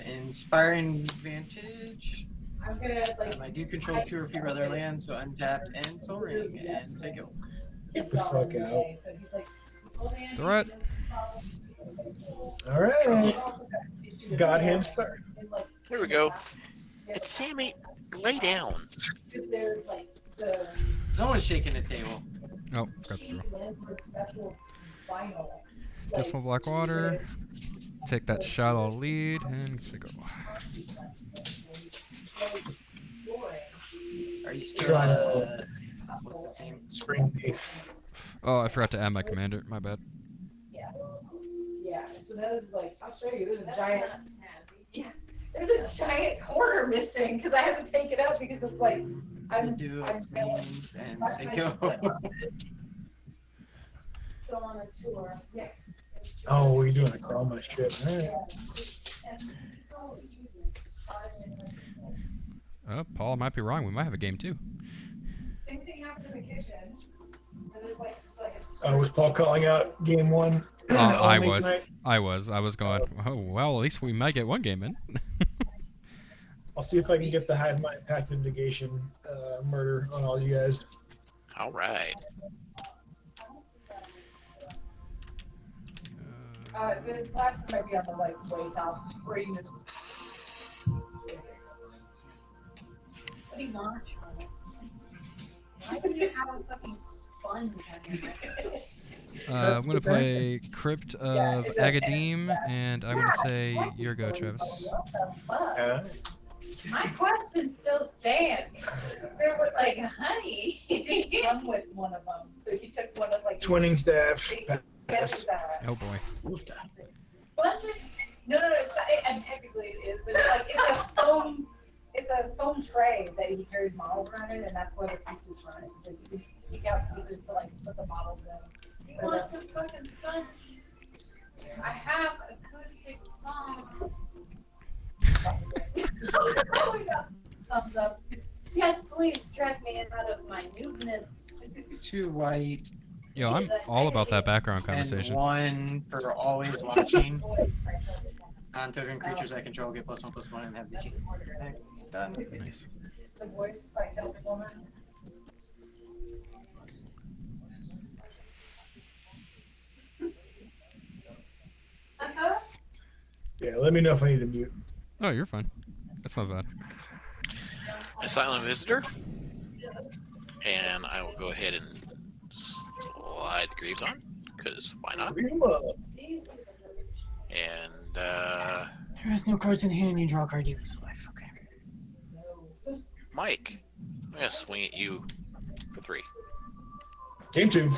Inspiring Vantage. I do control 2 or fewer other lands, so untap and Soul Ring and say go. Get the fuck out. Threat. Alright. Got him started. Here we go. It's Sammy, lay down. No one's shaking the table. Oh, got the draw. Dismal Blackwater. Take that shallow lead and say go. Are you still Trying to what's his name? spring beef. Oh, I forgot to add my commander. My bad. Yeah, so that is like, I'll show you, there's a giant, yeah, there's a giant corner missing, because I have to take it out because it's like, I'm Do I'm things and say go. still on a tour, yeah. Oh, you're doing a chroma shit. Alright. Paul might be wrong. We might have a game too. Same thing happened in the kitchen, and there's like, just like a. Was Paul calling out game one? I only was. tonight? I was going. Oh well, at least we might get one game in. I'll see if I can get the Hive Mind Pact of Negation murder on all you guys. All right. The glasses might be on the like way top, where you just. What do you want, Charles? Why do you have a fucking sponge on your head? I'm gonna play Crypt of Agadim, and I'm gonna say your go, Travis. My question still stands. There were like, honey, he didn't come with one of them, so he took one of like. Twinning staff. Pass. Oh boy. Sponges? No, it's not, and technically it is, but it's like it's a foam tray that he carries models around in, and that's where the pieces run. It's like you can pick out pieces to like put the models in. You want some fucking sponge? I have acoustic foam. Thumbs up. Yes, please drag me out of my nudeness. 2 white Yo, I'm all about that background and conversation. 1 for always watching. Non-token creatures I control get +1/+1 and have the cheat. Done. Nice. The voice by Celtic Woman. Yeah, let me know if I need to mute. Oh, you're fine. That's not bad. A silent visitor. And I will go ahead and slide the Greaves on, because why not? And There is no cards in hand, you draw a card, you lose life. Okay. Mike, I'm gonna swing at you for 3. Game 2.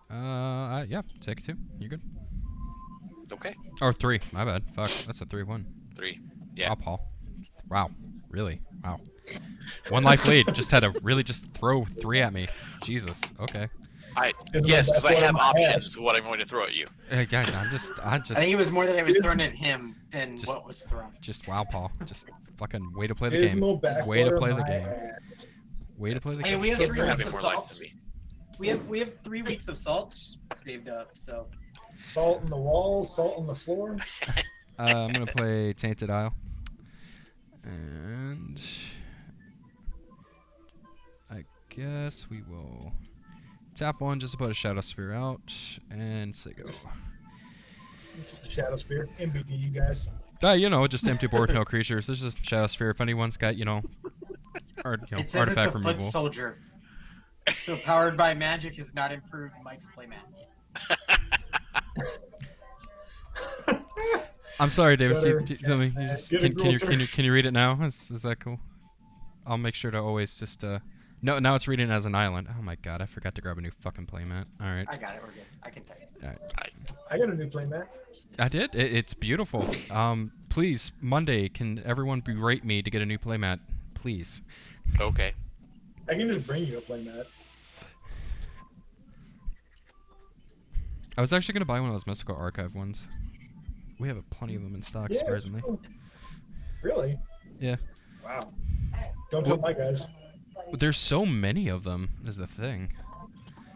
Yeah, take 2. You're good. Okay. Or 3. My bad. Fuck, that's a 3-1. 3. Yeah. Wow, Paul. Wow. Really? Wow. 1 life lead. Just had to really just throw 3 at me. Jesus. Okay. Yes, because I have options ass. to what I'm going to throw at you. Yeah, I I think it was more that I was throwing at him than Just- what was thrown. just wow, Paul. Just fucking way to play the game. Dismal Way to backwater play the my game. ass. Way to play the Hey, game. we have You're 3 weeks having of more life salt. than me. We have 3 weeks of salt saved up, so. Salt in the walls, salt on the floor. I'm gonna play Tainted Isle. And I guess we will tap 1 just to put a Shadow Spear out and say go. Just a Shadow Spear. MBD, you guys. You know, just empty board, no creatures. There's just Shadow Sphere. If anyone's got, It says artifact it's a removal. foot soldier. So powered by magic has not improved Mike's playmat. I'm sorry, David. Better- Tell me. You just, Get a can you read it now? Is that cool? I'll make sure to always just No, now it's reading as an island. Oh my god, I forgot to grab a new fucking playmat. All right. I got it. We're good. I can type. I got a new playmat. I did. It's beautiful. Please, Monday, can everyone berate me to get a new playmat? Please. Okay. I can just bring you a playmat. I was actually gonna buy one of those Mystical Archive ones. We have plenty of them in stock, Yeah, surprisingly. cool. Really? Yeah. Wow. Don't tell my guys. There's so many of them, is the thing.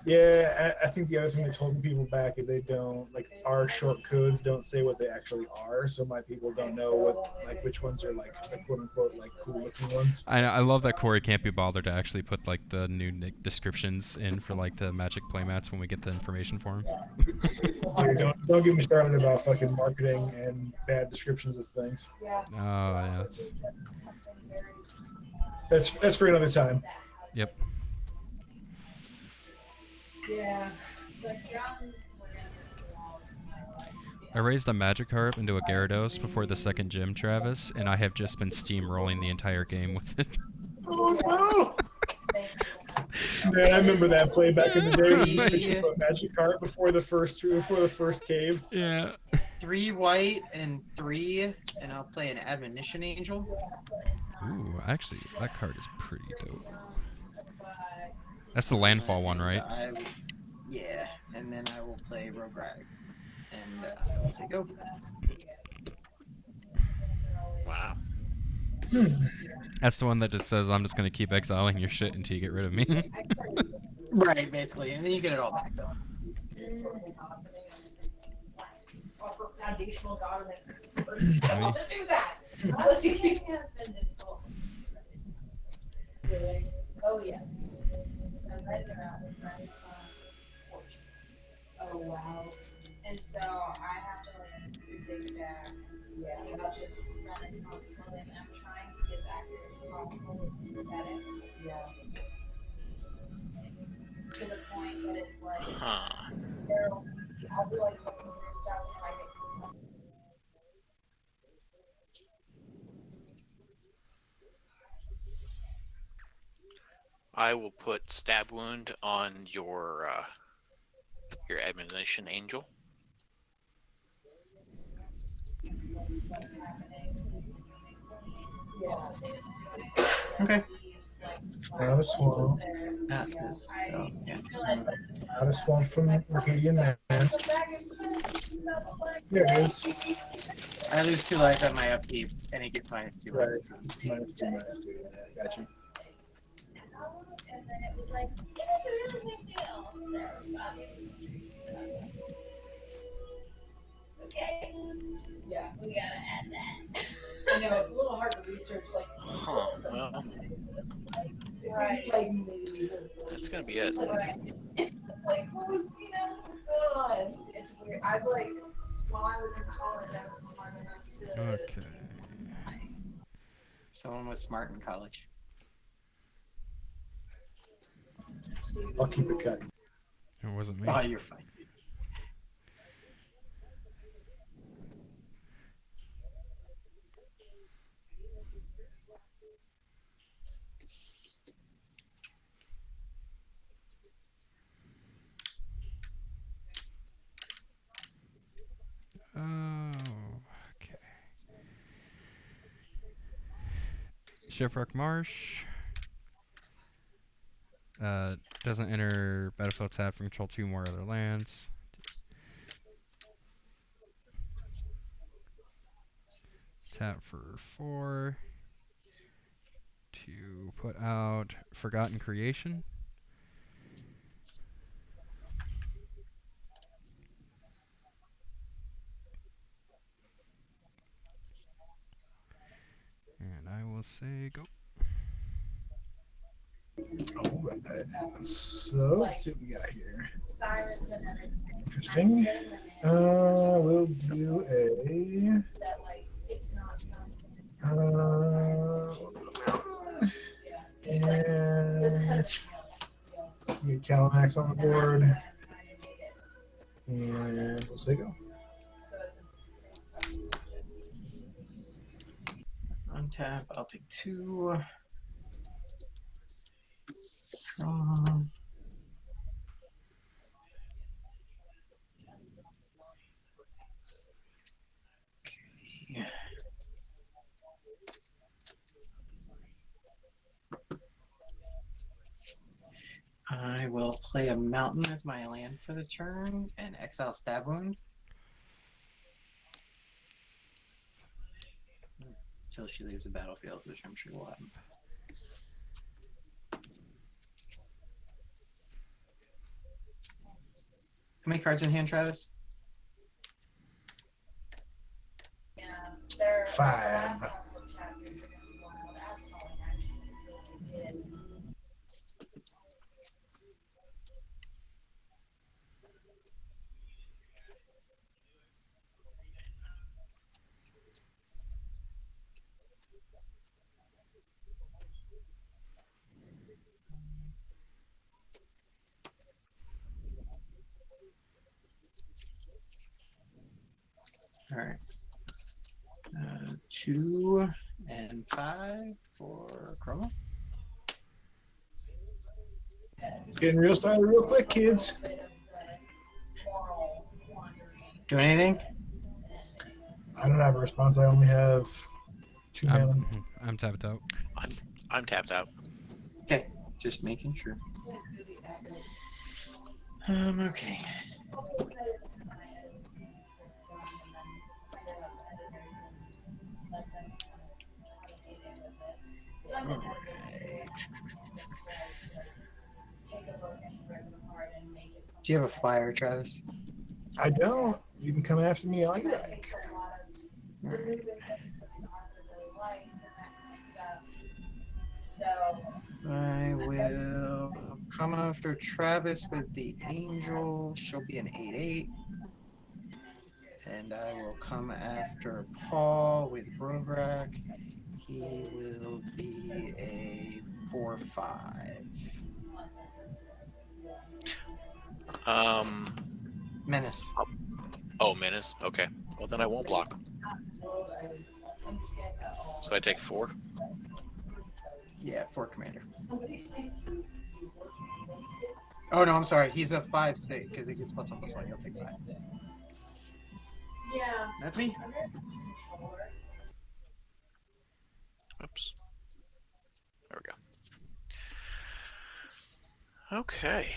Yeah, I think the other thing that's holding people back is they don't like our short codes don't say what they actually are, so my people don't know what like which ones are like the quote unquote like cool looking ones. I love that Corey can't be bothered to actually put like the new descriptions in for like the Magic playmats when we get the information for him. Dude, don't get me started about fucking marketing and bad descriptions of things. Yeah. Oh yeah, that's Something very. That's for another time. yep. Yeah. I raised a Magikarp into a Gyarados before the second gym, Travis, and I have just been steamrolling the entire game with it. Oh no! Man, I remember that play back in the day when you pitched a Magikarp before the first cave. Yeah. 3 white and 3, and I'll play an Admonition Angel. Ooh, actually, that card is pretty dope. That's the landfall one, right? Yeah, and then I will play Rogue Rider. And I will say go. Wow. That's the one that just says, I'm just going to keep exiling your shit until you get rid of me. Right, basically, and then you get it all back though. Foundational government. I mean- Do that. Really? Oh yes. I'm writing about the Renaissance fortune. Oh wow. And so I have to like dig back. Yeah. About this Renaissance building, and I'm trying to be as accurate as possible with the aesthetic. Yeah. To the point that it's like, Huh. I'll be like looking through stuff and I get. I will put Stab Wound on your Admonition Angel. Okay. Out of swamp. Not this. So, yeah. Out of swamp from Arcadian Mask. There it is. I lose 2 life at my upkeep, and he gets -2. Right. -2. -2. Got you. And then it was like, it was a really big deal. There, okay. Yeah, we gotta add that. I know, it's a little hard to research, like. Huh. Well, Right. Like, maybe. that's gonna be it. Right. Like, what was, what's going on? It's weird. I've like, while I was in college, I was smart enough to. Okay. Someone was smart in college. I'll keep it cut. It wasn't me. Oh, you're fine. Oh, okay. Shipwreck Marsh. Doesn't enter battlefield tab from control 2 more other lands. Tap for 4 to put out Forgotten Creation. And I will say go. Alright. So let's see what we got here. Sirens and everything. Interesting. We'll do a. That, like, it's not something. And get Calamax on the board. And we'll say go. Untap, I'll take 2. Draw. Okay. I will play a mountain as my land for the turn and exile Stab Wound. Until she leaves the battlefield, which I'm sure will happen. many cards in hand, Travis? Yeah, they're 5. the last couple of chapters are gonna be wild. As calling actually really is. All right. 2 and 5 for Chroma. It's getting real started real quick, kids. Do anything? I don't have a response. I only have 2 mana. I'm tapped out. I'm tapped out. Okay, just making sure. Okay. Do you have a flyer, Travis? I don't. You can come after me all you like. I will come after Travis with the Angel. She'll be an 8/8. And I will come after Paul with Brovrak. He will be a 4/5. Menace. Oh, menace. Okay. Well, then I won't block. So I take 4. Yeah, 4 commander. Oh no, I'm sorry. He's a 5/6 because he gets +1/+1. He'll take 5. Yeah. That's me. Oops. There we go. Okay.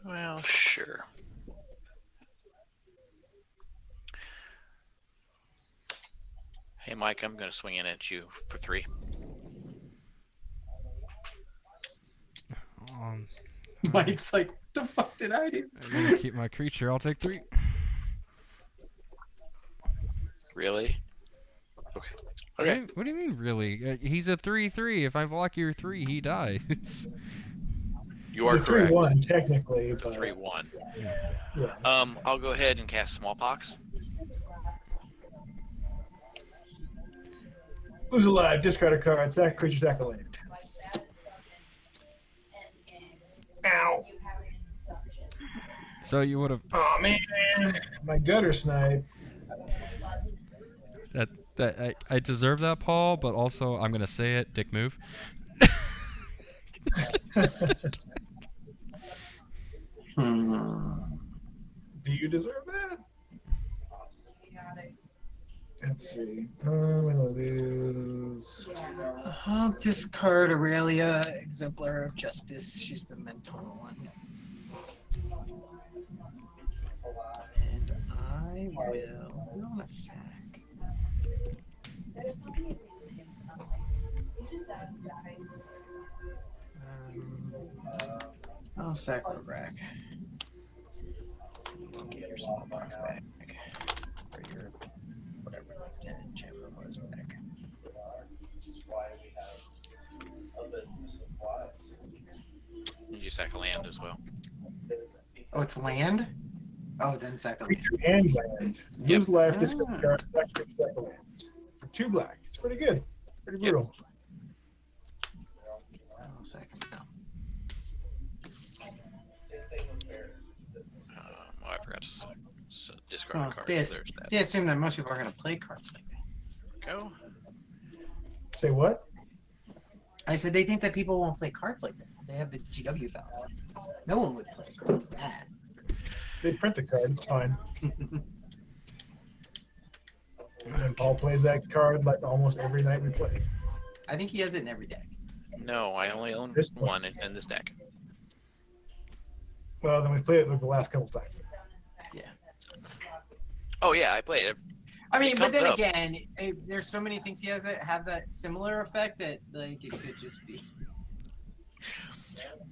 Well, sure. Hey, Mike, I'm going to swing in at you for 3. Mike's like, the fuck did I do? I'm gonna keep my creature. I'll take 3. Really? Okay. What do you mean, really? He's a 3/3. If I block your 3, he dies. You It's are a correct. 3/1 technically, It's a but 3/1. yeah. I'll go ahead and cast Smallpox. Who's alive? Discard a card. Sack creature, sack a land. Ow. So you would have. Oh man, my gutter snipe. I deserve that, Paul. But also, I'm gonna say it. Dick move. Do you deserve that? Let's see. I'm gonna lose. I'll discard Aurelia, Exemplar of Justice. She's the mentor one. And I will. I want a sack. I'll sack Brovrak. I'll get your smallpox back. Or your whatever the chamber was back. You sack a land as well. Oh, it's land? Oh, then second. Creature and land. Lose life, discard Ah. card, sack creature, sack a land. For 2 black. It's pretty good. Pretty brutal. Oh, second. No. Well, I forgot to discard a Oh, card. they, So there's that. they assume that most people are going to play cards like that. Go. Say what? I said they think that people won't play cards like that. They have the GW files. No one would play a card like that. They print the card. It's fine. And Paul plays that card like almost every night we play. I think he has it in every deck. No, I only own This one in this deck. Well, then we played it like the last couple times. Oh yeah, I played it. I mean, but comes then up. again, there's so many things he has that have that similar effect that like it could just be.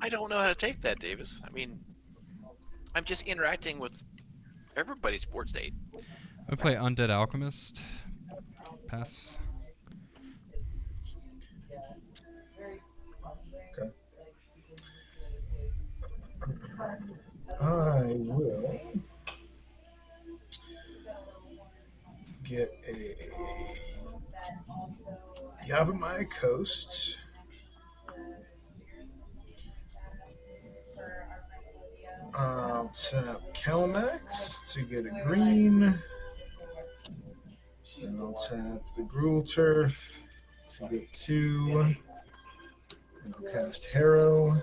I don't know how to take that, Davis. I mean, I'm just interacting with everybody's board state. I play Undead Alchemist. Pass. Okay. I will get a Yavimaya Coast. Tap Calamax to get a green. And I'll tap the Gruul Turf to get 2. And I'll cast Harrow.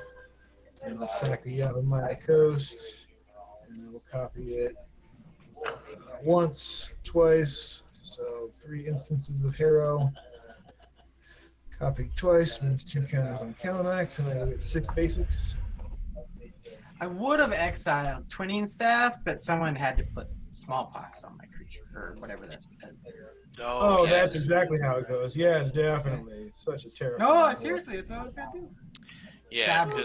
And I'll sack the Yavimaya Coast. And I will copy it once, twice. So 3 instances of Harrow. Copy twice means 2 counters on Calamax, and I will get 6 basics. I would have exiled Twinning Staff, but someone had to put smallpox on my creature or whatever that's. Oh, yes. that's exactly how it goes. Yes, definitely. Such a terrible. No, seriously, that's what I was gonna do. Yeah, Stab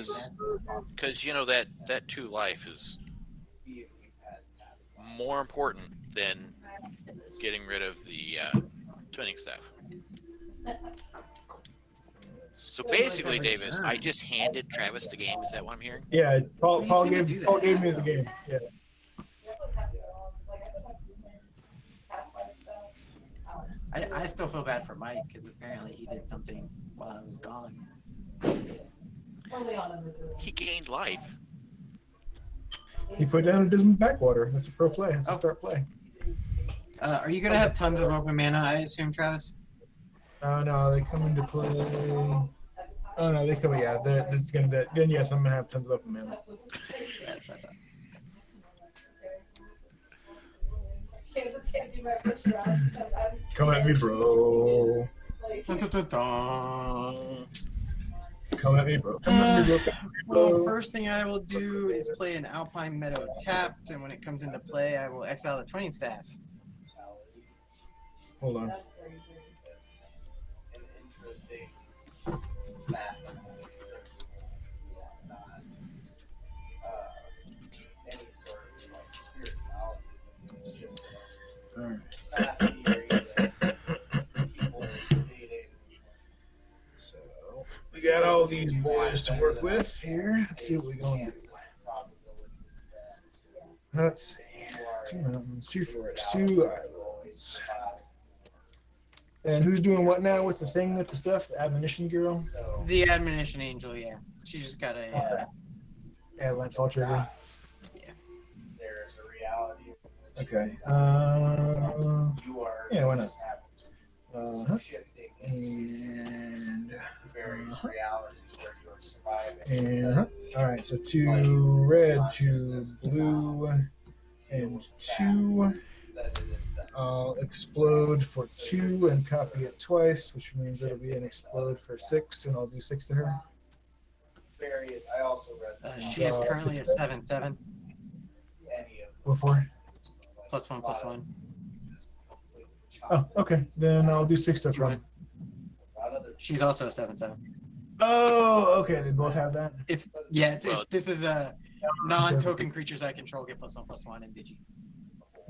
because you know that 2 life is more important than getting rid of the twinning staff. So basically, Davis, I just handed Travis the game. Is that what I'm hearing? Yeah, Paul You didn't do gave that. Paul gave me the game. Yeah. I still feel bad for Mike because apparently he did something while I was gone. He gained life. He put down a dismal backwater. That's a pro play. That's a start play. Are you gonna have tons of open mana? I assume, Travis. No, they come into play. Oh no, they come. Yeah, that's gonna. Then yes, I'm gonna have tons of open mana. That's what I thought. Come at me, bro. Dun, dun, dun, dun. Come at me, bro. Come at me, bro. Well, first thing I will do is play an Alpine Meadow tapped, and when it comes into play, I will exile the Twinning Staff. Hold on. So we got all these boys to work with here. Let's see what we're going to do. Let's see. 2 mountains, 2 forests, 2 islands. And who's doing what now with the thing with the stuff? The admonition girl? The Admonition Angel, yeah. She just got a. Yeah, landfall trigger. Yeah. Okay. Yeah, why not? And all right, so 2 red, 2 blue, and 2. I'll explode for 2 and copy it twice, which means it'll be an explode for 6, and I'll do 6 to her. She is currently a 7/7. What for? +1/+1. Oh, okay. Then I'll do 6 to her. She's also a 7/7. Oh, okay. They both have that. It's Well, this is a Non-token creatures I control get +1/+1 in Digi.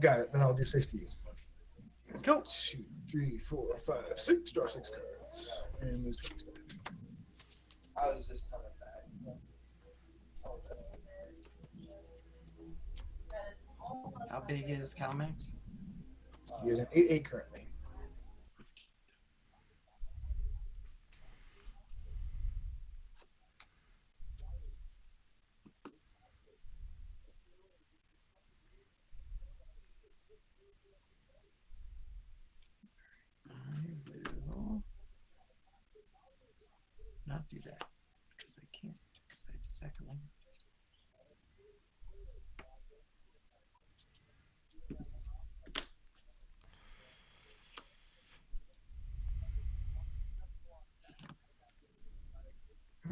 Got it. Then I'll do 60. Cool. 2, 3, 4, 5, 6. Draw 6 cards. And lose 20 step. How big is Calmax? He is an 8/8 currently. I will not do that because I can't. Because I have to sack a land.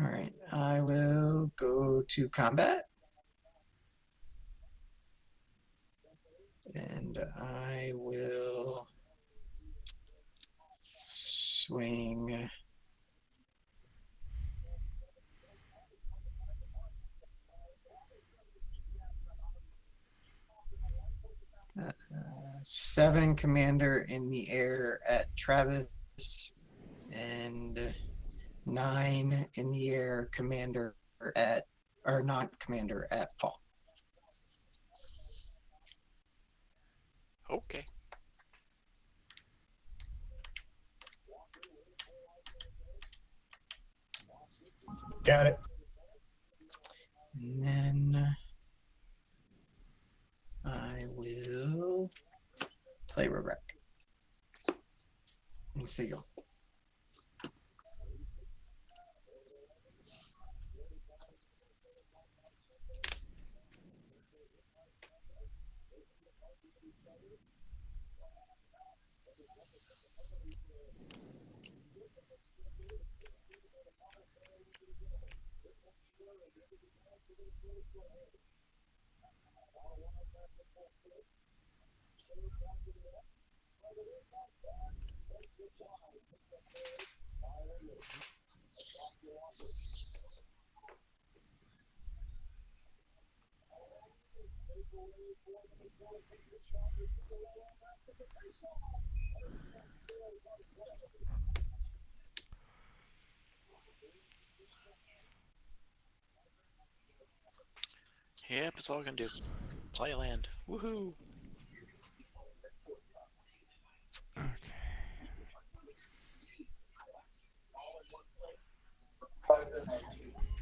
All right, I will go to combat. And I will swing. Uh, 7 commander in the air at Travis and 9 in the air commander at, or not commander at Paul. Okay. Got it. And then I will play Robrek and Seal. Yep, it's all I can do. Play a land. Woohoo! Okay.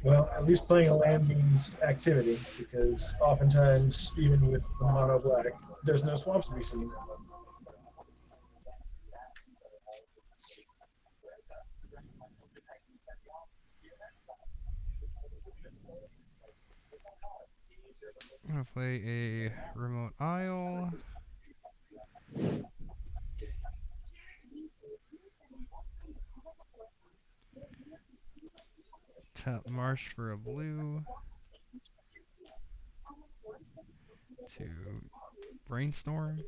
Well, at least playing a land means activity, because oftentimes, even with the mono black, there's no swamps to be seen. I'm gonna play a remote isle. Tap marsh for a blue. To brainstorm.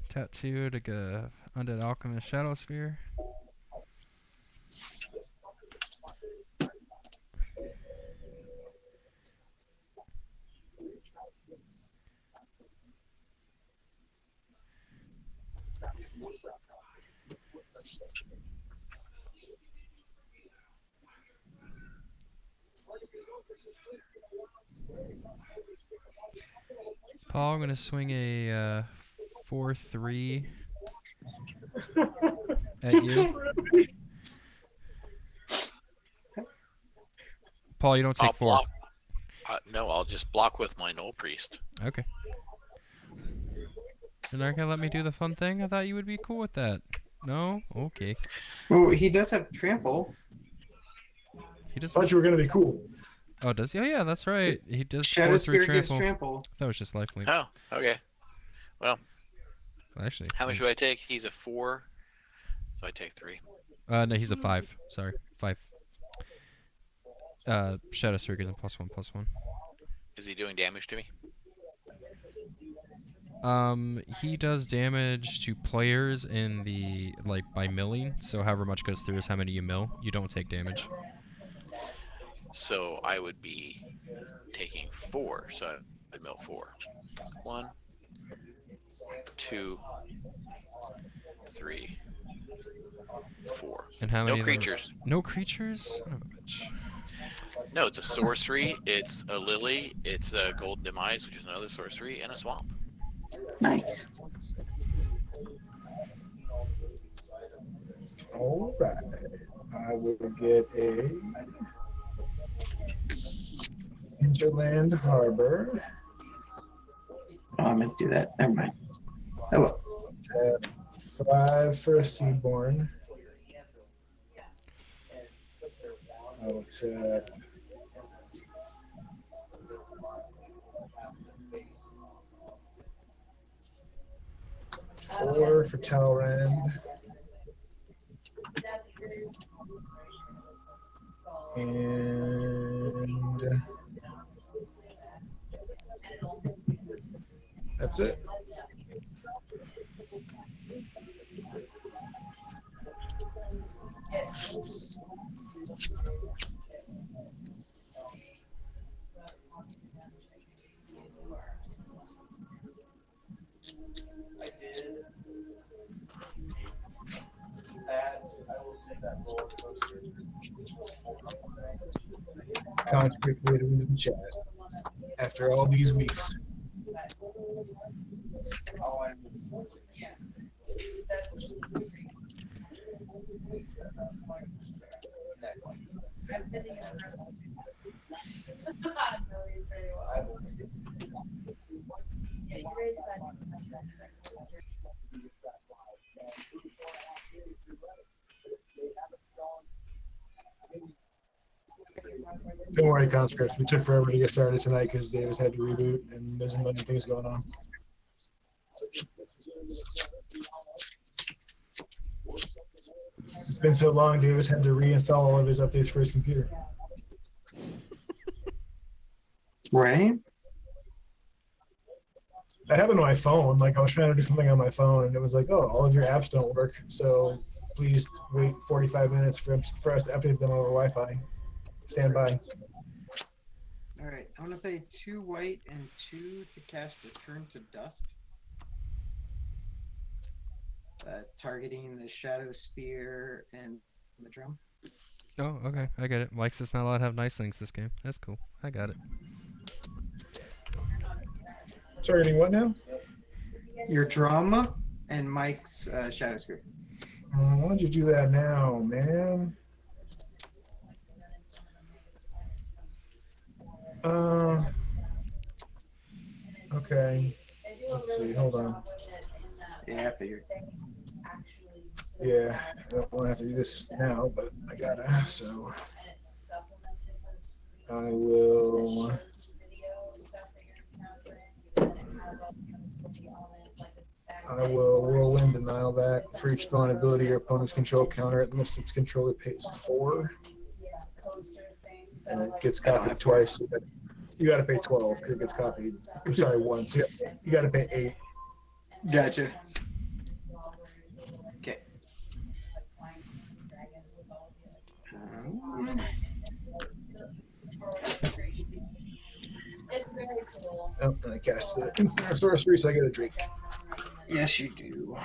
Tattoo to get a Undead Alchemist Shadow Sphere. Paul, I'm gonna swing a 4/3 at you. Paul, you don't take I'll 4. block. No, I'll just block with my Null Priest. Okay. You're not gonna let me do the fun thing? I thought you would be cool with that. No? Okay. Oh, he does have trample. He I doesn't. thought you were going to be cool. Oh, does he? Oh, yeah, that's right. He does Shadow 4/3 Spear gives trample. trample. That was just lifelink. Oh, okay. Actually, How much do I take? He's a 4, so I take 3. no, he's a 5. Sorry, 5. Shadow Spear gives him +1/+1. Is he doing damage to me? He does damage to players in the by milling. So however much goes through is how many you mill. You don't take damage. So I would be taking 4. So I'd mill 4. 1, 2, 3, 4. And how many? No creatures. No creatures? Son of a bitch. No, it's a sorcery. It's a lily. It's a golden demise, which is another sorcery, and a swamp. Nice. All right. I will get a Hinterland Harbor. Oh, I meant to do that. Never mind. Oh well. 5 for a Seaborn. I will take 4 for Talrand. And that's it. Conscript waited in the chat after all these weeks. Don't worry, conscripts. We took forever to get started tonight because Davis had to reboot and there's a million things going on. It's been so long, Davis had to reinstall all of his updates for his computer. Right? That happened on my phone. Like, I was trying to do something on my phone, and it was like, oh, all of your apps don't work, so please wait 45 minutes for us to update them over Wi-Fi. Stand by. All right, I'm gonna pay 2 white and 2 to cast Return to Dust. Targeting the Shadow Spear and the drum. Oh, okay. I get it. Mike's just not allowed to have nice things this game. That's cool. I got it. Targeting what now? Your drum and Mike's Shadow Spear. Why don't you do that now, man? Okay. Let's see. Hold on. Yeah, I figured. Yeah, I don't want to have to do this now, but I gotta. So I will. I will whirlwind denial that. For each spawn ability your opponent's control counter it unless its controller pays 4. And it gets copied twice. You got to pay 12 because it gets copied. I'm sorry, once. You got to pay 8. Gotcha. Okay. Oh, and I cast the Infinite Sorcery, so I get a drink. Yes, you do.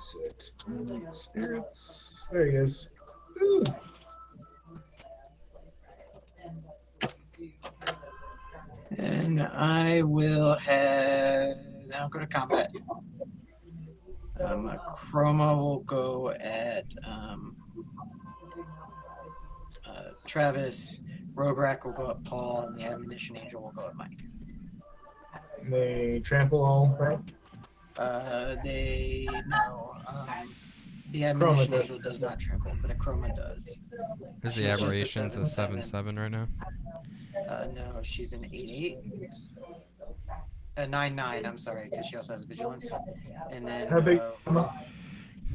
Six spirits. There he is. Ooh. And I will have. Now go to combat. Chroma will go at Travis. Rograk will go at Paul, and the Ammunition Angel will go at Mike. They trample all, right? The Chroma admonition does. angel does not trample, but a chroma does. Is the She's just a aberrations a 7/7. 7/7 right now? No, she's an 8/8. 9/9. I'm sorry, because she also has vigilance. And then How big?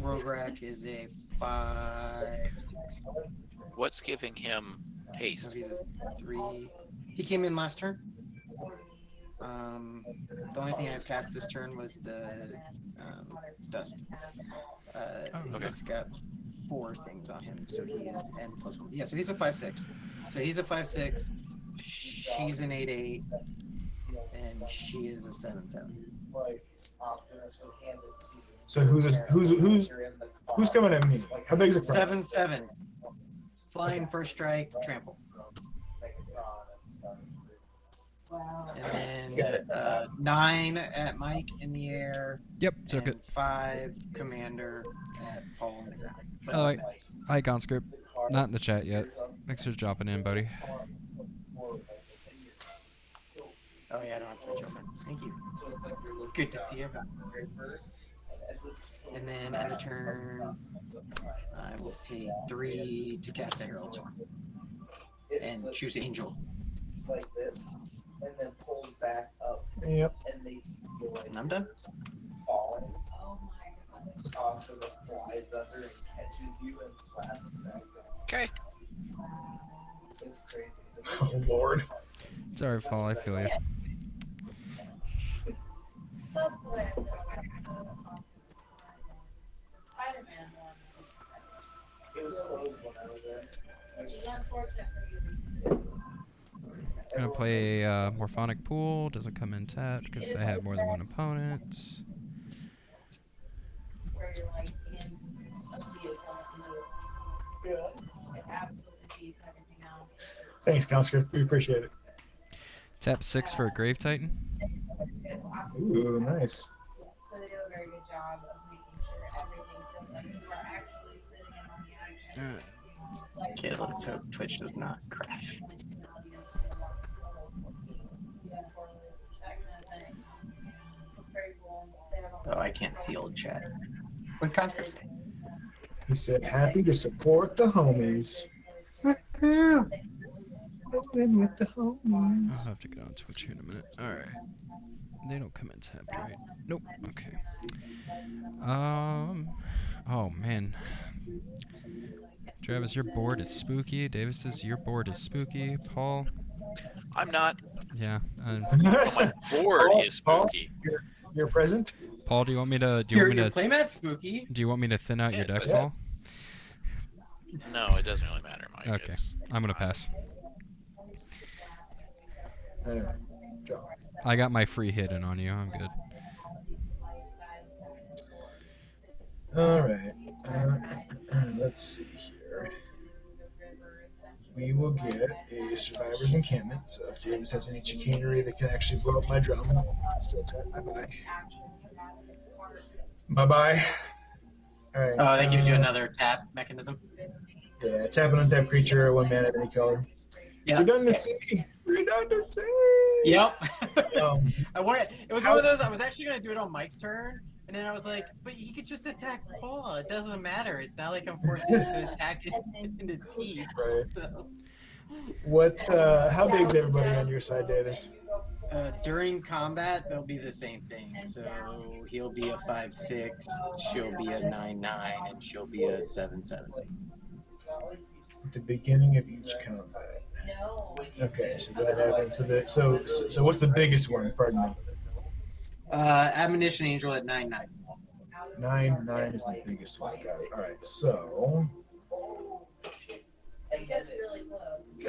Rograk is a 5/6. What's giving him No, haste? he's a 3. He came in last turn. The only thing I passed this turn was the dust. Okay. He's got 4 things on him, so he's and +1. Yeah, so he's a 5/6. So he's a 5/6. She's an 8/8, and she is a 7/7. So who's coming at me? How big is the crowd? 7/7. Flying first strike, trample. And then 9 at Mike in the air. Yep, took it. And 5 commander at Paul on the ground. But Alright. otherwise- Hi, Conscript. Not in the chat yet. Thanks for dropping in, buddy. Oh yeah, I don't have Twitch open. Thank you. Good to see everyone. And then end of turn, I will pay 3 to cast a Herald Storm. And choose Angel. Yep. And I'm done. Okay. Oh Lord. It's alright, Paul. I feel you. Spider-Man one. It was closed when I was there. Which is unfortunate for you. Gonna play a Morphonic Pool. Doesn't come in tapped because I have more than one opponent. Where you're like in a vehicle that moves. Yeah. It absolutely beats everything else. Thanks, Conscript. We appreciate it. Tap 6 for a Grave Titan. Ooh, nice. So they do a very good job of making sure everything feels like you are actually sitting in on the action. Okay, let's hope Twitch does not crash. It's very cool. They have Oh, I can't see old chat. What conscript say? He said, happy to support the homies. Woohoo! Rolling with the I'll homies. have to get on Twitch here in a minute. Alright. They don't come in tapped, right? Nope. Okay. Oh man. Travis, your board is spooky. Davis's, your board is spooky. Paul, I'm not. yeah. My board Paul, is Paul, spooky. You're present? Paul, do you want me to? Your playmat's spooky. Do you want me to thin out Yeah, your it's deck, fine. Paul? No, it doesn't really matter, Mike. Okay, It's I'm gonna fine. pass. Anyway, John. I got my free hit in on you. I'm good. All right. Let's see here. We will get a survivor's encampment. So if Davis has any chicanery that can actually blow up my drum, still tap bye-bye. Bye-bye. All right. Oh, that gives you another tap mechanism. Yeah, tap an untapped creature, 1 mana of any color. Yeah. Redundancy. Redundancy. Yep. Um, I wanted. It was one of those. I was actually gonna do it on Mike's turn, and then I was like, "But he could just attack Paul. It doesn't matter. It's not like I'm forcing him to attack it into teeth." Right. So, What? How big's everybody on your side, Davis? during combat, they'll be the same thing. So he'll be a 5/6, she'll be a 9/9, and she'll be a 7/7. At the beginning of each combat. Okay, so that happens. So what's the biggest one? Pardon me. Admonition Angel at 9/9. 9/9 is the biggest one. Got it. All right. So. It gets really close.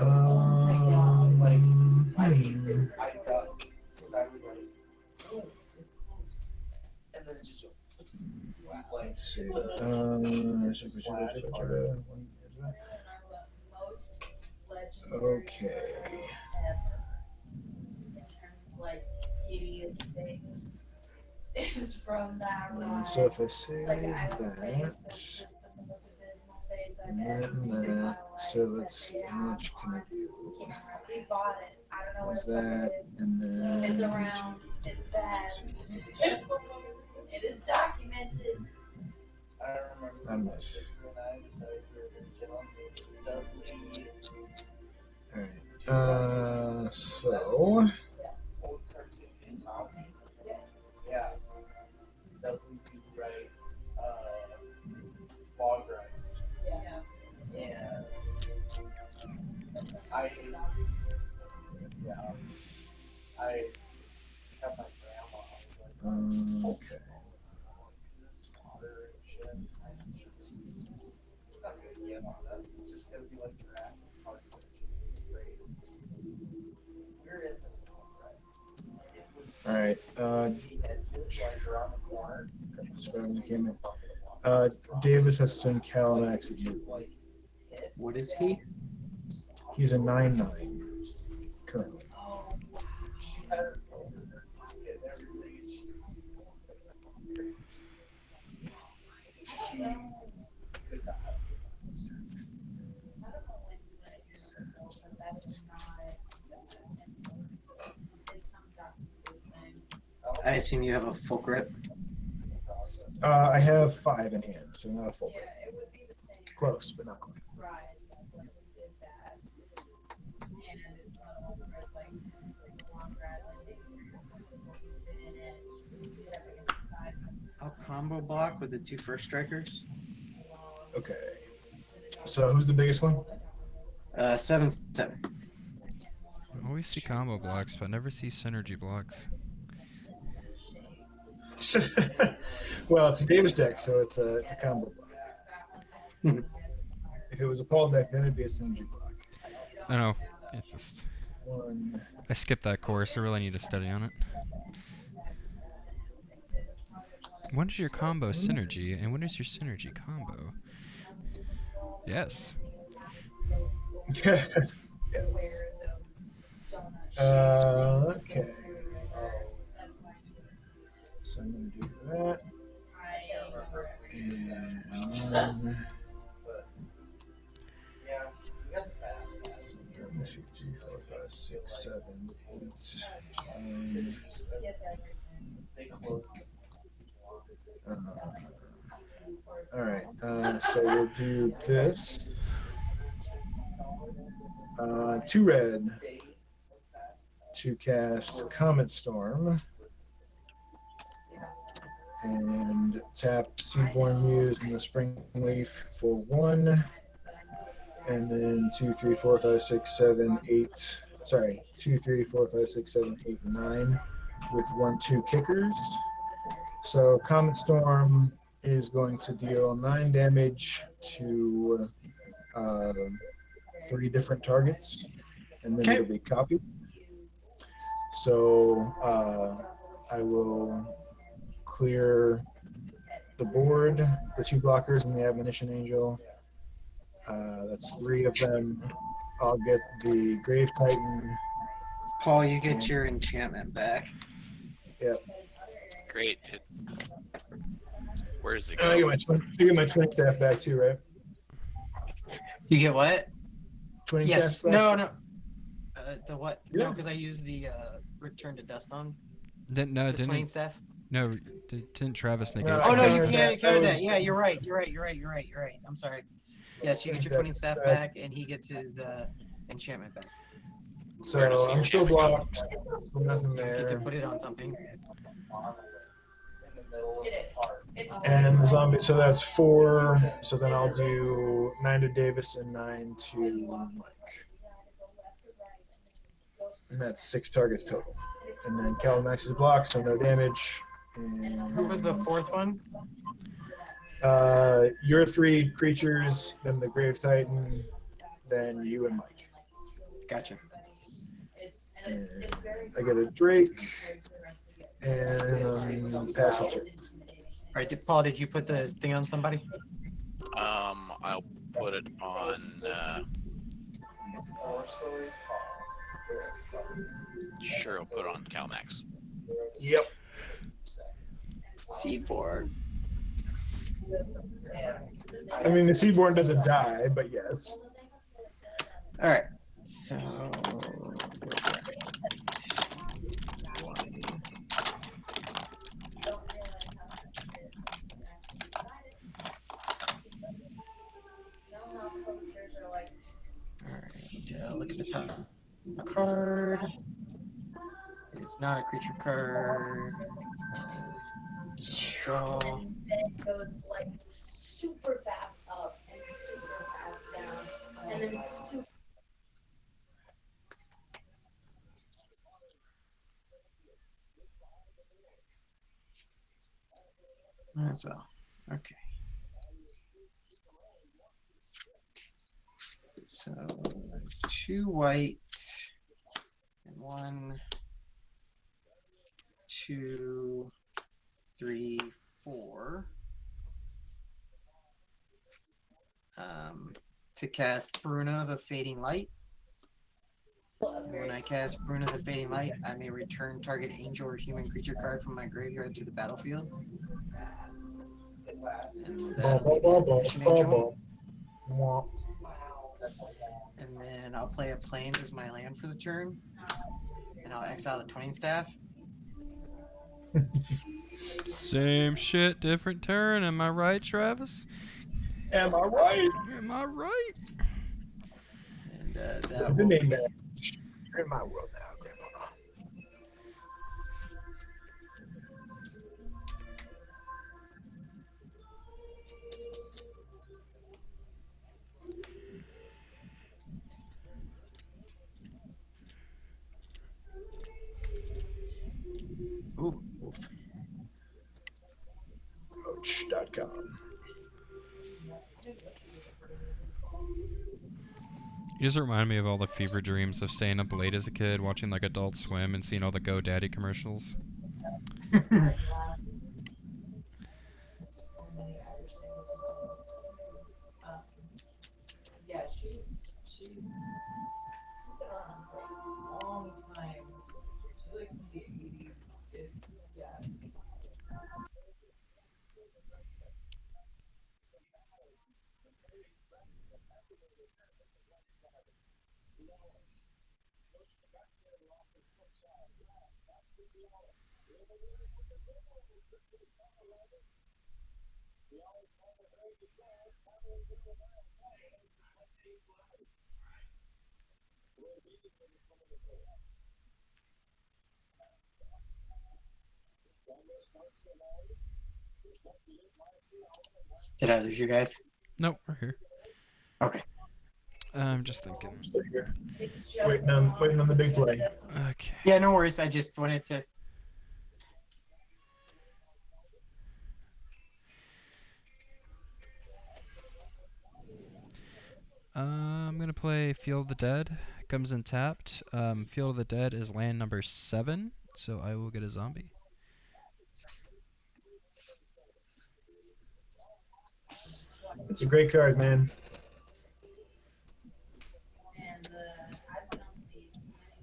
Let's see. Okay. Like hideous things is from that ride. So if I say Like I would say that, it's just the most abysmal phase I've and ever then seen in my that, life. so let's see, how much can I do? Can't remember. We bought it. I don't There's that, and then It's around. It's bad. It is documented. I miss. Alright. So okay. All right. Davis has to send Calimax at you. What is he? He's a 9/9 currently. I assume you have a full grip. I have 5 in hand, so not a full. Close, but not quite. I'll combo block with the 2 first strikers. Okay. So who's the biggest one? 7/7. I always see combo blocks, but never see synergy blocks. Well, it's a Davis deck, so it's a combo block. If it was a Paul deck, then it'd be a synergy block. I know. It's just I skipped that course. I really need to study on it. When is your combo synergy, and when is your synergy combo? Yes. Yes. Okay. So I'm going to do that. And 1, 2, 3, 4, 5, 6, 7, 8, 9. All right. So we'll do this. 2 red to cast Comet Storm. And tap Seedborn Muse and the Spring Leaf for 1. And then 2, 3, 4, 5, 6, 7, 8. Sorry, 2, 3, 4, 5, 6, 7, 8, 9 with 1, 2 kickers. So Comet Storm is going to deal 9 damage to 3 different targets, and then it'll be copied. So I will clear the board, the 2 blockers, and the Admonition Angel. That's 3 of them. I'll get the Grave Titan. Paul, you get your enchantment back. Yep. Great. Where's it And I go? get my twin staff back too, right? You get what? Twin Yes. staff back? No. The what? Yeah. No, because I used the Return to Dust on Didn't the twinning staff. No, didn't Travis negate? No, Oh no, you countered can't that. counter That that. was- Yeah, you're right. I'm sorry. Yes, you get your twinning staff back, and he gets his enchantment back. So Where does the I'm still enchantment go? blocked. So nothing You get to there. put it on something. It is. It's And the zombie, so that's 4. So then I'll do 9 to Davis and 9 to Mike. And that's 6 targets total. And then Calamax is blocked, so no damage. And Who was the 4th one? your 3 creatures, then the Grave Titan, then you and Mike. Gotcha. And I get a Drake, and pass it through. All right, Paul, did you put the thing on somebody? I'll put it on. Sure, I'll put it on Calmax. Yep. Seedborn. I mean, the Seaborn doesn't die, but yes. All right. So posters are like. Alright, look at the top card. It is not a creature card. Draw. And then it goes like super fast up and super fast down, and then super. As well. Okay. So 2 white and 1, 2, 3, 4. To cast Bruna the Fading Light. And when I cast Bruna the Fading Light, I may return target angel or human creature card from my graveyard to the battlefield. And that'll be the Ignition Angel. And then I'll play a Plains as my land for the turn. And I'll exile the Twin Staff. Same shit, different turn. Am I right, Travis? Am I right? Am I right? And that The will name be that. You're in my world now, Grandpa. Ooh. Coach.com. You just remind me of all the fever dreams of staying up late as a kid, watching like Adult Swim and seeing all the GoDaddy commercials. Yeah, she's been around for a long time. She's like from the 80s. Yeah. Did I lose you guys? Nope, we're here. Okay. I'm just thinking. Still here. It's just Waiting on the big play. Okay. Yeah, no worries. I just wanted to. I'm gonna play Field of the Dead. Comes in tapped. Field of the Dead is land number 7, so I will get a zombie. It's a great card, man.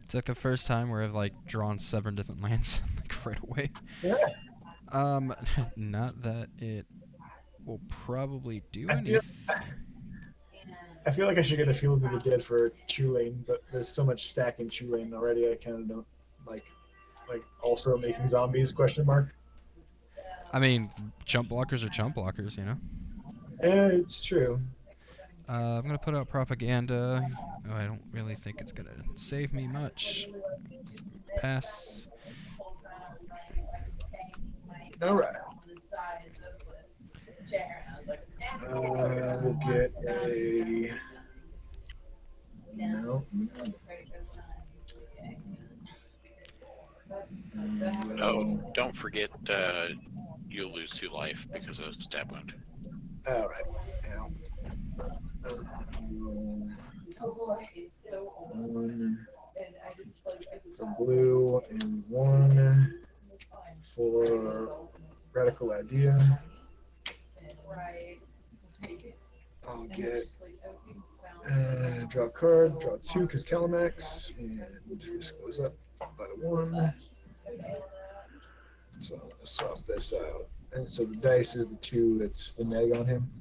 It's like the first time where I've like drawn 7 different lands like right away. Yeah. Not that it will probably do I feel, anything. I feel like I should get a Field of the Dead for Tulane, but there's so much stack in Tulane already. I kind of don't like also making zombies? Question mark. I mean, jump blockers are jump blockers, you know. Yeah, it's true. I'm gonna put out propaganda. Oh, I don't really think it's gonna save me much. Pass. All right. We'll get a. No. Oh, don't forget you'll lose 2 life because of stab wound. All right. Now. Oh boy, it's so old. 1 And I just like for blue and 1 for radical idea. Right. I'll get draw a card, draw 2 because Calamax, and this goes up by 1. So I'm gonna swap this out. And so the dice is the 2 that's the neg on him.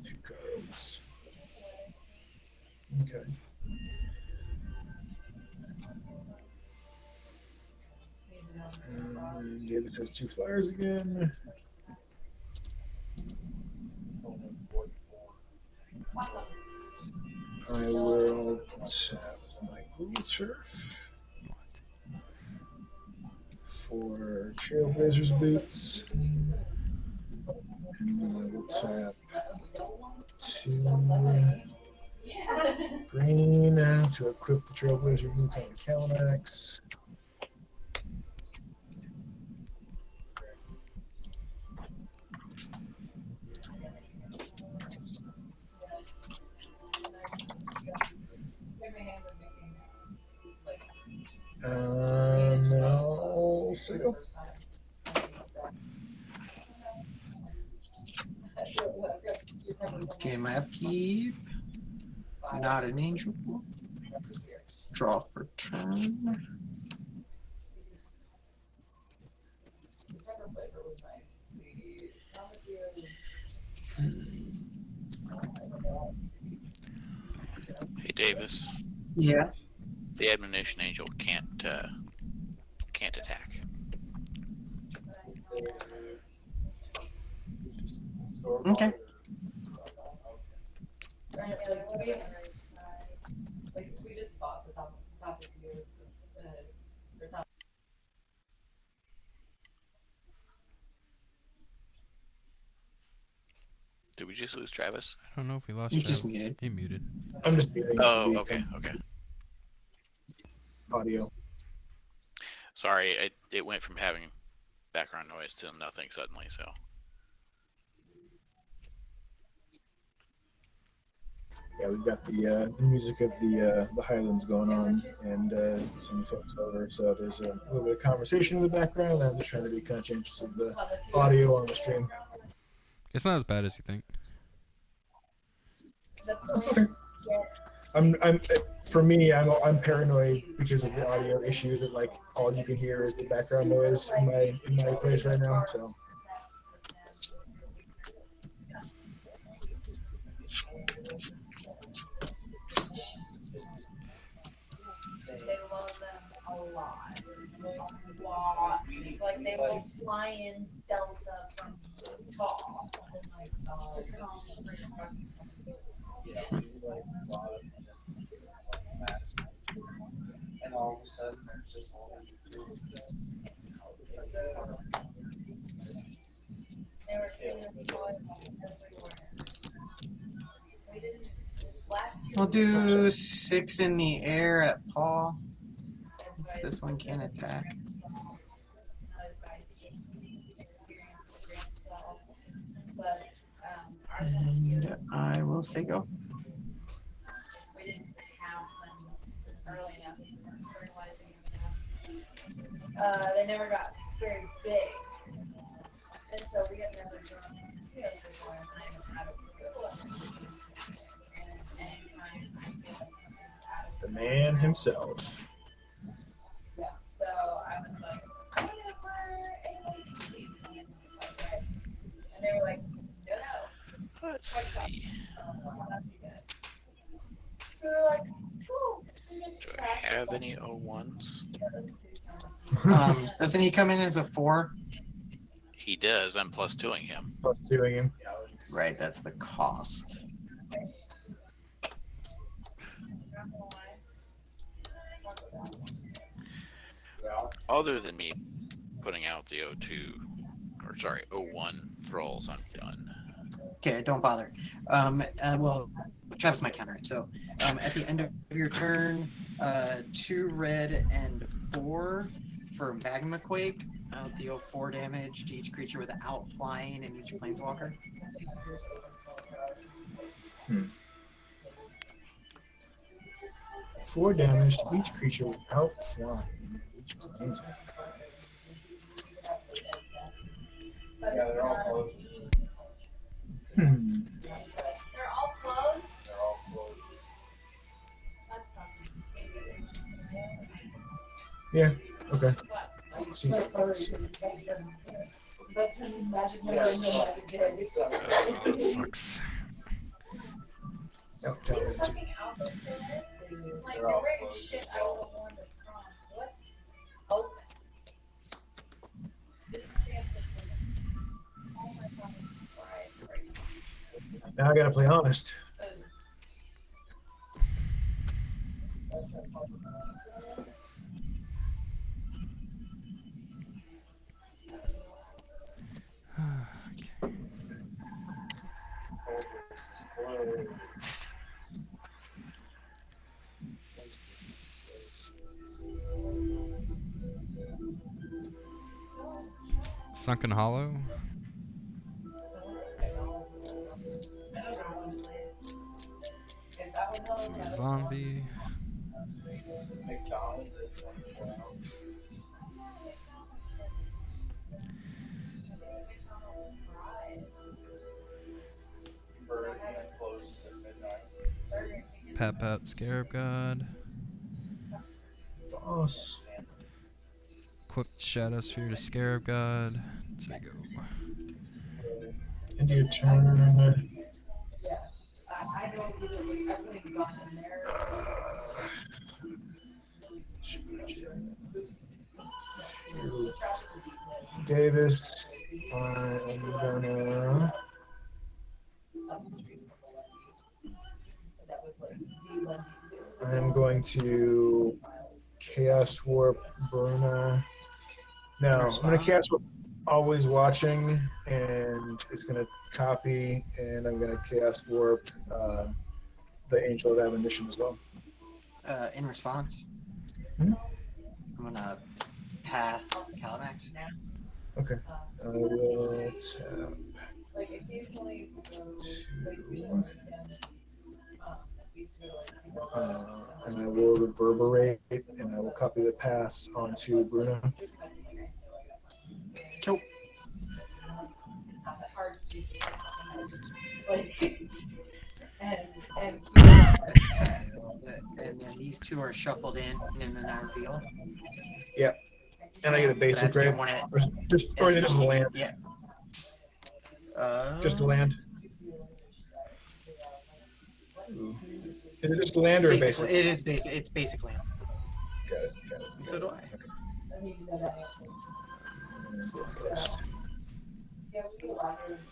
2 cards. Okay. And Davis has 2 flyers again. I will tap my Google Turf for Trailblazers boots. And then I will tap 2 green to equip the Trailblazer boots on the Calamax. Then I'll say go. Okay, my upkeep. Not an angel. Draw for turn. Hey Davis, Yeah. the admonition angel can't attack. Okay. Did we just lose Travis? I don't know if we lost You Travis. just muted. He muted. I'm just muting Oh, the okay. audio. Sorry, it went from having background noise to nothing suddenly. So Yeah, we've got the music of the Highlands going on, and some folks over. So there's a little bit of conversation in the background. I'm just trying to be conscientious of the audio on the stream. It's not as bad as you think. Okay. For me, I'm paranoid because of the audio issue that like all you can hear is the background noise in my place right now. So. They love them a lot. A lot. It's like they will fly in Delta from Utah. And all of a sudden, there's just all these They were feeling everywhere. We didn't last year. We'll do 6 in the air at Paul. Since this one can't attack. And I will say go. We didn't have them early enough. They never got very big. And so we had never drawn The man himself. Yeah, so I was like, I'm gonna acquire a and they were like, no. let's see. So we're like, cool. Do I have any 01s? Doesn't he come in as a 4? He does. I'm plus 2ing him. Plus doing him. Right, that's the cost. Other than me putting out the 01 thralls, I'm done. Okay, don't bother. Well, Travis might counter it. So, at the end of your turn, 2 red and 4 for Magma Quake. I'll deal 4 damage to each creature without flying and each planeswalker. 4 damage to each creature without flying. Each planeswalker. Yeah, they're all closed. They're all closed? They're all closed. That's fucking scary. Yeah. Okay. What? Seems Sucks. Oh, tell me. Fucking out there. Like, you're wearing shit I don't want to come. What's open? This oh my god. Now I gotta play honest. Okay. Sunken Hollow. Some zombie. Pat Pat Scarab God. Boss. Quick Shadow Sphere to Scarab God. Let's go. End of your turn. Yeah. I know it's either way. I've really gone in there. Davis, I'm gonna. I'm going to Chaos Warp Bruna. No, I'm gonna Chaos Warp Always Watching, and it's gonna copy, and I'm gonna Chaos Warp the Angel of Admonition as well. In response, Hmm? I'm gonna path Calimax. Okay. I will tap Like occasionally, two, and I will reverberate, and I will copy the pass onto Bruno. Cool. it's not that hard to use like and Exiled, and then these two are shuffled in, and then I reveal. Yep. And I get a But I have basic to do grade. one at. Or just a land. Yeah. Just a land. Ooh. Is it just a land or a Basically, basic? it is basic. It's basic land. Got it. And so do I.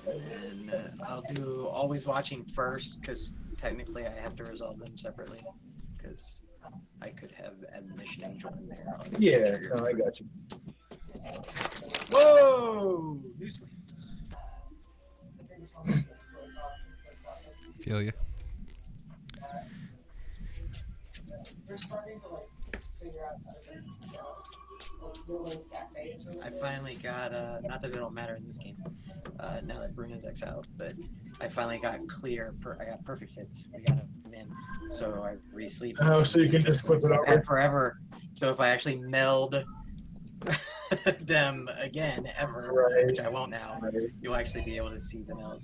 And I'll do always watching first because technically I have to resolve them separately because I could have admonition angel in there. Yeah, no, I got you. Whoa! New sleeps. Feel you. I finally got not that it don't matter in this game, now that Bruno's exiled, but I finally got clear. I got perfect fits. We got them in, so I re-sleep. Oh, so you can just flip it over. And forever. So if I actually meld them again ever, Right. which I won't now, Right. you'll actually be able to see the meld.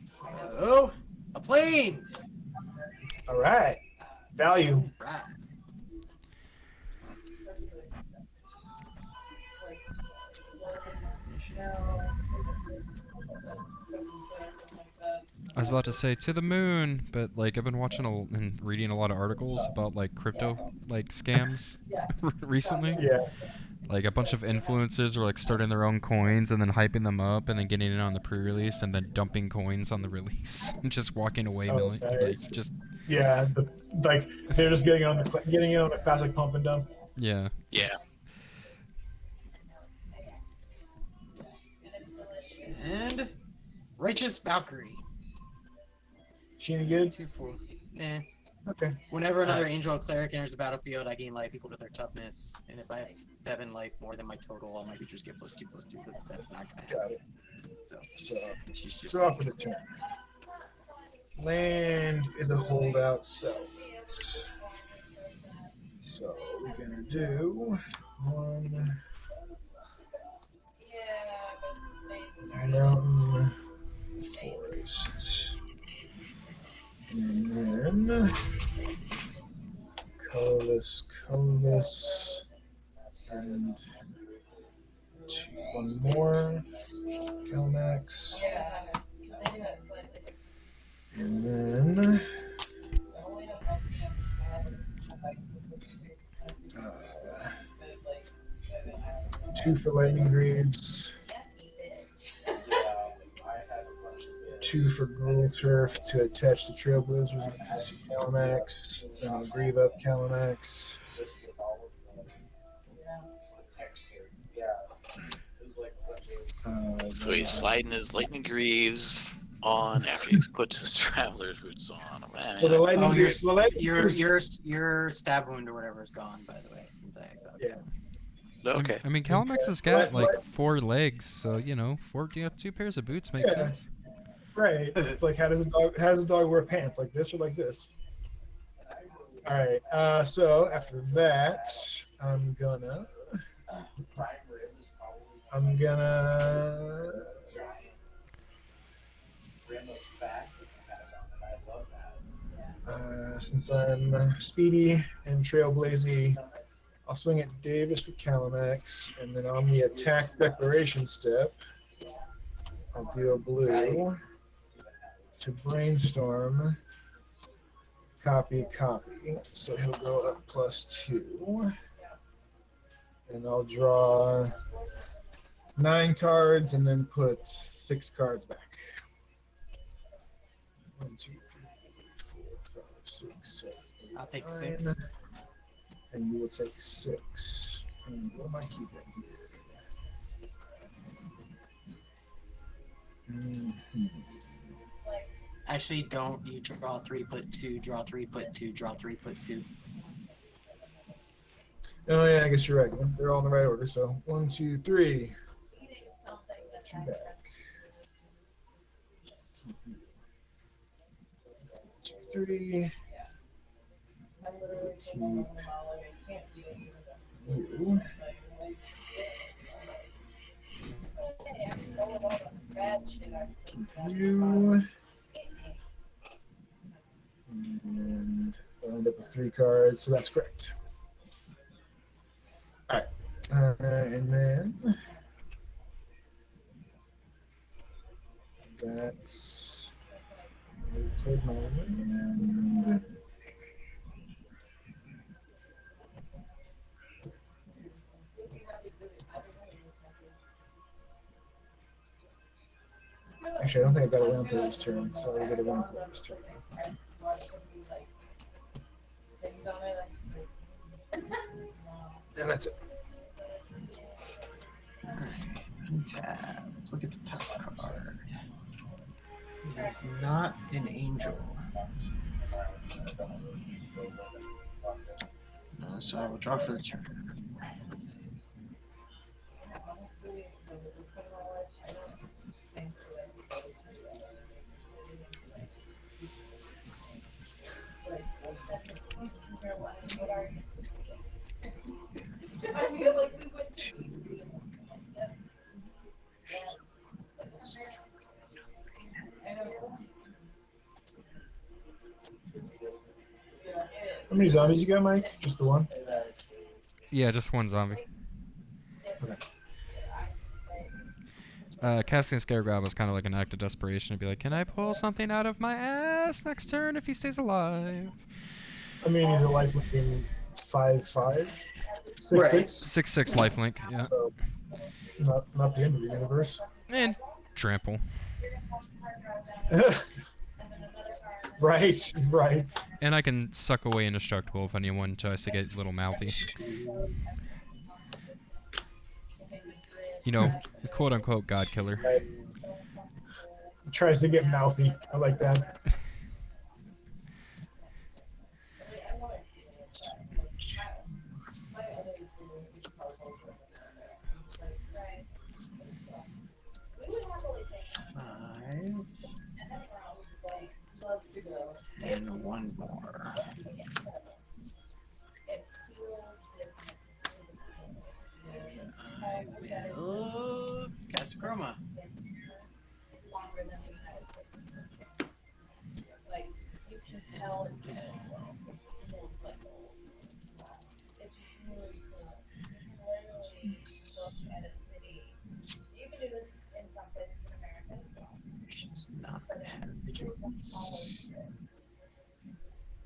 So, a planes. All right. Value. Right. I was about to say to the moon, but like I've been watching and reading a lot of articles about like crypto like scams recently. Yeah. Like a bunch of influencers are like starting their own coins and then hyping them up and then getting in on the pre-release and then dumping coins on the release and just walking away Oh, nice. like just Yeah, like they're just getting on the classic pump and dump. yeah. Yeah. And Righteous Valkyrie. She any good? 2/4. Eh. Okay. Whenever another angel or cleric enters the battlefield, I gain life equal to their toughness. And if I have 7 life more than my total, all my creatures get +2/+2. But that's not gonna happen. Got it. So So she's just draw for the turn. Land is a holdout cell. So we're gonna do 1 mountain forest. And then colorless, and 1 more, Calmax, and then 2 for lightning greaves, 2 for Gruel Turf to attach the Trailblazers to Calamax. Then I'll grieve up Calamax. So he's sliding his Lightning Greaves on after he puts his Traveler's Roots on. Man, Well, the Lightning Oh, Greaves. The Lightning Greaves- your stab wound or whatever is gone, by the way, since I exiled. Yeah. okay. I mean, Calamax has got like 4 legs, so you know, 2 pairs of boots makes Yeah. sense. Right. It's like how does a dog wear pants? Like this or like this? All right. So after that, I'm gonna. Since I'm speedy and trailblazy, I'll swing at Davis with Calamax, and then on the attack declaration step, I'll do a blue to brainstorm. Copy. So he'll go up +2. And I'll draw 9 cards and then put 6 cards back. 1, 2, 3, 4, 5, 6, 7, 8, I'll take 9. 6. And you will take 6. And what am I keeping here? Actually, don't. You draw 3, put 2, draw 3, put 2, draw 3, put 2. Oh yeah, I guess you're right. They're all in the right order. So 1, 2, 3. 2 back. 2, 3. Keep you. Keep you. And I'll end up with 3 cards, so that's correct. Alright. And then that's I played my land. Actually, I don't think I got around to this turn, so I got around to this turn. And that's it. Untap. Look at the top card. It is not an angel. So I will draw for the turn. I feel like we went to How many zombies you got, Mike? Just the one? Yeah, just 1 zombie. Okay. Casting Scare Grab was kind of like an act of desperation to be like, can I pull something out of my ass next turn if he stays alive? I mean, he's a lifelink 5/5, 6/6. Right. 6/6 lifelink, yeah. So not the end of the universe. And trample. Right. And I can suck away indestructible if anyone tries to get a little mouthy. You know, quote unquote God killer. Right. He tries to get mouthy. I like that. Five. And 1 more. I will cast a chroma. like you can tell it's it's really cool. You can literally look at a city. You can do this in some places in America as well. She's not have vigilance.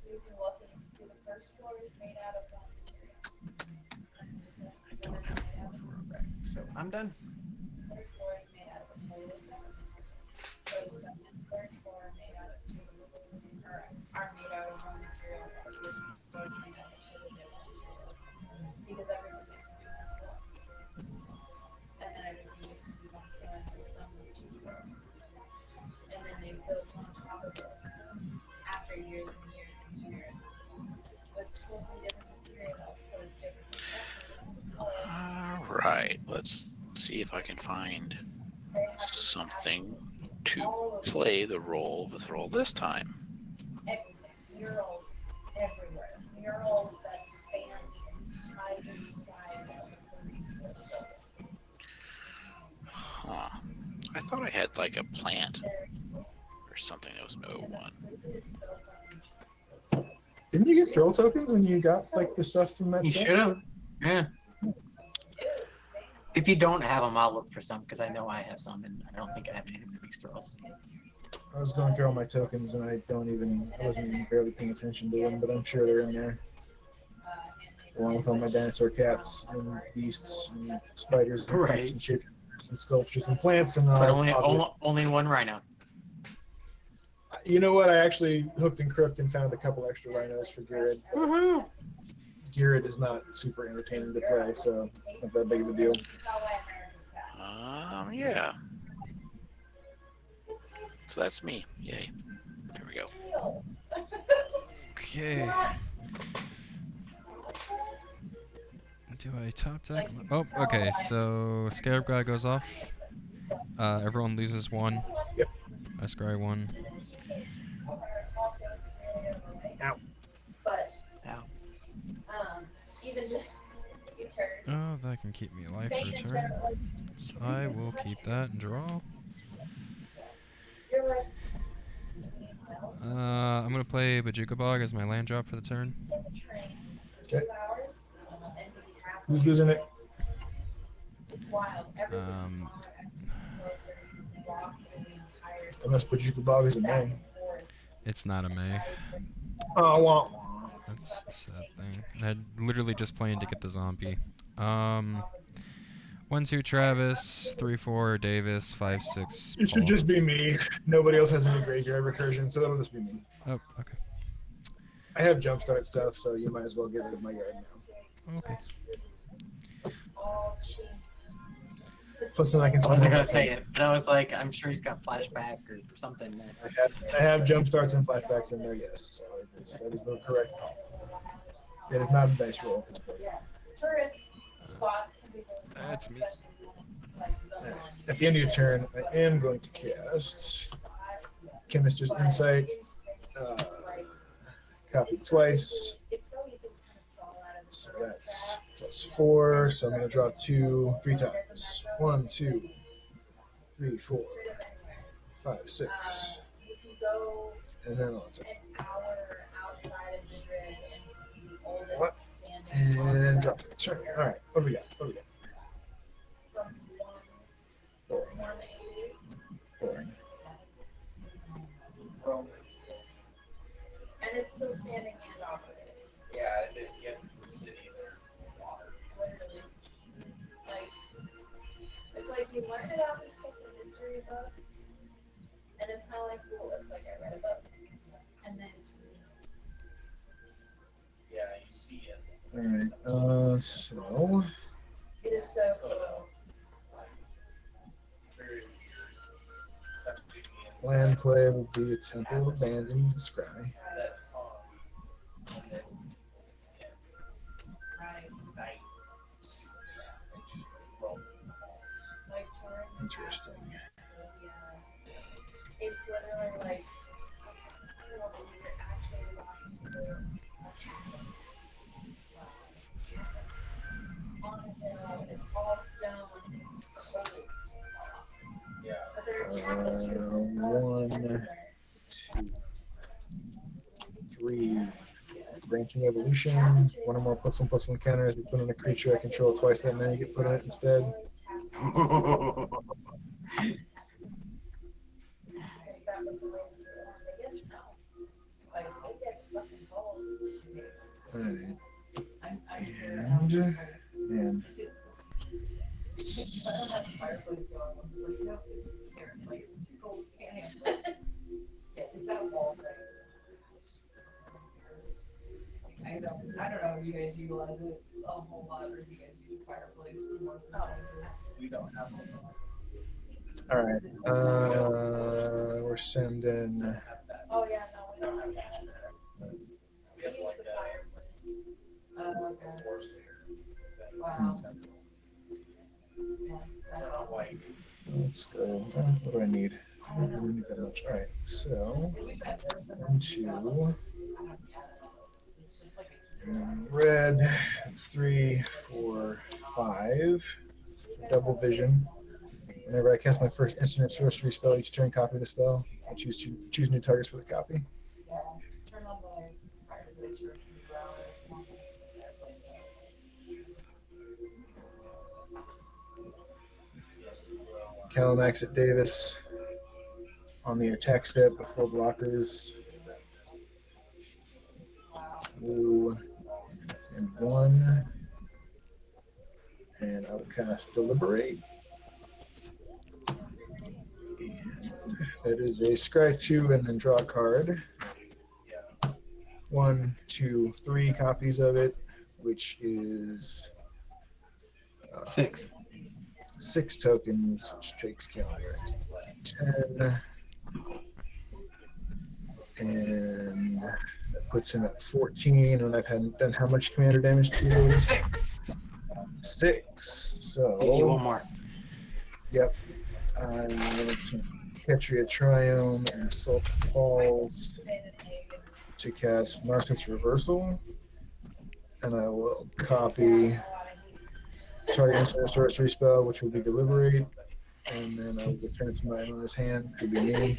You can look and you can see the first floor is made out of one material. I don't have 4 for a wreck, so I'm done. Third floor is made out of a totally separate material. So it's Alright, let's see if I can find something to play the role of a thrall this time. Murals everywhere. Murals that span the entire side of the research. Huh. I thought I had like a plant or something that was no one. Didn't you get troll tokens when you got like the stuff from that You set? should have. Yeah. If you don't have them, I'll look for some because I know I have some, and I don't think I have anything that makes throws. I was going through all my tokens and I wasn't even barely paying attention to them, but I'm sure they're in there. Along with all my dinosaur cats and beasts and spiders and Right. creeps and shapes and sculptures and plants and all. But only one rhino. You know what? I actually hooked and crooked and found a couple extra rhinos for Garrett. Woohoo! Garrett is not super entertaining to play, so not that big of a deal. Yeah. So that's me. Yay. There we go. Okay. Do I top deck? Oh, okay. So Scarab guy goes off. Everyone loses one. Yep. I scry one. Ow. Ow. Oh, that can keep me alive for a turn. So I will keep that and draw. I'm gonna play Bajuka Bog as my land drop for the turn. Okay. Who's losing it? Unless Bajuka Bog is a name. It's not a May. Oh, wah. That's the sad thing. And I'm literally just playing to get the zombie. 1-2 Travis, 3-4 Davis, 5-6. It should just be me. Nobody else has any graveyard recursion, so that'll just be me. Oh, okay. I have jumpstart stuff, so you might as well get rid of my yard now. Okay. Plus, then I can. I wasn't gonna say it, but I was like, I'm sure he's got flashback or something. I have jumpstarts and flashbacks in there, yes. So that is the correct call. It is not a dice roll. Tourist spots can be That's me. At the end of your turn, I am going to cast Chemist's Insight. Copy twice. So that's +4. So I'm going to draw 3 times. 1, 2, 3, 4, 5, 6. And then I'll attack. What? And drop it. Sure. All right. What do we got? Boring. And it's still standing and operating. Yeah, if it gets to the city, there's water. Literally. It's like you learn about this stuff in history books, and it's kind of like, cool, it's like I read a book, and then it's really Yeah, you see it. All right. So it is so cool. Very weird. That's big hands. land play will be a temple abandoned scry. That and then Right. night. Like touring. Interesting. Yeah. It's literally like, you know, you're actually walking through castles. On a hill, it's all stone, it's cold. Yeah. But there are tapestries. 1, 2, 3, 4. Branching evolution. One or more +1/+1 counters. We put in a creature I control twice that many. Get put in it instead. Alright. And Fireplace going. It's like, no, it's here. Like, it's too cold. Can't handle it. Yeah, it's that wall thing. I don't know if you guys utilize it a whole lot, or if you guys use a fireplace more than We don't have one. alright. We're sending. Oh, yeah, no, we don't have that. We We have use like the a fireplace. Wow. Let's go. What do I need? I don't need that much. All right. So 1, 2. And red. It's 3, 4, 5. Double vision. Whenever I cast my first instant or sorcery spell each turn, copy the spell. I choose new targets for the copy. Yeah. Turn on my fire blazer a few hours. Calamax at Davis on the attack step before blockers. Blue and 1. And I will cast Deliberate. And that is a scry 2 and then draw a card. 1, 2, 3 copies of it, which is 6. 6 tokens, which takes calendar 10. And that puts him at 14. And I've done how much commander damage to you? 6. 6. Get you one So, more. yep. I'm going to Ketria Triome and Salt Falls to cast Narcissus Reversal. And I will copy target instant sorcery spell, which will be Deliberate. And then I will return it to my owner's hand, which will be me.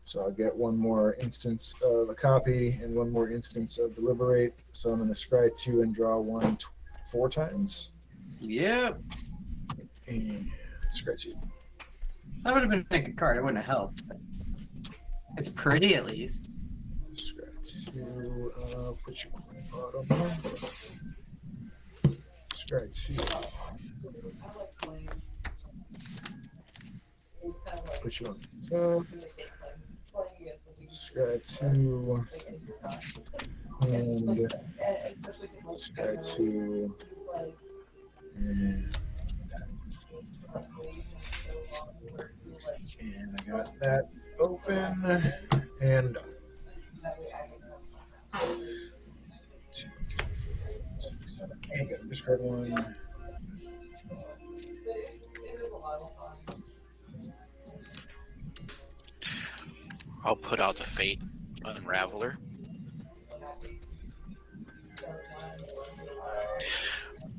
So I'll get one more instance of a copy and one more instance of Deliberate. So I'm going to scry 2 and draw 1 4 times. Yep. And scry 2. That would have been a good card. It wouldn't have helped. But it's pretty at least. Scry 2. Put you on the bottom. Scry 2. Put you on the top. Scry 2. And scry 2. And I got that open and done. 2, 3, 4, 5, 6, 7, 8. Got discard 1. I'll put out the Fate Unraveler.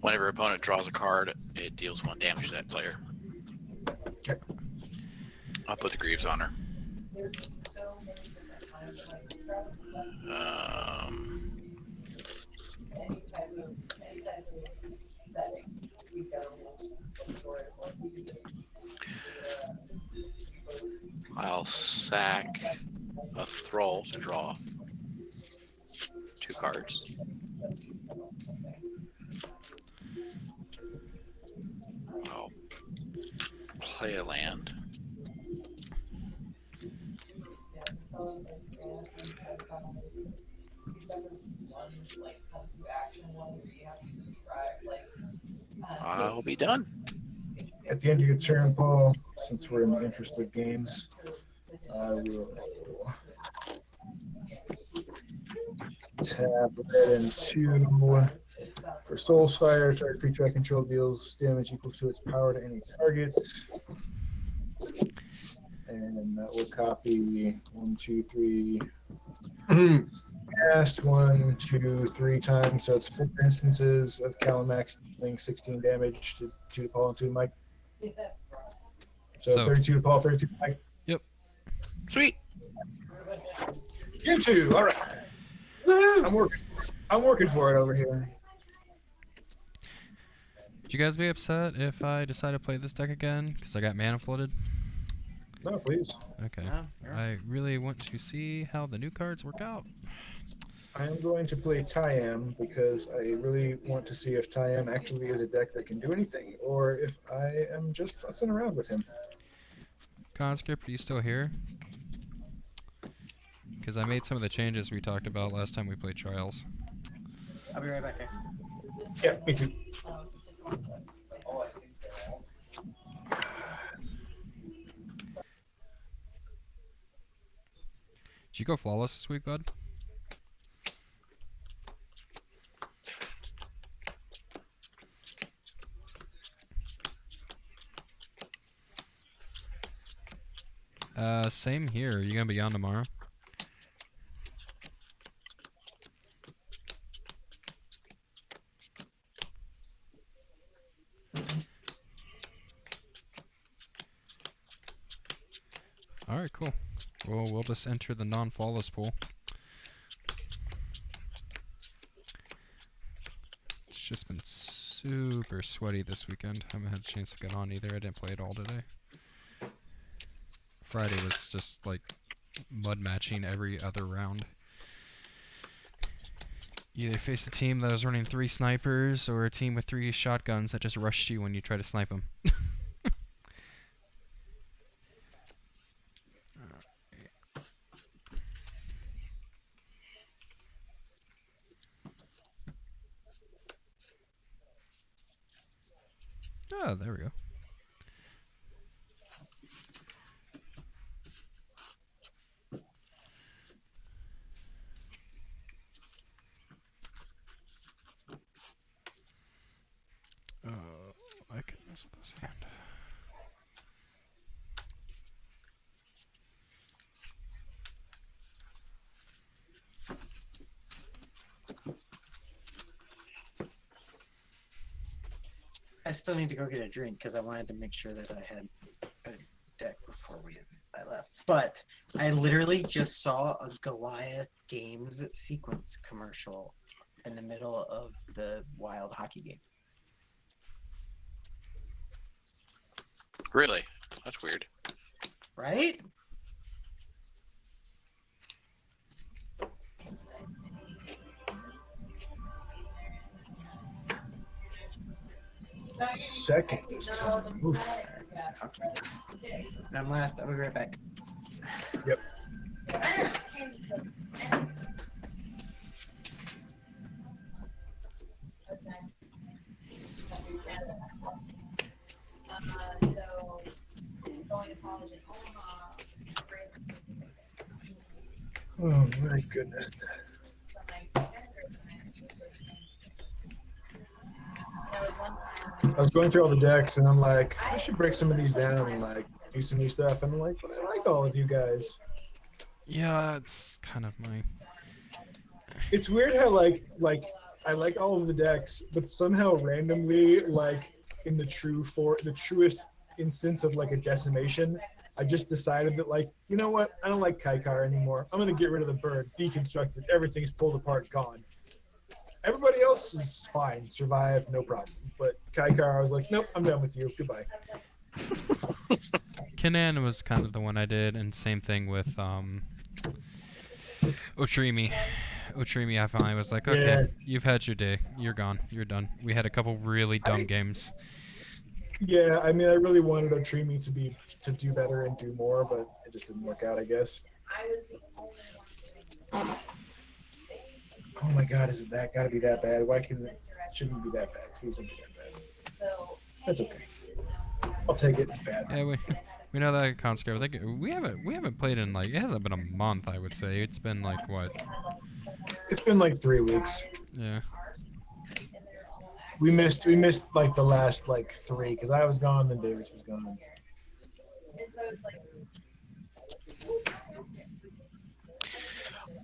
Whenever opponent draws a card, it deals 1 damage to that player. Okay. I'll put the Greaves on her. I'll sack a Thrall to draw 2 cards. I'll play a land. I'll be done. At the end of your turn, Paul, since we're in the interest of games, I will tap red and 2 for Soulfire. Target creature I control deals damage equal to its power to any target. And that will copy 1, 2, 3. Cast 1, 2, 3 times. So it's 4 instances of Calamax dealing 16 damage to Paul and 2 to Mike. So 32 to Paul, 32 to Mike. Yep. Sweet. You two, all right. I'm working for it over here. Would you guys be upset if I decide to play this deck again? Because I got mana flooded? No, please. Okay. Yeah, sure. I really want to see how the new cards work out. I am going to play Tyam because I really want to see if Tyam actually is a deck that can do anything, or if I am just fussing around with him. Conscript, are you still here? Because I made some of the changes we talked about last time we played Trials. I'll be right back, guys. Yeah, me too. Did you go flawless this week, bud? Same here. Are you gonna be on tomorrow? Alright, cool. Well, we'll just enter the non-flawless pool. It's just been super sweaty this weekend. Haven't had a chance to get on either. I didn't play it all today. Friday was just like mud matching every other round. You either face a team that was running 3 snipers or a team with 3 shotguns that just rushed you when you try to snipe them. Oh, there we go. Oh, I can mess with this hand. I still need to go get a drink because I wanted to make sure that I had a deck before I left. But I literally just saw a Goliath Games sequence commercial in the middle of the Wild hockey game. Really? That's weird. Right? Second this time. Oof. Okay. And I'm last. I'll be right back. Yep. Oh my goodness. I was going through all the decks and I'm like, I should break some of these down and like do some new stuff. And I'm like, but I like all of you guys. Yeah, it's kind of my... It's weird how like I like all of the decks, but somehow randomly, like in the truest instance of like a decimation, I just decided that like, you know what? I don't like Kaikar anymore. I'm gonna get rid of the bird, deconstructed, everything's pulled apart, gone. Everybody else is fine, survive, no problem. But Kaikar, I was like, nope, I'm done with you. Goodbye. Kanan was kind of the one I did, and same thing with Otrimi. Otrimi, I finally was like, okay, Yeah. you've had your day. You're gone. You're done. We had a couple really dumb games. Yeah, I mean, I really wanted Otrimi to do better and do more, but it just didn't work out, I guess. Oh my God, is it that gotta be that bad? Why shouldn't it be that bad? Please don't be that bad. That's okay. I'll take it. It's bad. Yeah, we know that conscript. Like, we haven't played in like, it hasn't been a month, I would say. It's been like what? It's been like 3 weeks. Yeah. We missed like the last like 3 because I was gone, then Davis was gone.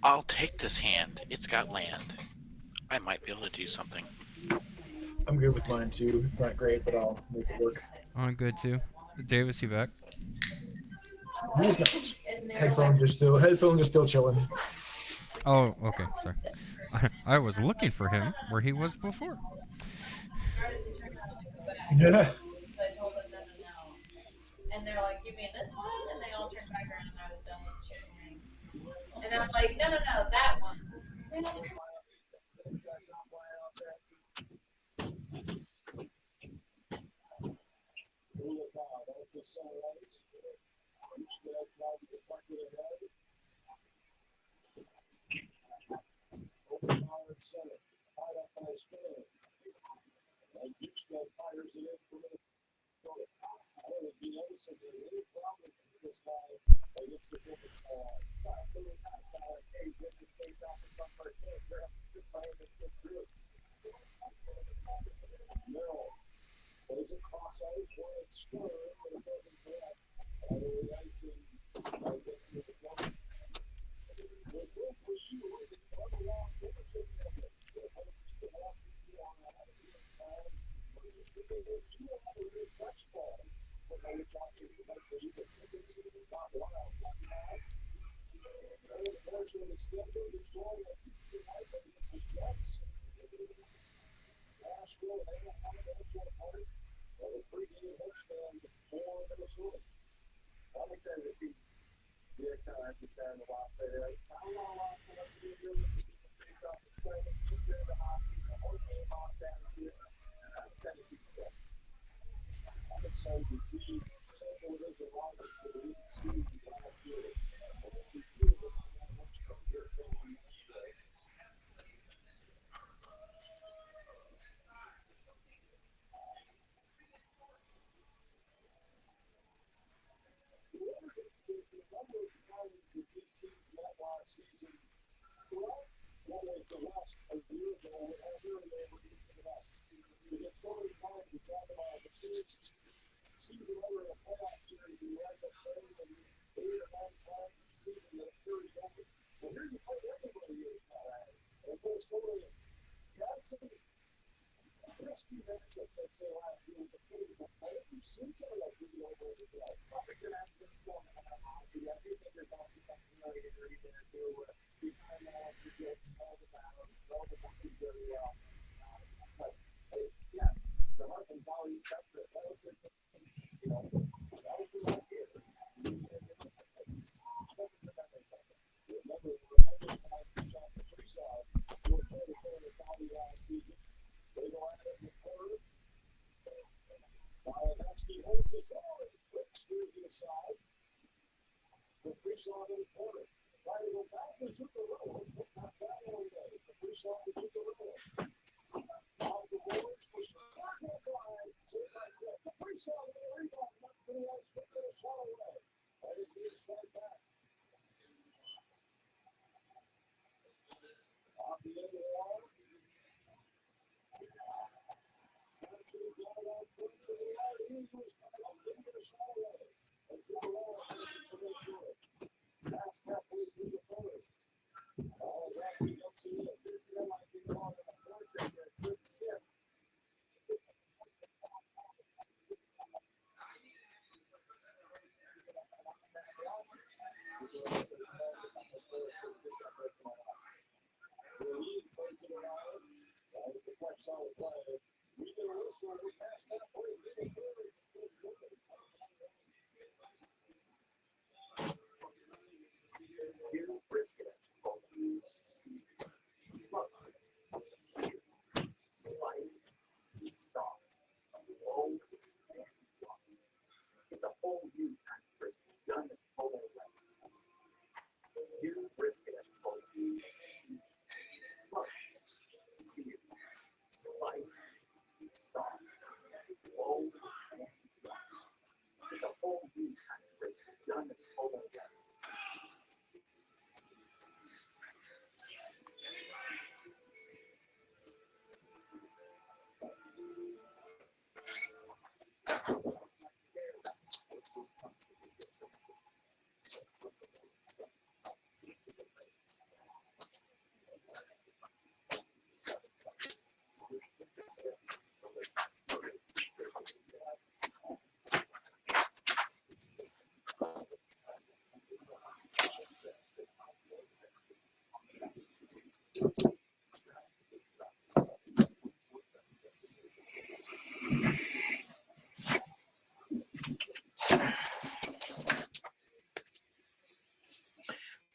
I'll take this hand. It's got land. I might be able to do something. I'm good with mine too. It's not great, but I'll make it work. I'm good too. Davis, you back? He's not. Headphones are still chilling. Oh, okay. Sorry. I was looking for him where he was before. Yeah. And they're like, give me this one, and they all turned back around, and I was done with chicken. And I'm like, no, that one. They all turned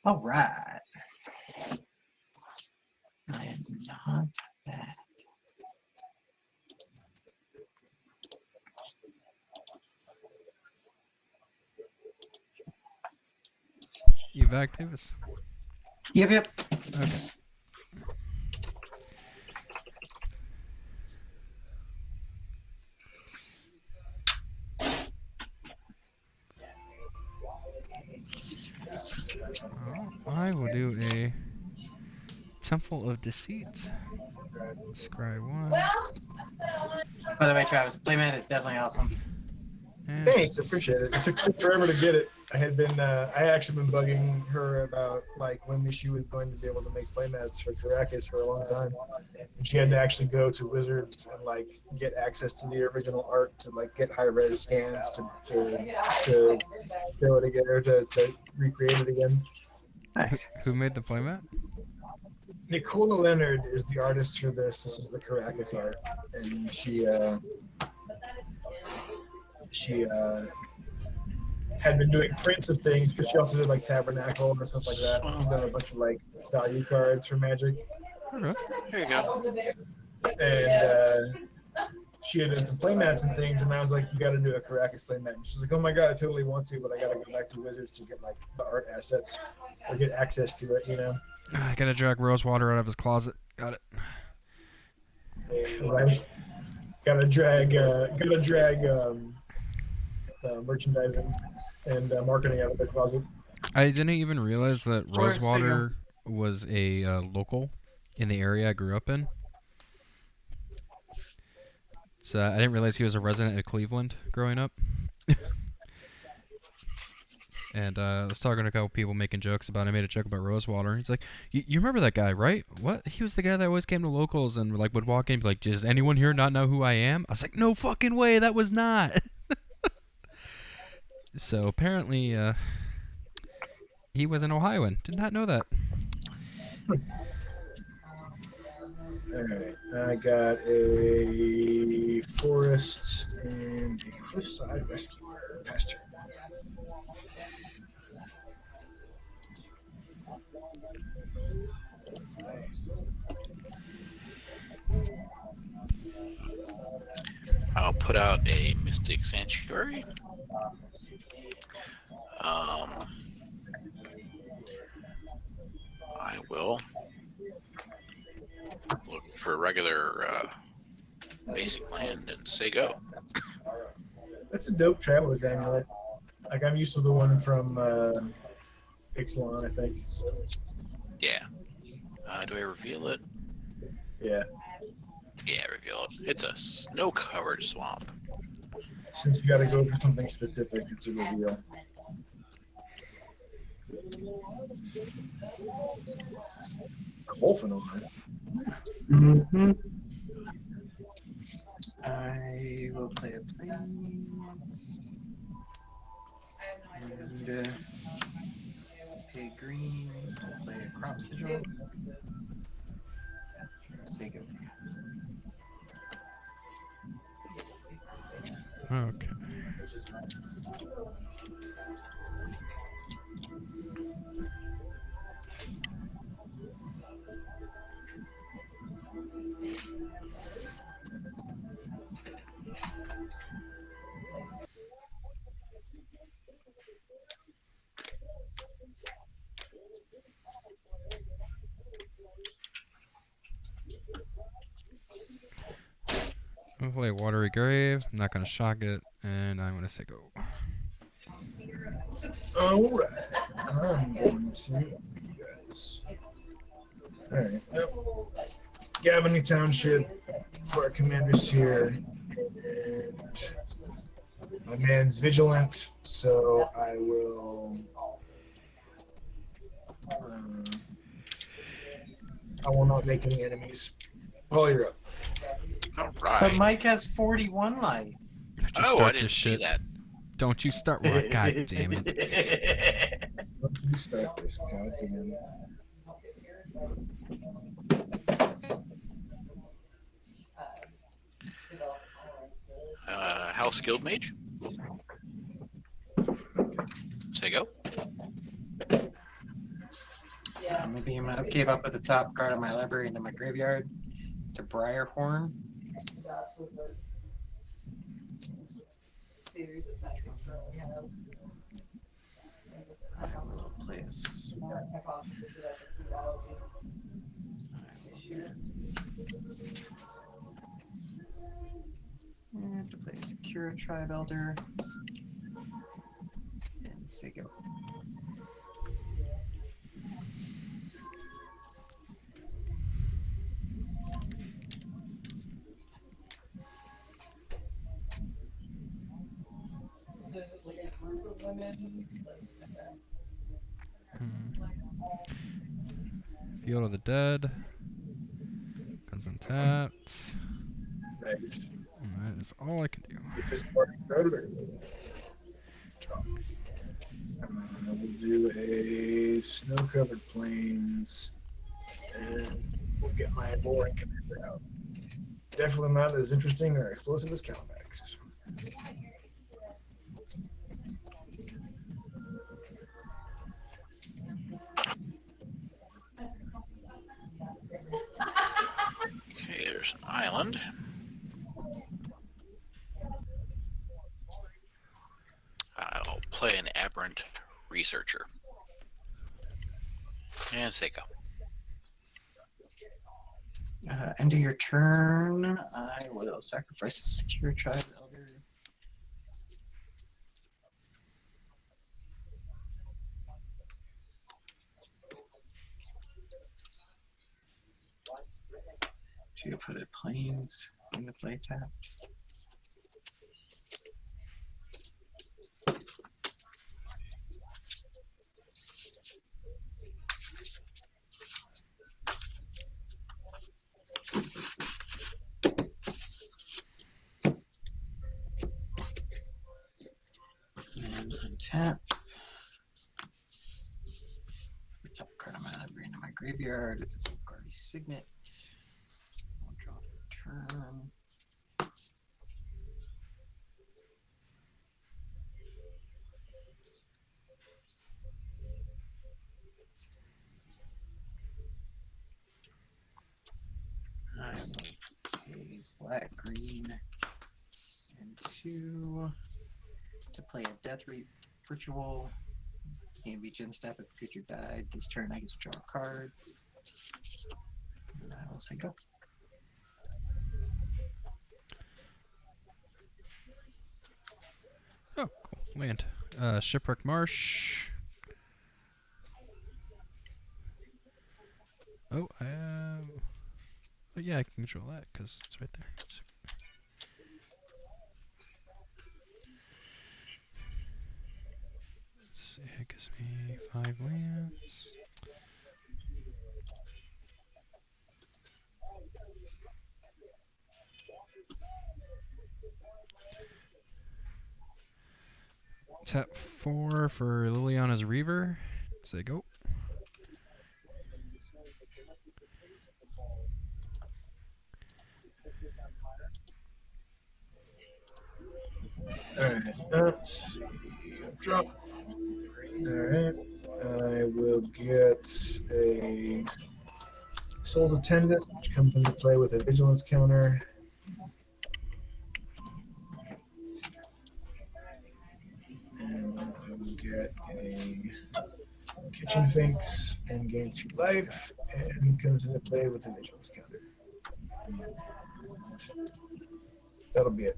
All right. I am not bad. Evac Davis. Yep. Okay. I will do a Temple of Deceit. Scry 1. Well, By the way, Travis, Playman is definitely awesome. And Thanks, appreciate it. It took forever to get it. I had actually been bugging her about like when she was going to be able to make playmats for Caracas for a long time, and she had to actually go to Wizards and like get access to the original art to like get high res scans to be able to get her to recreate it again. Nice. who made the playmat? Nicola Leonard is the artist for this. This is the Caracas art, and she had been doing prints of things, but she also did like Tabernacle and stuff like that. She's done a bunch of like value cards for Magic, Okay. There you go. and she had done some playmats and things. And I was like, "You got to do a Caracas playmat." And she's like, "Oh my god, I totally want to, but I got to go back to Wizards to get like the art assets or get access to it, you know." I gotta drag Rosewater out of his closet. Got it. Right? Gotta drag merchandising and marketing out of the closet. I didn't even realize that Sure, Rosewater was a local in the area I grew up in. So I didn't realize he was a resident of Cleveland growing up. And I was talking to a couple people making jokes about it. I made a joke about Rosewater. He's like, you remember that guy, right? What? He was the guy that always came to locals and like would walk in and be like, does anyone here not know who I am? I was like, no fucking way, that was not. So apparently he was an Ohioan. Did not know that. Alright, I got a forest and a cliffside rescuer. Past turn. I'll put out a Mystic Sanctuary. I will look for a regular basic land and say go. That's a dope traveler's amulet. Like I'm used to the one from Ixalan, I think. Yeah. Do I reveal it? Yeah. Yeah, reveal it. It's a snow-covered swamp. Since you gotta go for something specific, it's a reveal. Wolfen over it. Mm-hmm. I will play a plains. And pay green to play a crop sigil. Sake of Okay. I'm gonna play Watery Grave. I'm not gonna shock it, and I'm gonna say go. Alright. I'm going to guys. Alright. Well, Gavany Township for our commanders here. And my man's vigilant, so I will not make any enemies. Paul, you're up. All But right. Mike has 41 life. Just Oh, start I didn't this see shit. that. Don't you start. God damn it. Don't you start this, goddamn. House Guild Mage. Say go. Maybe I'm gonna give up with the top card of my library into my graveyard. It's a Briar Horn. I'll play a swamp. I have to play a Secure Tribe Elder. And say go. group of women. Field of the Dead. Guns untapped. Nice. And that is all I can do. Get this party started. Drop. We'll do a snow-covered plains, and we'll get my boring commander out. Definitely not as interesting or explosive as Calimax. Okay, there's an island. I'll play an aberrant researcher. And Seiko. End of your turn, I will sacrifice a secure tribe elder. To put a plains in the play tapped. And untap. The top card I'm gonna bring into my graveyard. It's a Guardy Signet. I'll draw for turn. I will pay black, green, and 2 to play a Death Ritual. Can be Gin Step if a creature died. This turn I get to draw a card. And I will say go. Oh, cool. Land. Shipwreck Marsh. Oh, but yeah, I can control that because it's right there. So, let's see, it gives me 5 lands. Tap 4 for Liliana's Reaver. Say go. Alright, let's see. Drop. Alright, I will get a Soul's Attendant, which comes into play with a Vigilance counter. And then I will get a Kitchen Finks and gain 2 life, and comes into play with a Vigilance counter. And that'll be it.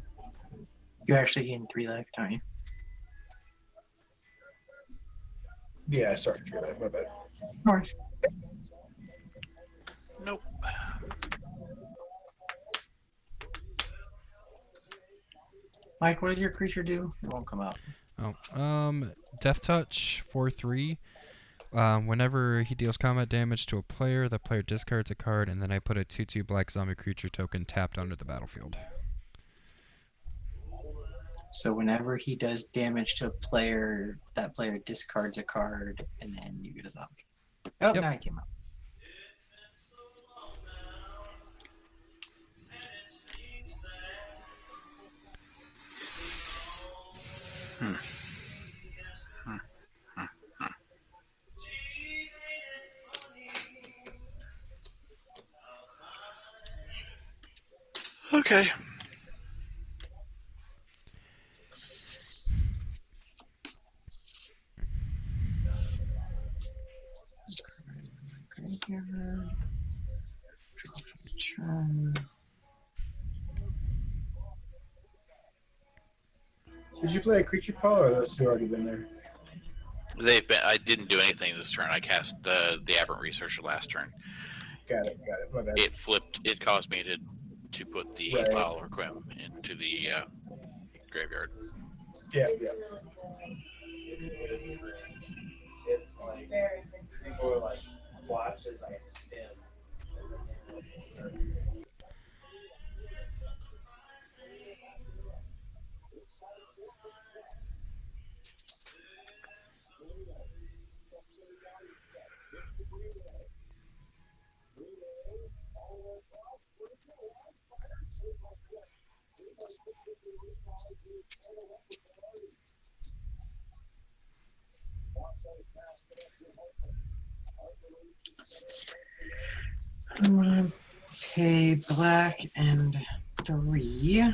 You actually gain 3 life, don't you? Yeah, sorry, 3 life, my bad. No worries. Nope. Mike, what does your creature do? It won't come out. Oh, Death Touch 4/3. Whenever he deals combat damage to a player, the player discards a card, and then I put a 2/2 black zombie creature token tapped onto the battlefield. So whenever he does damage to a player, that player discards a card, and then you get a zombie. Oh, Yep. now he came out. Okay. Graveyard. Draw for the turn. Did you play a creature Paul, or those two already been there? They've been. I didn't do anything this turn. I cast the Aberrant Researcher last turn. Got it, my bad. It flipped. It caused me to put the Right. Fowler Quim into the graveyard. Yeah, It's yeah. really cool. It's good. It's It's like very people are like, watch as I spin, and then they will start. I'm gonna pay black and 3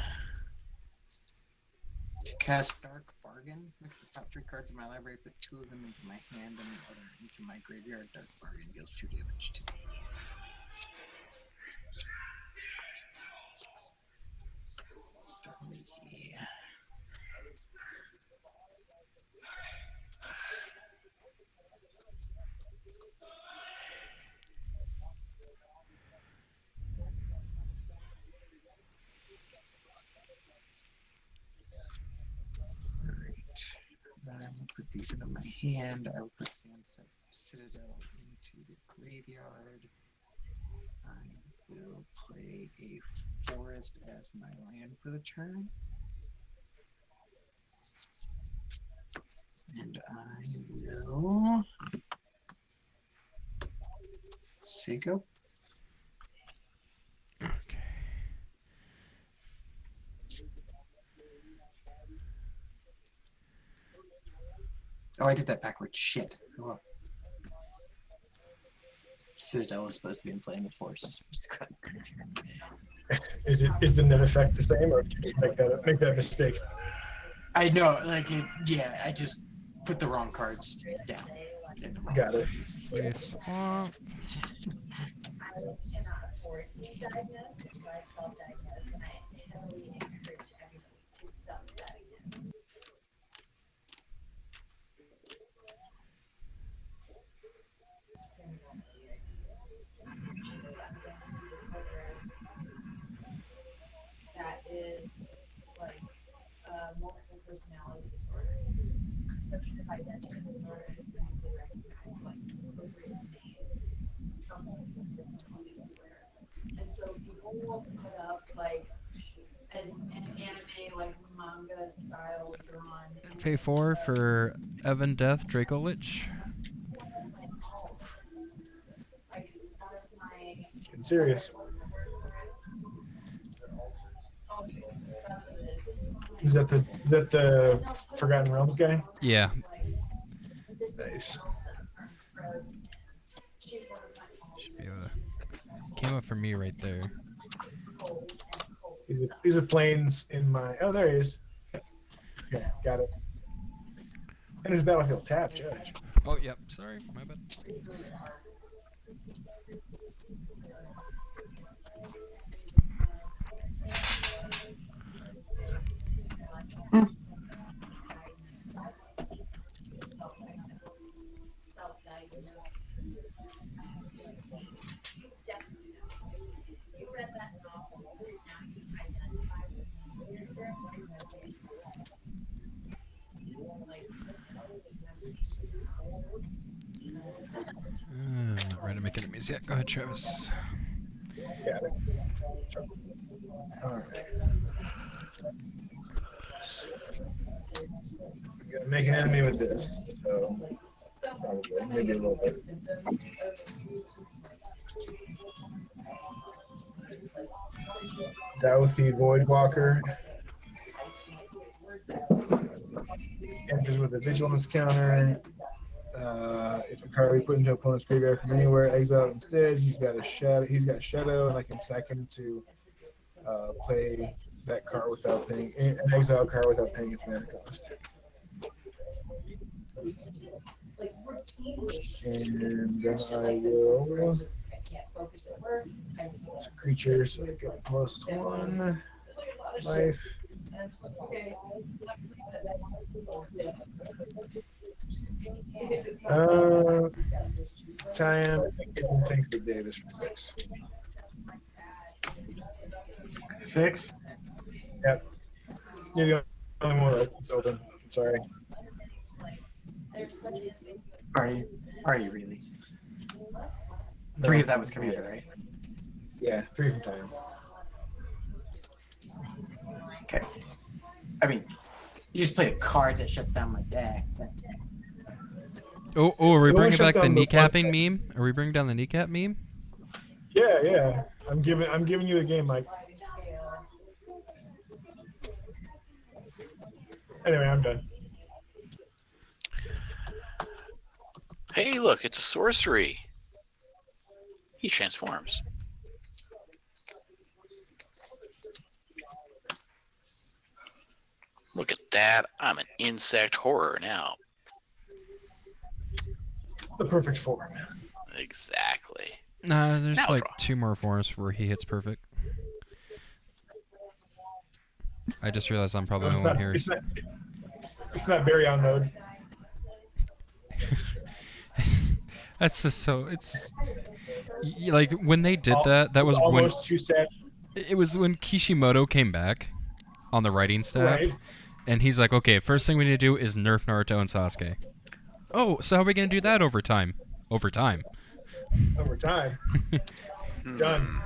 to cast Dark Bargain. Look at the top 3 cards of my library, put 2 of them into my hand and the other into my graveyard. Dark Bargain deals 2 damage to me. Yeah. Alright. I will put these into my hand. I will put Sandset Citadel into the graveyard. I will play a forest as my land for the turn. And I will say go. Okay. Oh, I did that backwards. Shit. Oh. Citadel is supposed to be in play, and the forest is supposed to go in the graveyard. Is the net effect the same, or did you make that mistake? I know, like it. Yeah, I just put the wrong cards down. In the wrong Got it. places. Play swamp. I cannot afford to be diagnosed, and so I self-diagnose, and I heavily encourage everybody to self-diagnose. That is like multiple personality disorder. Dissociative identity disorder is when they recognize like appropriate names for multiple personality disorder. And so people will put up like an anime like manga style drawn Pay 4 for Evan Death Draco Lich. like one of my Getting serious. that's what it is. This is one of my Is that the Forgotten Realms guy? Yeah. Nice. Should be able to. Came up for me right there. These are planes in my. Oh, there he is. Okay, got it. And there's Battlefield Tap, Judge. Oh, yep. Sorry, my bad. Self-diagnose. Definitely. You read that novel, now you identify with the character. I'm not ready to make enemies yet. Go ahead, Travis. Got it. All right. I'm gonna make an enemy with this. So probably maybe a little bit. That was the Voidwalker. Enters with a vigilance counter. If a card we put into opponent's graveyard from anywhere, exile instead. He's got shadow, and I can sack him to play that card without paying an exile card without paying its mana cost. And then I will. It's a creature, so I get +1 life. Time. Thanks to Davis for 6. 6. Yep. You're the only one that's open. Sorry. Are you? Are you really? No. 3 of that was commander, right? Yeah, 3 from time. Okay. I mean, you just play a card that shuts down my deck. Oh, are we It only bringing shut back the down the one kneecapping time. meme? Are we bringing down the kneecap meme? Yeah. I'm giving you the game, Mike. Anyway, I'm done. Hey, look, it's a sorcery. He transforms. Look at that. I'm an insect horror now. The perfect form. Exactly. Nah, there's Now like draw. 2 more forms where he hits perfect. I just realized I'm probably No, the only one here. It's not Barry on mode. That's just so. It's like when they did that. That It's was when almost 2 stat. it was when Kishimoto came back on the writing staff, Right. and he's like, "Okay, first thing we need to do is nerf Naruto and Sasuke." Oh, so how are we gonna do that over time? Over time. Over time. Done.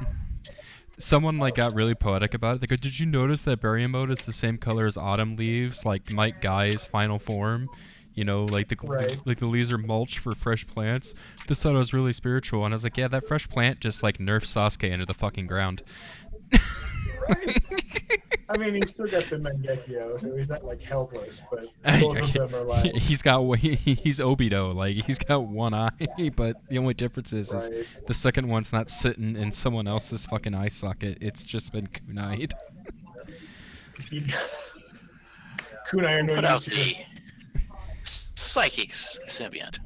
Someone like got really poetic about it. They go, "Did you notice that Berry mode is the same color as autumn leaves, like Mike Guy's final form? You know, like Right. the leaves are mulch for fresh plants." This thought it was really spiritual, and I was like, "Yeah, that fresh plant just like nerfs Sasuke into the fucking ground." Right. I mean, he's still got the Mangekyo, so he's not like helpless, but both of them are like. He's Obito, like he's got one eye, but the only difference is Right. the second one's not sitting in someone else's fucking eye socket. It's just been kunai'd. Kunai are no Put out use here. the Psychic Symbiont.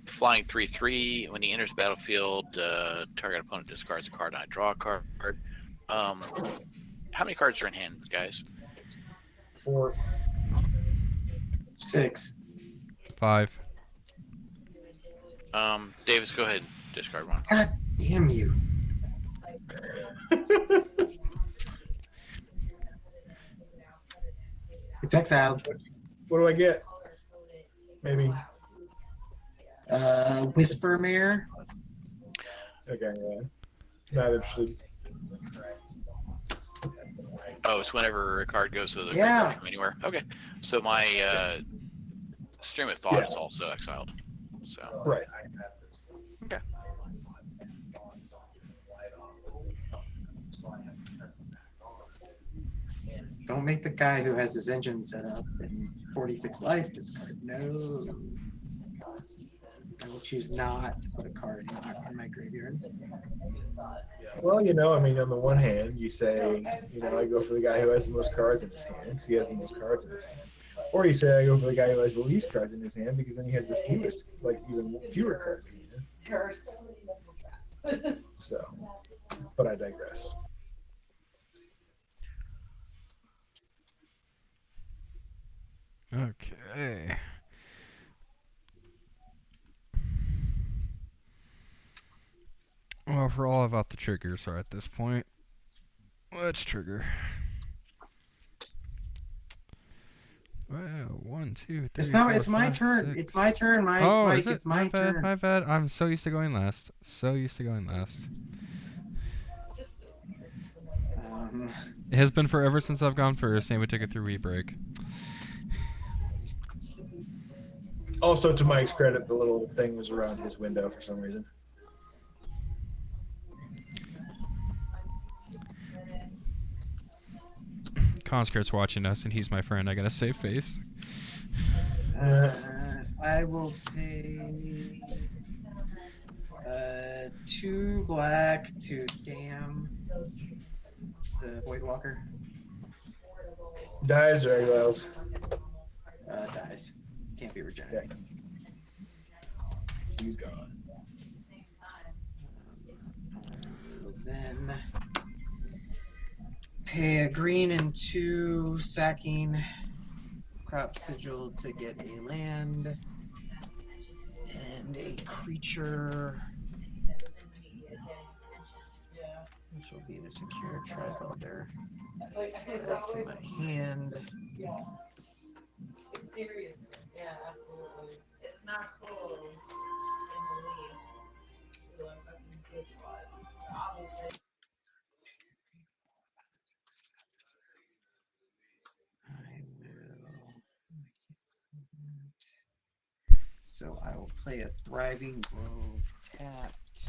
Flying 3/3. When he enters battlefield, target opponent discards a card and I draw a card. How many cards are in hand, guys? 4. 6. 5. Davis, go ahead. Discard one. God damn you. It's exiled. What do I get? Maybe. Whisper Mare. Okay, yeah. Not interested. Oh, it's whenever a card goes to the Yeah. graveyard from anywhere. Okay. So my Stream of Thought Yeah. is also exiled. So Right. okay. Don't make the guy who has his engine set up and 46 life discard. No. I will choose not to put a card in my graveyard. Well, you know, I mean, on the one hand, you say, you know, I go for the guy who has the most cards in his hand because he has the most cards in his hand. Or you say I go for the guy who has the least cards in his hand because then he has the fewest, like even fewer cards in his hand. There are so many mental traps. So, but I digress. Okay. Well, we're all about the triggers are at this point. Let's trigger. Well, 1, 2, 3. It's not. 4, It's my 5, turn. 6. It's my turn, Mike. Oh, Mike, is it? it's my turn. My bad. I'm so used to going last. It has been forever since I've gone first, and we took a 3-week break. Also, to Mike's credit, the little thing was around his window for some reason. Conscript's watching us, and he's my friend. I gotta save face. I will pay 2 black to damn the Voidwalker. Dies or exiles? Dies. Can't be regenerated. He's gone. Then pay a green and 2 sacking crop sigil to get a land and a creature, which will be the secure tricolor. Back to my hand. seriously. Yeah, absolutely. It's not cool in the least. Ooh, I'm fucking good was. Obviously. I will. So I will play a Thriving Grove tapped.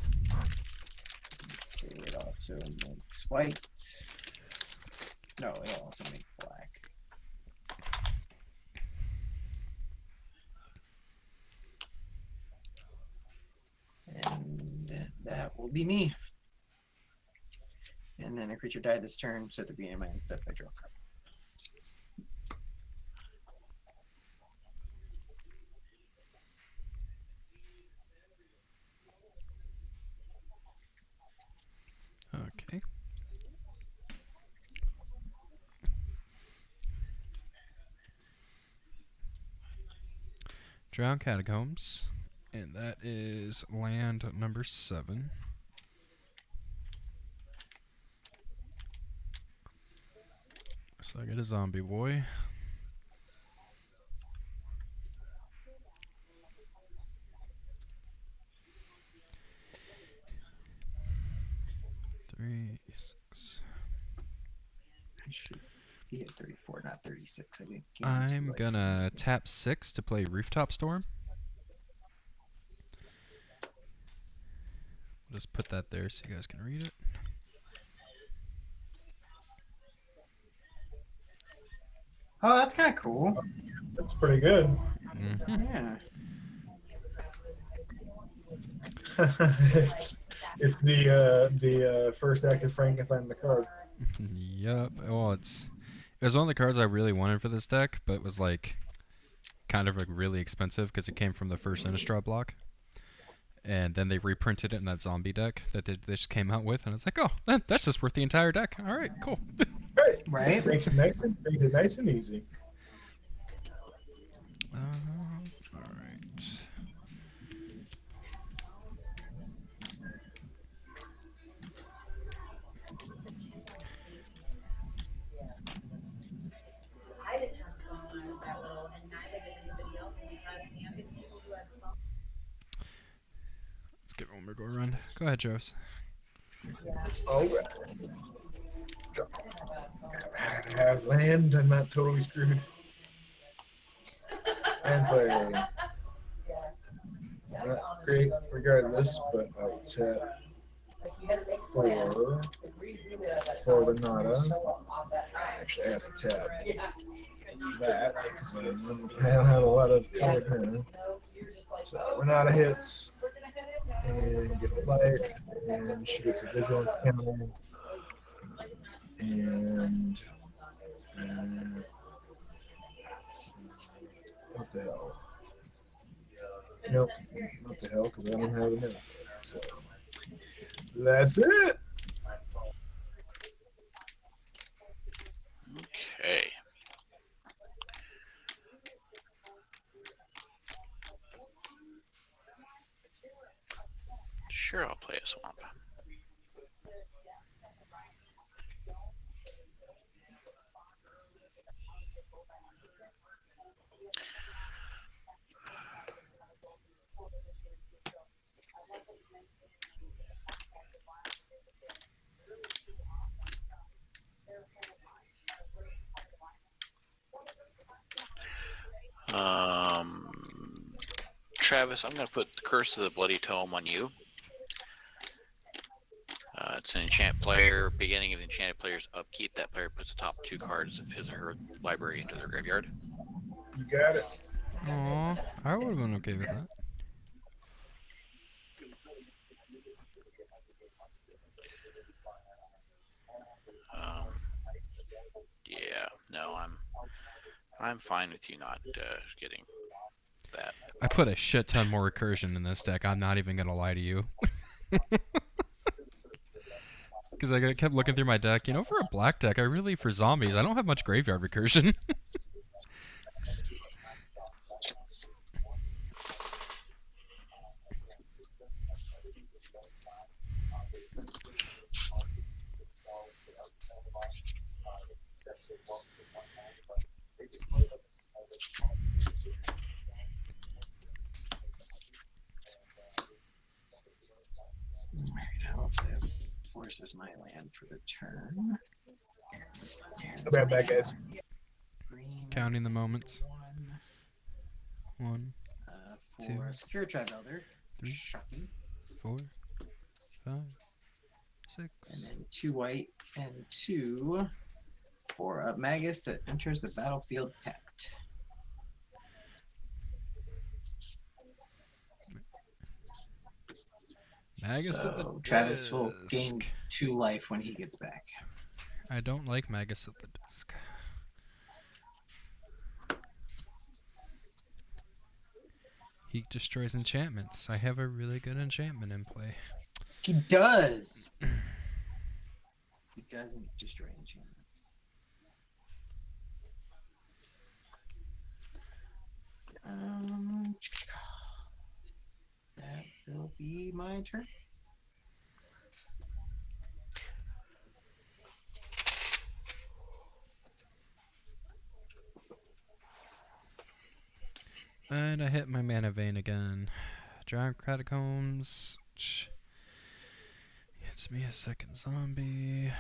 Let's see, it also makes white. No, it'll also make black. And that will be me. And then a creature died this turn, so at the beginning of my end step, I draw a card. Okay. Drowned Catacombs, and that is land number 7. So I get a zombie boy. Three, 6. I should be at 34, not 36. I didn't gain I'm 2 life. gonna tap 6 to play Rooftop Storm. Just put that there so you guys can read it. Oh, that's kind of cool. That's pretty good. Mm-hmm. Yeah. It's the first active Frankenstein in the card. Yup. Well, it was one of the cards I really wanted for this deck, but it was like kind of like really expensive because it came from the first Innistrad block. And then they reprinted it in that zombie deck that they just came out with, and it's like, oh, that's just worth the entire deck. All right, cool. Right? Makes it nice and easy. All right. I didn't have a phone when I was that little, and neither did anybody else. And because the youngest people who had phones. Let's give one more go around. Go ahead, Joes. All right. I have land. I'm not totally screwed. And play. Not great regardless, but I'll tap for the nada. Actually, I have to tap that because I don't have a lot of colored hand. So Renata hits and get a life, and she gets a vigilance counter. And what the hell? Nope, what the hell? Because I don't have enough. So that's it. Okay. Sure, I'll play a swamp. Travis, I'm going to put the Curse of the Bloody Tome on you. It's an enchant player. Beginning of the enchanted player's upkeep, that player puts the top 2 cards of his or her library into their graveyard. You got it. Aw, I would have been okay with that. Yeah, no, I'm fine with you not getting that. I put a shit ton more recursion in this deck. I'm not even gonna lie to you. Because I kept looking through my deck. You know, for a black deck, for zombies, I don't have much graveyard recursion. Now let's say forces my land for the turn. I'll be right back, guys. Green. Counting the moments. One. 1, For Two. Secure Tribe Elder. 3. Shocking. 4, 5, 6. And then 2 white and 2 for a Magus that enters the battlefield tapped. Magus of the So Travis will disc. gain 2 life when he gets back. I don't like Magus of the disc. He destroys enchantments. I have a really good enchantment in play. He does. He doesn't destroy enchantments. That will be my turn. And I hit my mana vein again. Giant Catacombs. Gets me a second zombie.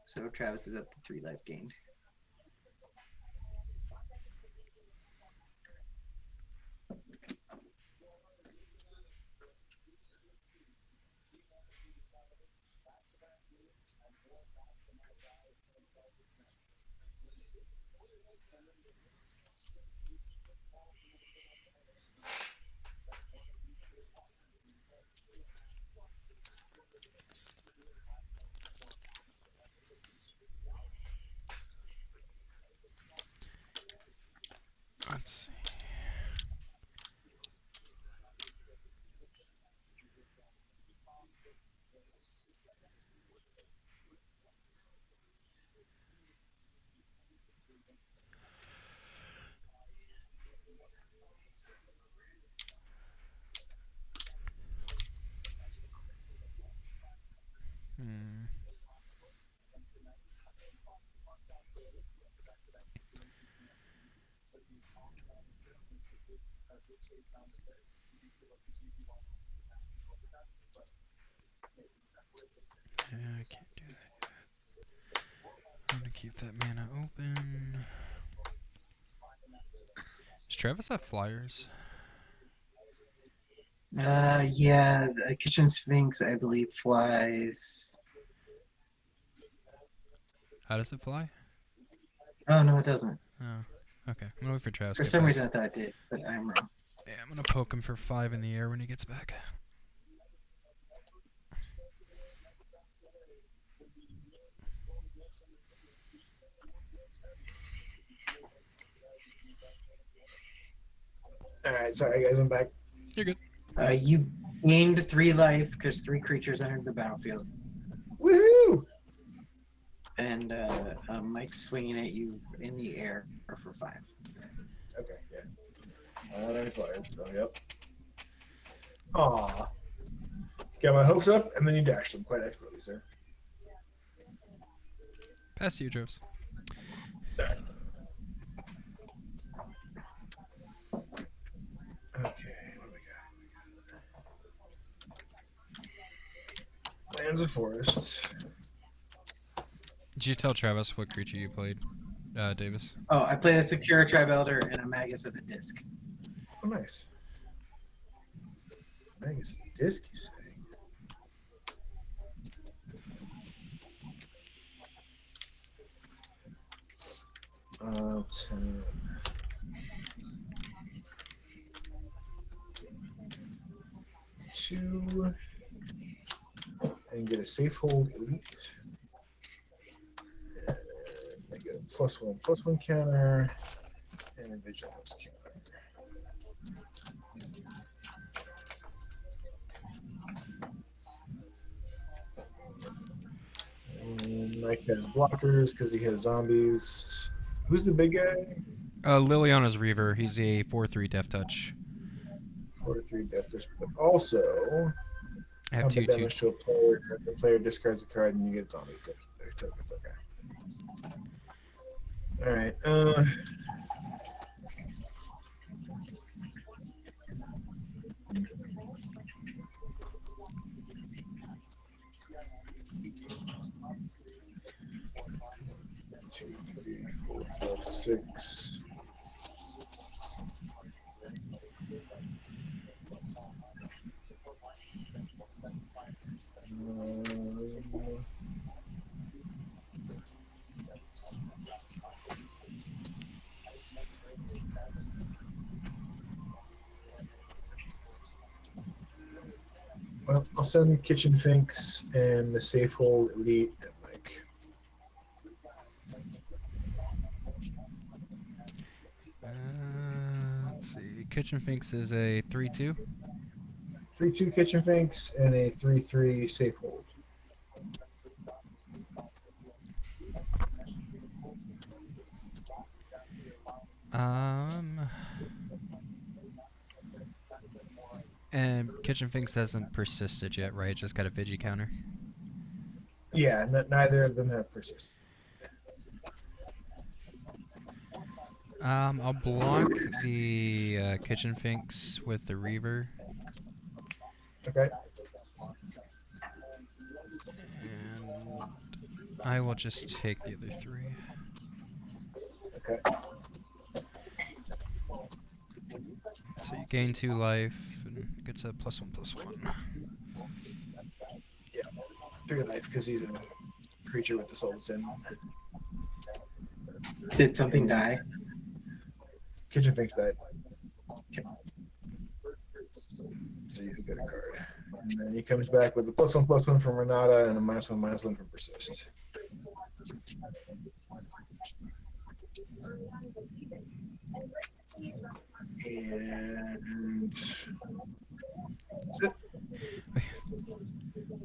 So Travis is up to 3 life gained. Let's see. Yeah, I can't do that yet. I'm gonna keep that mana open. Does Travis have flyers? Yeah, the Kitchen Sphinx, I believe, flies. How does it fly? Oh, no, it doesn't. Oh, okay. I'm gonna wait for Travis. For to get some back. reason, I thought it did, but I'm wrong. Yeah, I'm gonna poke him for 5 in the air when he gets back. Alright, sorry guys, I'm back. You're good. You gained 3 life because 3 creatures entered the battlefield. Woohoo! And Mike's swinging at you in the air for 5. Okay, yeah. I don't have flyers, so yep. Aw. Got my hopes up, and then you dashed them quite expertly, sir. Pass to you, Droves. Okay, what do we got? Lands of Forest. Did you tell Travis what creature you played, Davis? Oh, I played a Secure Tribe Elder and a Magus of the Disc. Oh, nice. Magus disc, you say? Uh, 10. Two, and get a safe hold elite. And I get a +1/+1 counter and a vigilance counter. And Mike has blockers because he has zombies. Who's the big guy? Liliana's Reaver. He's a 4/3 Death Touch. 4/3 death touch, but also I have combat 2/2. damage to a player. If the player discards a card and you get zombie tokens. Okay. All right. 6. Well, I'll send the Kitchen Finks and the Safe Hold Elite and Mike. Let's see. Kitchen Finks is a 3-2. 3-2 Kitchen Finks and a 3-3 Safe Hold. And Kitchen Finks hasn't persisted yet, right? Just got a Vigi counter. Yeah, neither of them have persist. I'll block the Kitchen Finks with the Reaver. Okay. And I will just take the other 3. Okay. So you gain 2 life and gets a +1/+1. Yeah. 3 life because he's a creature with the Soul Sin. Did something die? Kitchen Finks died. So you get a card. And then he comes back with a +1/+1 from Renata and a -1/-1 from Persist. And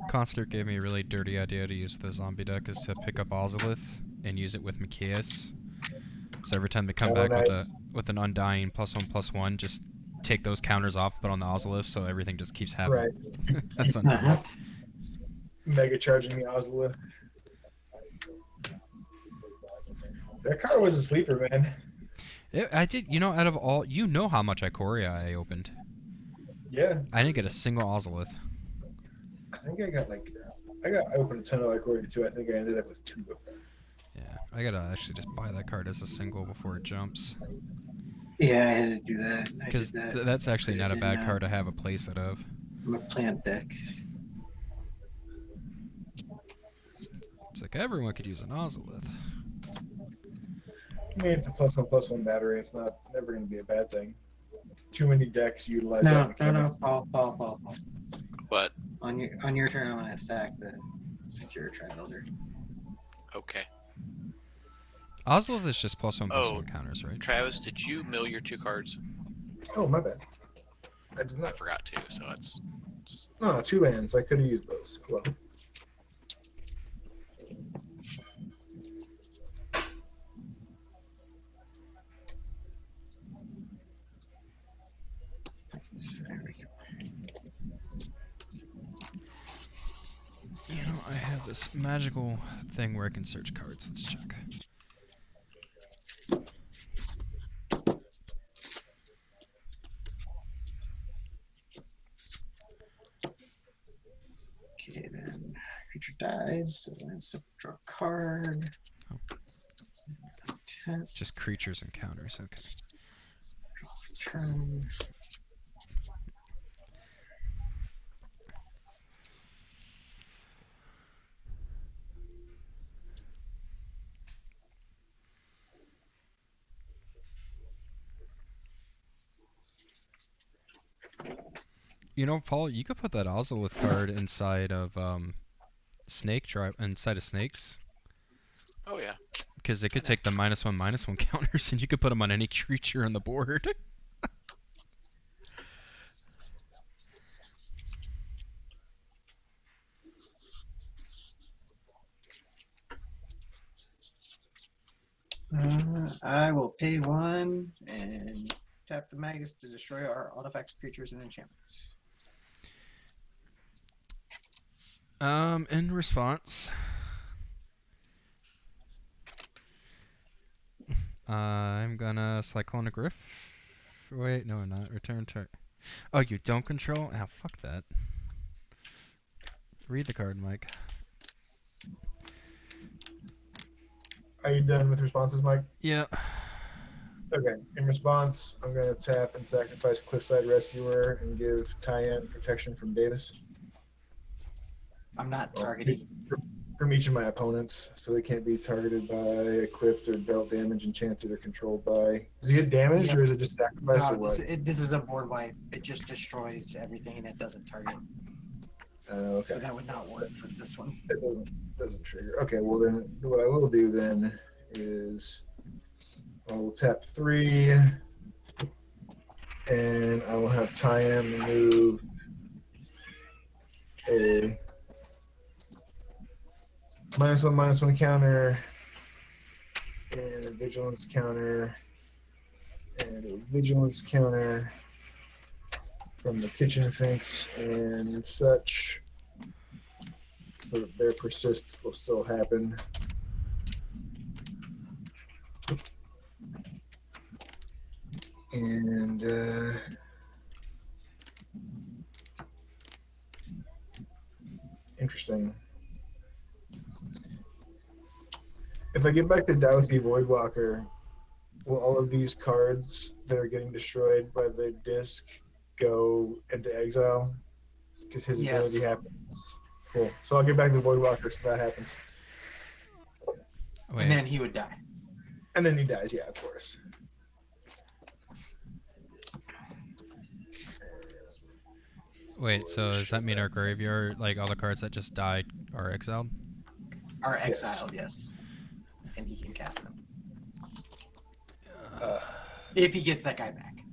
Constert gave me a really dirty idea to use the zombie deck is to pick up Ozolith and use it with Machias. So every time they come back with an Undying +1/+1, just take those counters off, but on the Ozolith, so everything just keeps happening. right. That's Undying. Mega charging the Ozolith. That card was a sleeper, man. I did, out of all, how much Ikoria I opened. Yeah. I didn't get a single Ozolith. I think I opened a ton of Ikoria too. I think I ended up with 2 of them. Yeah, I gotta actually just buy that card as a single before it jumps. Yeah, I had to do that. Because that's actually not a bad card to have a playset of. I'm a plant deck. It's like everyone could use an Ozolith. I mean, it's a +1/+1 battery. It's never going to be a bad thing. Too many decks utilize No, that no, mechanic. no, Paul. What? On your turn, I'm gonna sack the secure tri-builder. Okay. Ozolith is just +1/+1 Oh. counters, right? Travis, did you mill your 2 cards? Oh, my bad. I did I not. forgot to, so it's No, 2 lands. I could have used those. Well, There we go. I have this magical thing where I can search cards. Let's check. Okay, then creature died, so then step draw a card. Oh. Tap, Just creatures and counters, okay. turn. Paul, you could put that Ozolith card inside of inside of Snakes. Oh yeah. Because it could take the -1/-1 counters, and you could put them on any creature on the board. I will pay 1 and tap the Magus to destroy our artifacts, creatures, and enchantments. In response, I'm gonna Cyclonic Rift. Wait, no, I'm not. Return turn. Oh, you don't control? Ah, fuck that. Read the card, Mike. are you done with responses, Mike? Yeah. Okay. In response, I'm going to tap and sacrifice Cliffside Rescuer and give Tyann protection from Davis. I'm not Well, targeting. from each of my opponents, so they can't be targeted by equipped or dealt damage, enchanted, or controlled by. Does he get damage, Yep. or is it just sacrifice, No, or what? this is a board wipe. It just destroys everything and it doesn't target. Okay. So that would not work for this one. It doesn't trigger. Okay, well then, what I will do then is I will tap 3, and I will have Tyann remove a -1/-1 counter, and a vigilance counter, and a vigilance counter from the kitchen finks and such, so that their persists will still happen. And interesting. If I get back to Douthie Voidwalker, will all of these cards that are getting destroyed by the disc go into exile? Because his Yes. ability happens. Cool. So I'll get back to Voidwalker so that happens. Wait. And then he would die. And then he dies, yeah, of course. Wait, so does that mean our graveyard, like all the cards that just died, are exiled? Are exiled, yes. And he can cast them. If he gets that guy back.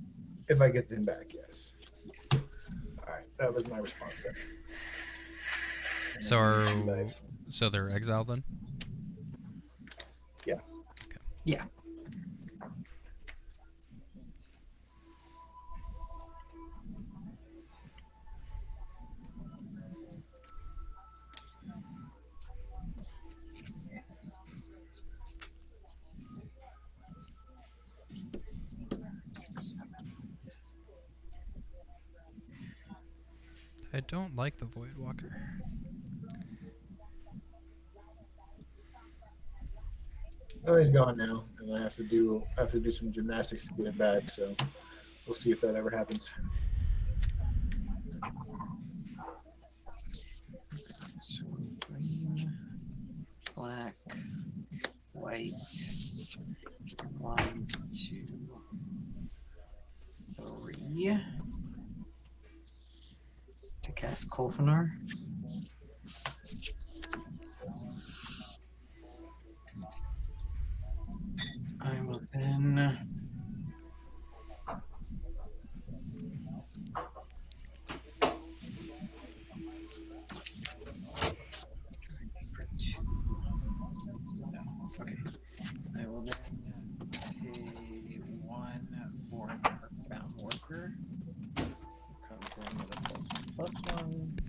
If I get them back, yes. Alright, that was my response then. So they're exiled then? Yeah. Okay. Yeah. I don't like the Voidwalker. Oh, he's gone now, and I have to do some gymnastics to get him back. So we'll see if that ever happens. So green, black, white. 1, 2, 3. To cast Kolfanar. I will then okay. I will then pay 1 for an Earthbound Worker. Comes in with a +1/+1.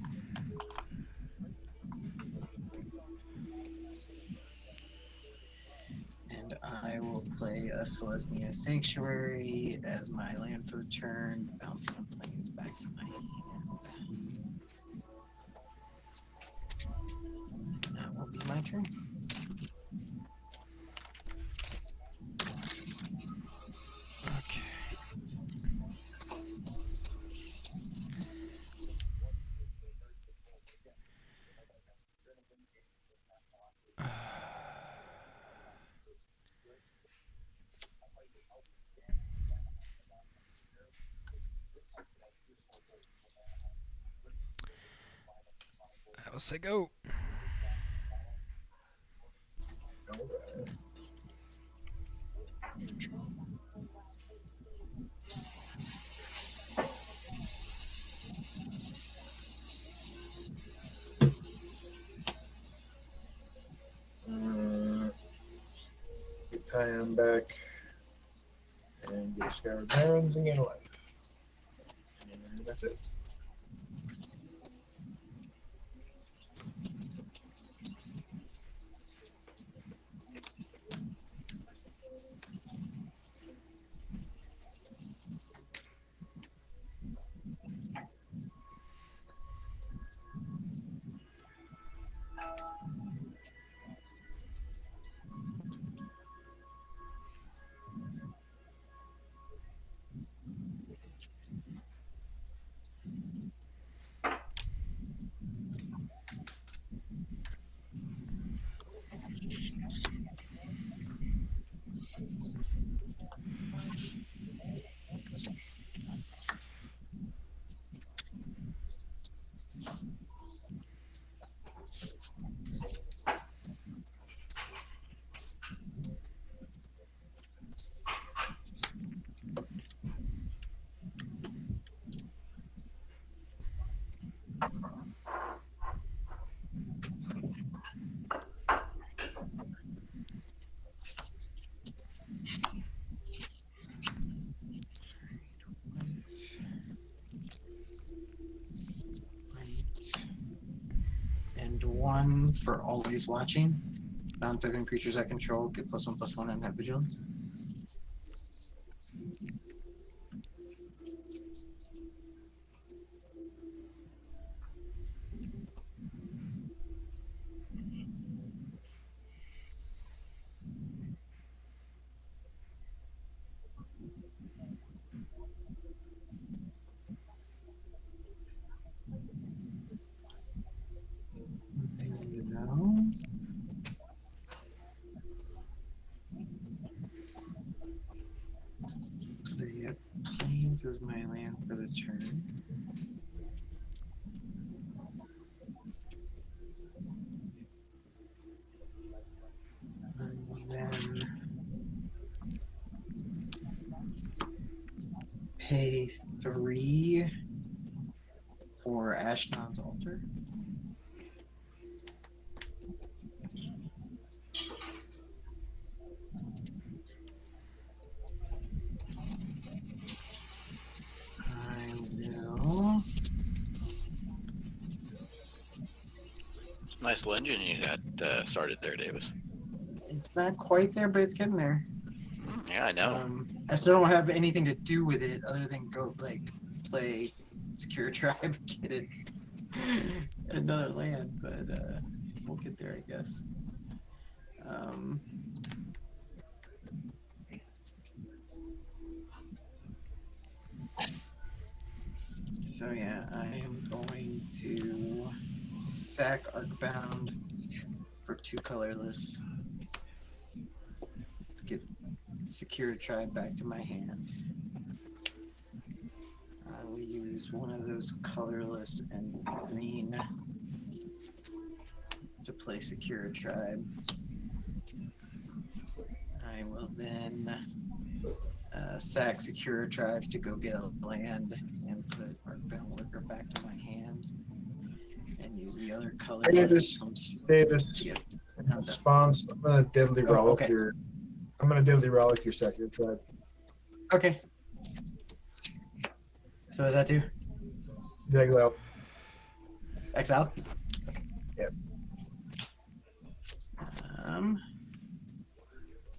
And I will play a Selesnya Sanctuary as my land for turn, bouncing on planes back to my hand. That will be my turn. Okay. I'll say go. Get Tyann back, and get Scoured Barrens and gain a life. And that's it. 1 for always watching. Non-token creatures I control get +1/+1 and have vigilance. No. So yeah, plains is my land for the turn. And then pay 3 for Ashnod's Altar. I will. It's a nice little engine you got started there, Davis. It's not quite there, but it's getting there. Yeah, I know. I still don't have anything to do with it other than go play Secure Tribe, get it another land, but we'll get there, I guess. So yeah, I am going to sack Arcbound for 2 colorless. Get Secure Tribe back to my hand. I will use one of those colorless and green to play Secure Tribe. I will then sack Secure Tribe to go get a land and put Arcbound Worker back to my hand. And use the other colorless Davis, to get in response, I'm gonna deadly relic okay. your. I'm gonna deadly relic your Secure Tribe. Okay. So is that 2? Exile. Exile? Yep.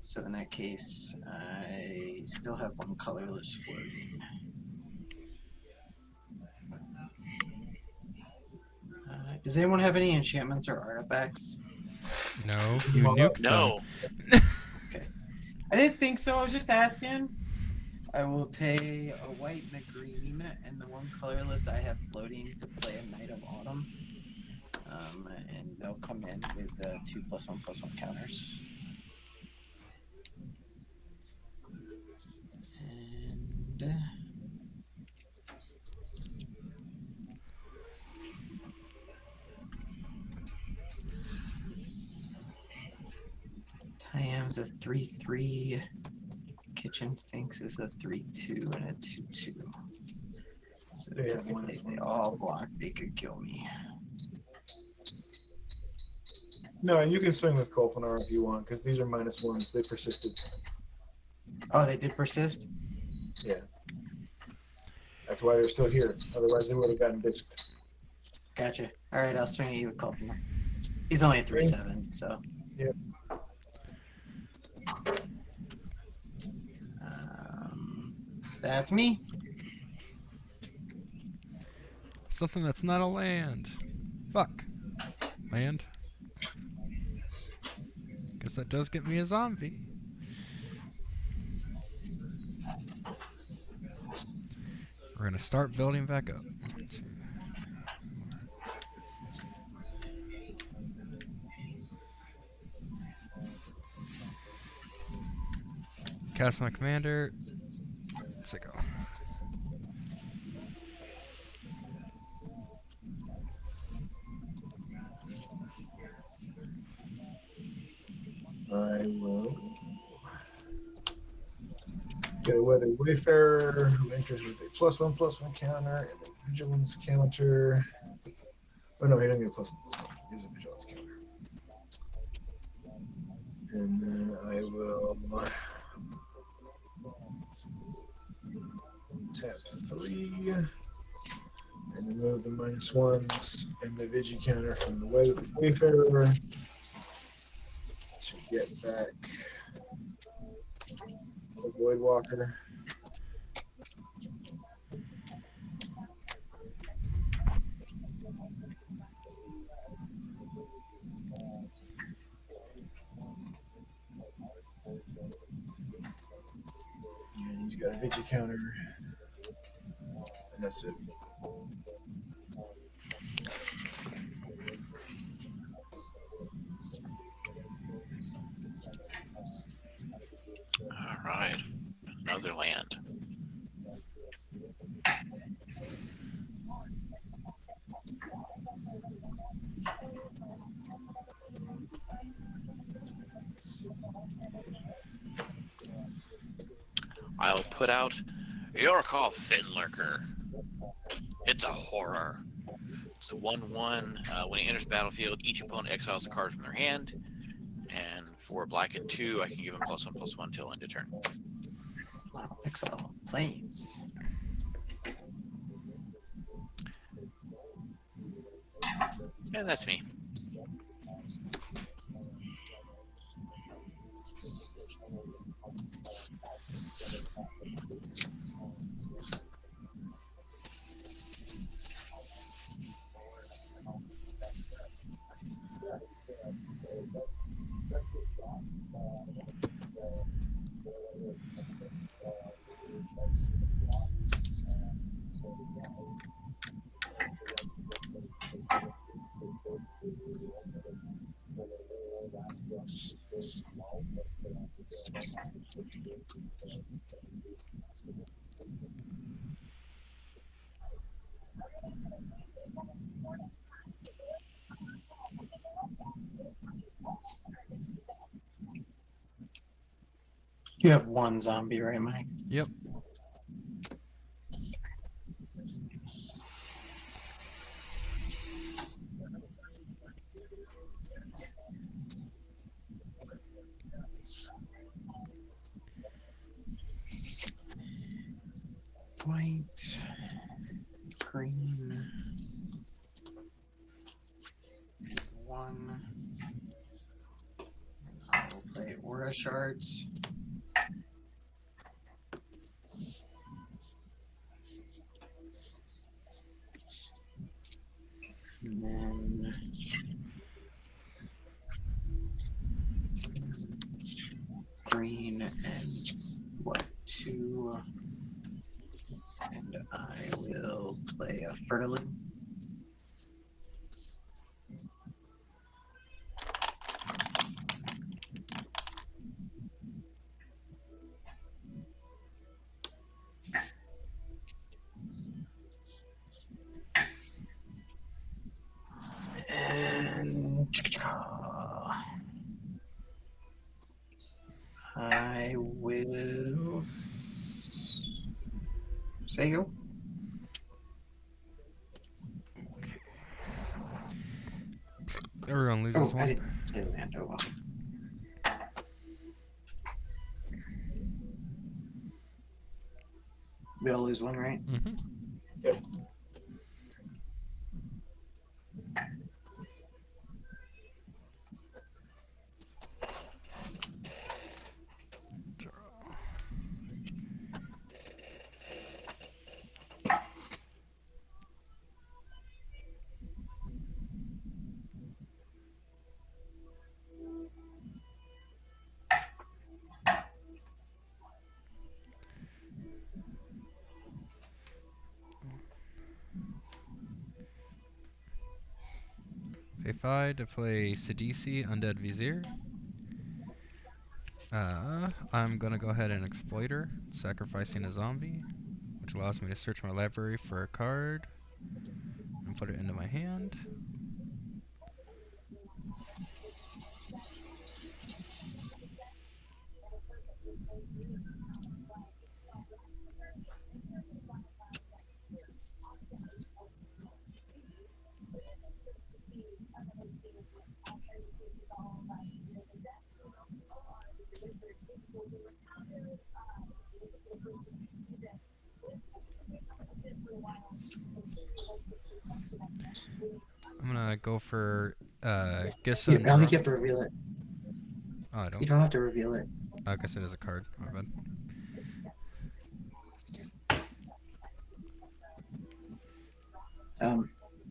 So in that case, I still have 1 colorless floating. Does anyone have any enchantments or artifacts? No, you nuked them. No. Okay. I didn't think so. I was just asking. I will pay a white and a green, and the 1 colorless I have floating to play a Knight of Autumn. And they'll come in with 2 +1/+1 counters. And Tyam's a 3/3. Kitchen Sinks is a 3/2 and a 2/2. So technically, if they all block, they could kill me. No, you can swing with Kolfinar if you want, because these are -1s. They persisted. Oh, they did persist? Yeah. That's why they're still here. Otherwise, they would have gotten ditched. Gotcha. All right, I'll swing at you with Kolfinar. He's only a 3/7, so. Yep. That's me. Something that's not a land. Fuck. Land. Guess that does get me a zombie. We're gonna start building back up. 1, 2. Cast my commander. Let's go. I will get a Weathered Wayfarer who enters with a +1/+1 counter and a Vigilance counter. Oh no, he doesn't get a +1/+1. He has a Vigilance counter. And then I will tap 3. And remove the -1s and the Vigi counter from the Wayfarer to get back the Voidwalker. And he's got a Vigi counter. And that's it. All right. Another land. I'll put out Yorkov Finlurker. It's a horror. It's a 1/1. When it enters battlefield, each opponent exiles a card from their hand. And for black and 2, I can give them +1/+1 till end of turn. Wow, exile planes. And that's me. You have one zombie, right, Mike? Yep. White, green, one. I will play Aura Shards. And then green and what, 2. And I will play a Fertilin. And I will say go. Everyone loses Oh, I one. didn't play land. Oh well. We all lose one, right? Mm-hmm. Yep. If I had to play Sidisi Undead Vizier, I'm gonna go ahead and Exploiter, sacrificing a zombie, which allows me to search my library for a card and put it into my hand. gonna go for I Gissa. don't think you have to reveal it. Oh, I You don't. don't have to reveal it. I guess it is a card. My bad.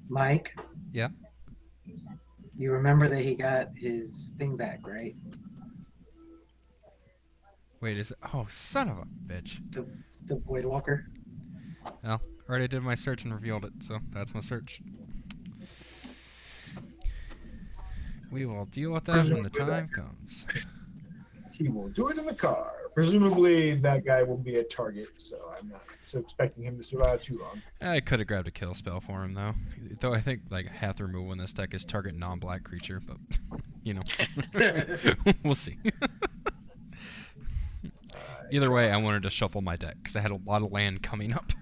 Mike. Yeah. You remember that he got his thing back, right? Wait, is it? Oh, son of a bitch. The Void Walker. Well, already did my search and revealed it, so that's my search. We will deal with that when the time comes. He will do it in the car. Presumably, that guy will be a target, so I'm not so expecting him to survive too long. I could have grabbed a kill spell for him though. Though I think like half the removal in this deck is target non-black creature, but you know, we'll see. Either way, I wanted to shuffle my deck because I had a lot of land coming up.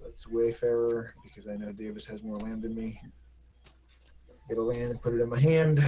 Let's Wayfarer, because I know Davis has more land than me. Get a land and put it in my hand.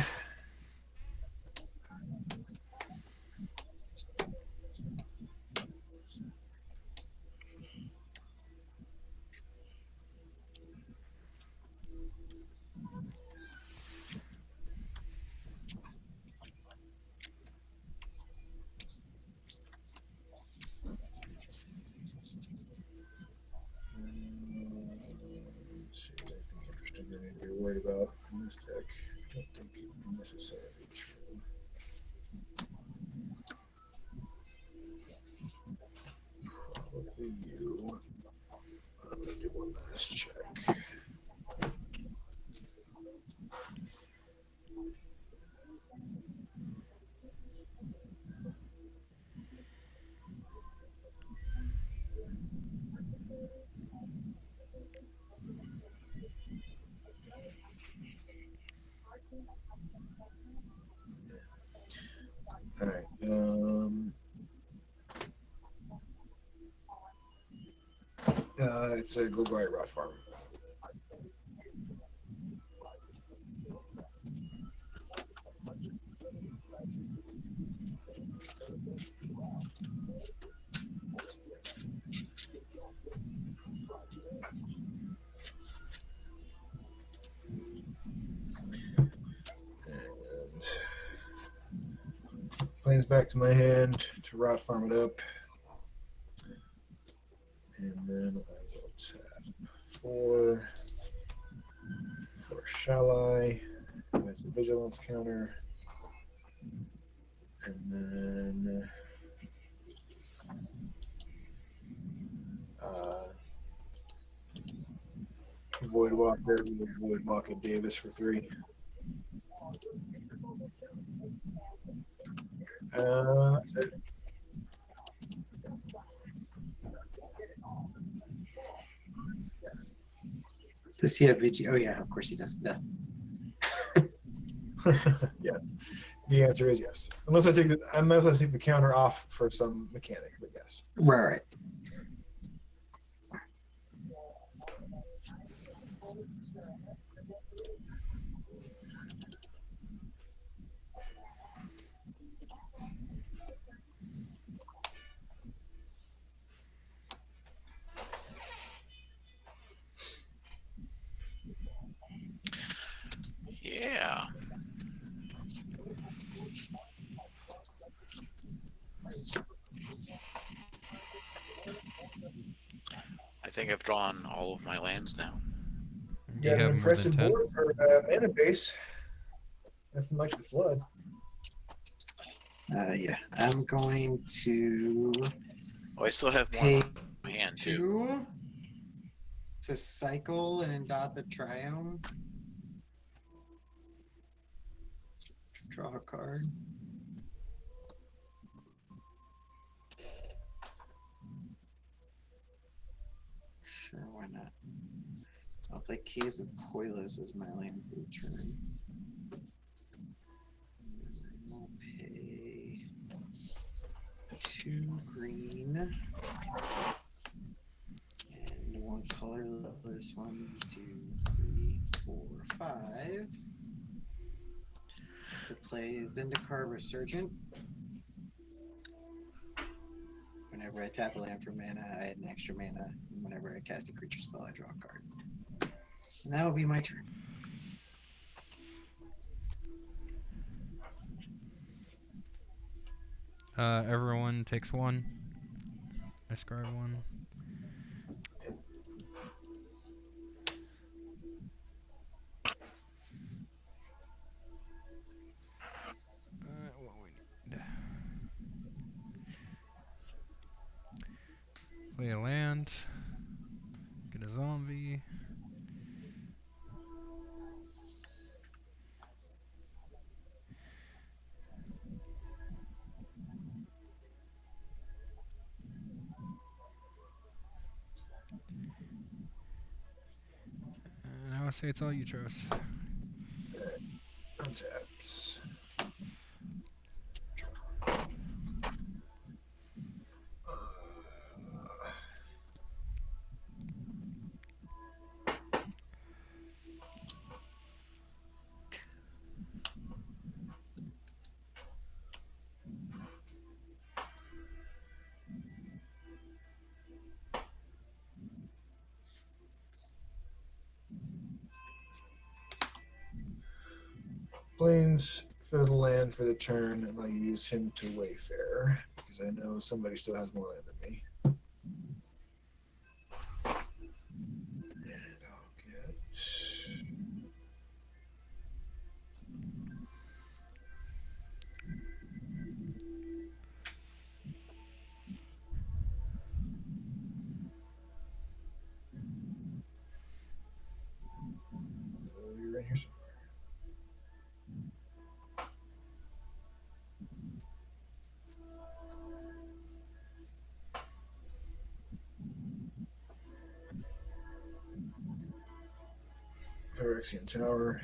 See, is anything interesting that I need to be worried about in this deck? I don't think necessarily true. Probably you. I'm gonna do one last check. All right. It's a Gilgari Rot Farm. And planes back to my hand to Rot Farm it up. And then I will tap for Shall I, who has the vigilance counter. And then Void Walker, Void Walker Davis for 3. That's it. Does he have Vigi? Oh yeah, of course he does. No. Yes. The answer is yes. Unless I take the counter off for some mechanic, but yes. Right. Yeah. I think I've drawn all of my lands now. Do you an have more than impressive 10? board for mana base. Nothing like the flood. Yeah, I'm going to Oh, I still have more pay in my hand too. 2 to cycle and dot the triome. Draw a card. Sure, why not? I'll play Caves of Koilos as my land for the turn. I'll pay 2 green and 1 colorless. 1, 2, 3, 4, 5. To play Zendikar Resurgent. Whenever I tap a land for mana, I add an extra mana. And whenever I cast a creature spell, I draw a card. And that will be my turn. Everyone takes one. I scribe one. What we need. Play a land. Get a zombie. And I would say it's all you, Travis. Untapped. Plains fill the land for the turn, and I'll use him to Wayfair because I know somebody still has more land than me. And I'll get. You're right here somewhere. Phyrexian Tower.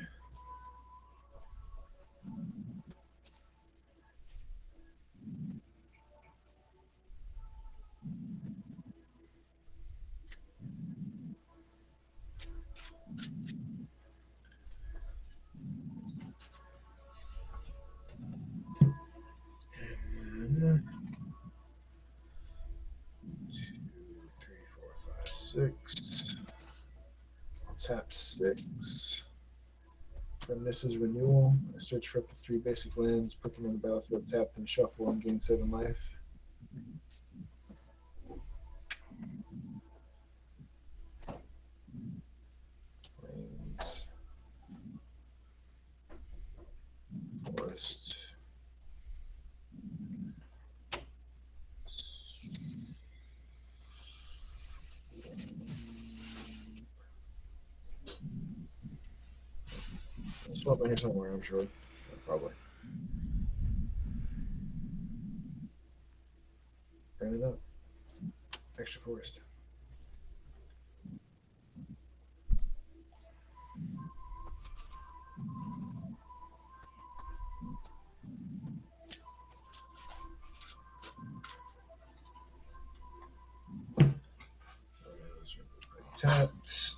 And then 2, 3, 4, 5, 6. I'll tap 6. From this is renewal. I search for up to 3 basic lands, put them on the battlefield, tap them, shuffle, and gain 7 life. Plains. Forest. I'll swap my here somewhere, I'm sure. Probably. Burn it up. Extra forest. Tapped.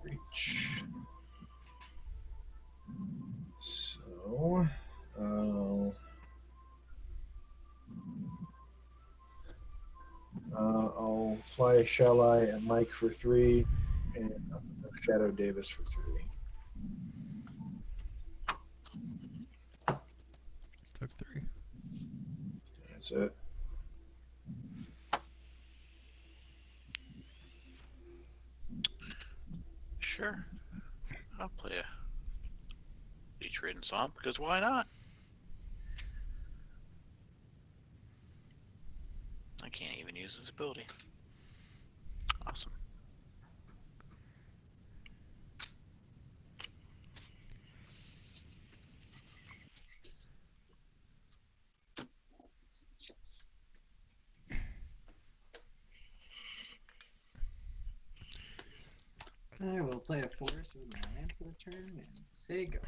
Reach. So, I'll fly Shall I and Mike for 3, and Shadow Davis for 3. Took 3. That's it. Sure. I'll play a Bleach Ridden Swamp, because why not? I can't even use this ability. Awesome. I will play a forest with my land for the turn and say go.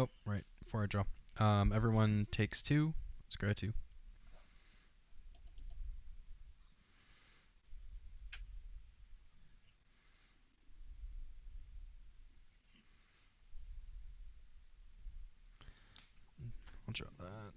Oh, right. Before I draw. Everyone takes 2. Let's grab 2. I'll draw that.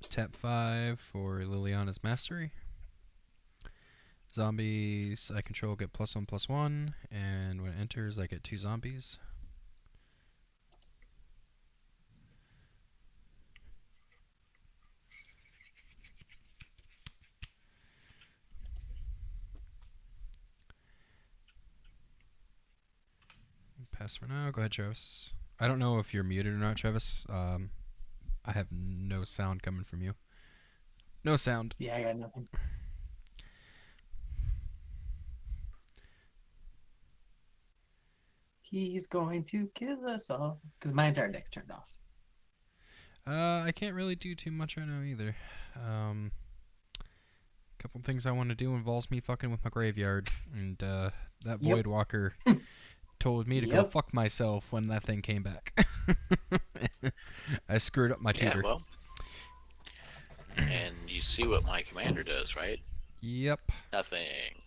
Tap 5 for Liliana's Mastery. Zombies I control get +1/+1, and when it enters, I get 2 zombies. Pass for now. Go ahead, Travis. I don't know if you're muted or not, Travis. I have no sound coming from you. No sound. Yeah, I got nothing. He's going to kill us all. Because my entire deck's turned off. I can't really do too much right now either. Couple things I want to do involves me fucking with my graveyard, and that Yep. Void Walker told me to go Yep. fuck myself when that thing came back. I screwed up my Yeah, tutor. well. And you see what my commander does, right? Yep. Nothing.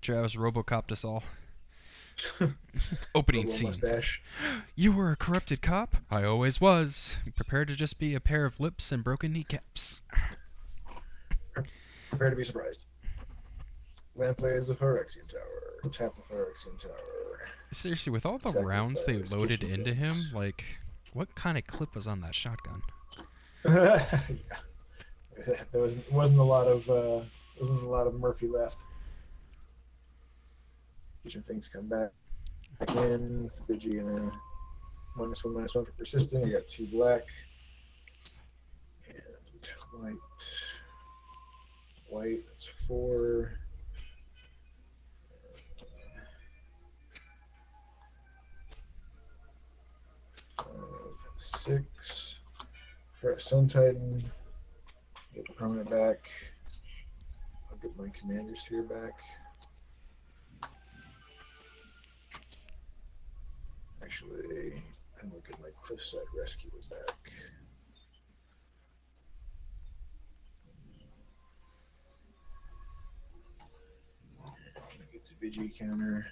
Travis Robocopped us all. Opening Robo scene. mustache. You were a corrupted cop? I always was. Prepare to just be a pair of lips and broken kneecaps. Prepare to be surprised. Land plays the Phyrexian Tower. Tap the Phyrexian Tower. Seriously, with all the Sacrifice rounds they loaded kitchen into him, sinks. like, what kind of clip was on that shotgun? Yeah. There wasn't a lot of Murphy left. Kitchen things come back again. Bidgie and a -1/-1 for persisting. I got 2 black and white. White, that's 4. 6. For a Sun Titan, get the permanent back. I'll get my Commander Sphere back. Actually, I'm gonna get my Cliffside Rescuer back. It's a Vigi counter.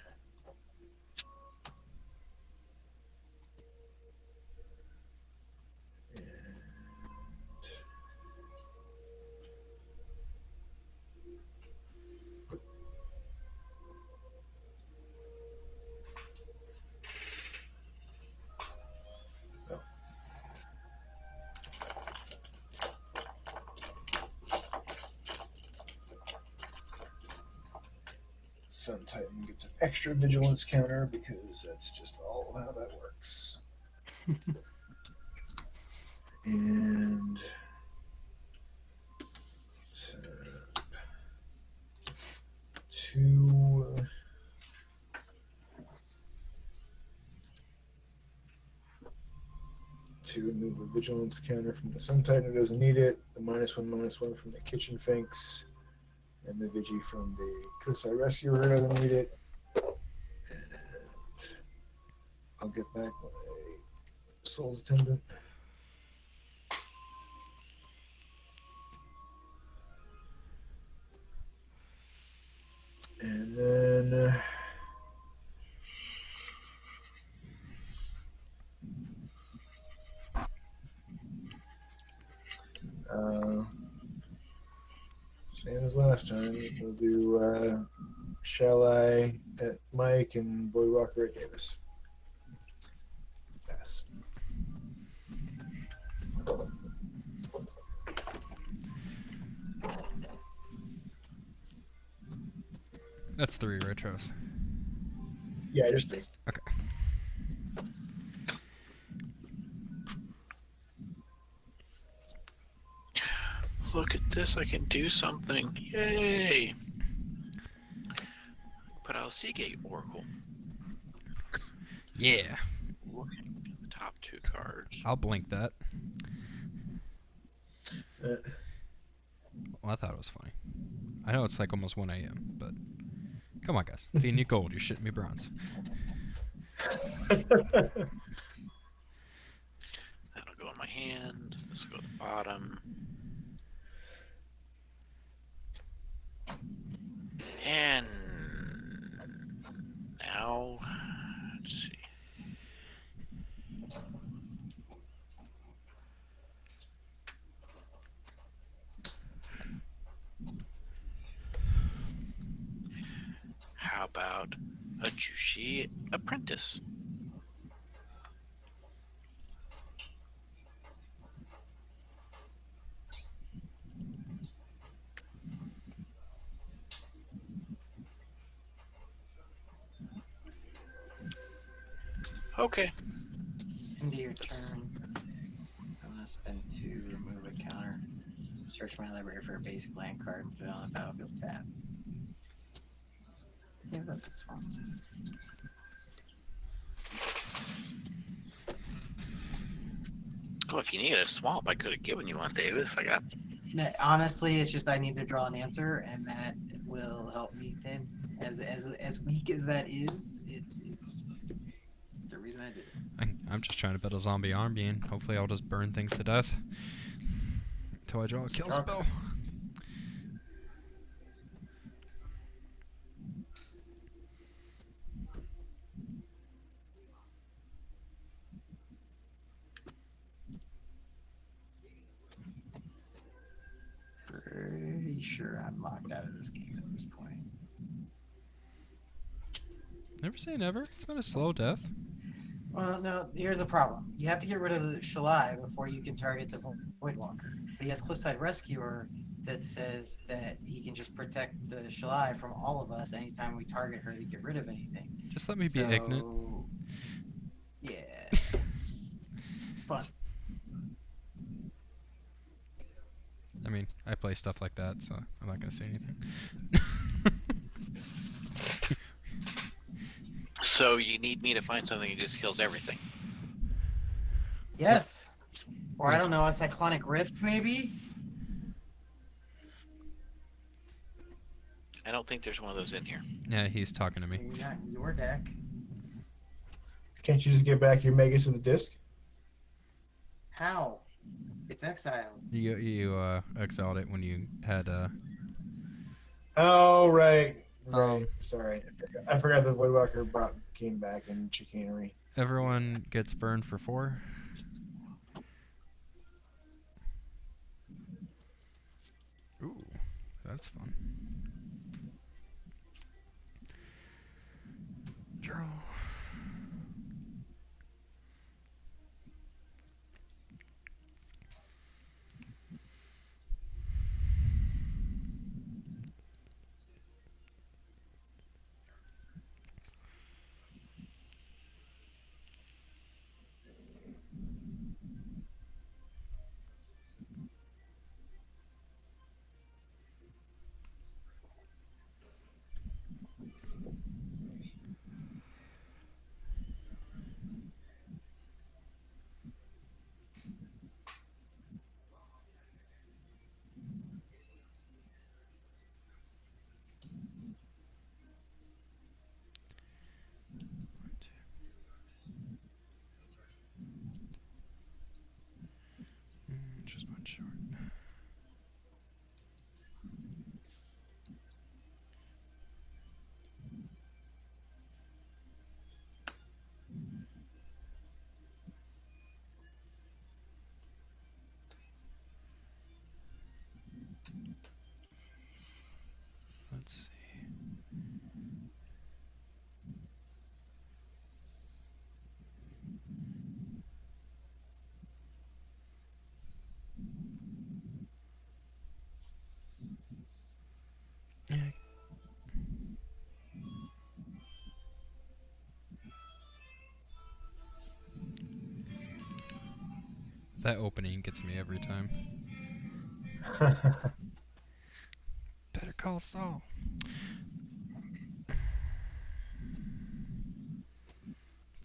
Sun Titan gets an extra vigilance counter because that's just all how that works. And two. To remove a vigilance counter from the Sun Titan, it doesn't need it. The -1/-1 from the Kitchen Finks, and the Vigi from the Cliffside Rescuer doesn't need it. And I'll get back my Soul's Attendant. And then same as last time. We'll do Shall I at Mike and Boy Walker at Davis. Pass. That's 3 retros. Yeah, just 3. Okay. Look at this, I can do something. Yay! Seagate Oracle. Yeah. Looking at the top 2 cards. I'll blink that. Uh, Well, I thought it was funny. I know it's like almost 1 a.m., but come on, guys. Feeding you gold, you're shitting me bronze. That'll go in my hand. This will go at the bottom. And now, let's see. How about a Jushi Apprentice? Okay. End of your turn. I'm gonna spend 2, remove a counter. Search my library for a basic land card and put it on the battlefield tab. Yeah, that's fine. Oh, if you needed a swamp, I could have given you one, Davis. I got. No, honestly, it's just I need to draw an answer, and that will help me thin. As weak as that is, it's the reason I did it. I'm just trying to build a zombie army, and hopefully I'll just burn things to death until I draw a kill Okay. spell. Pretty sure I'm locked out of this game at this point. Never say never. It's been a slow death. Well, no, here's the problem. You have to get rid of the Shalai before you can target the Voidwalker. But he has Cliffside Rescuer that says that he can just protect the Shalai from all of us anytime we target her to get rid of anything. Just let me be ignorant. Yeah. Fun. I mean, I play stuff like that, so I'm not gonna say anything. So you need me to find something that just kills everything. Yes. Or I don't know, a Cyclonic Rift maybe? I don't think there's one of those in here. Yeah, he's talking to me. Maybe not in your deck. Can't you just get back your Magus and the disc? How? It's exiled. You exiled it when you had Oh, right. Right. Um, Sorry. I forgot the Voidwalker came back in chicanery. everyone gets burned for 4. Ooh, that's fun. Draw. Just one short. Let's see. Yeah. That opening gets me every time. Better call Saul.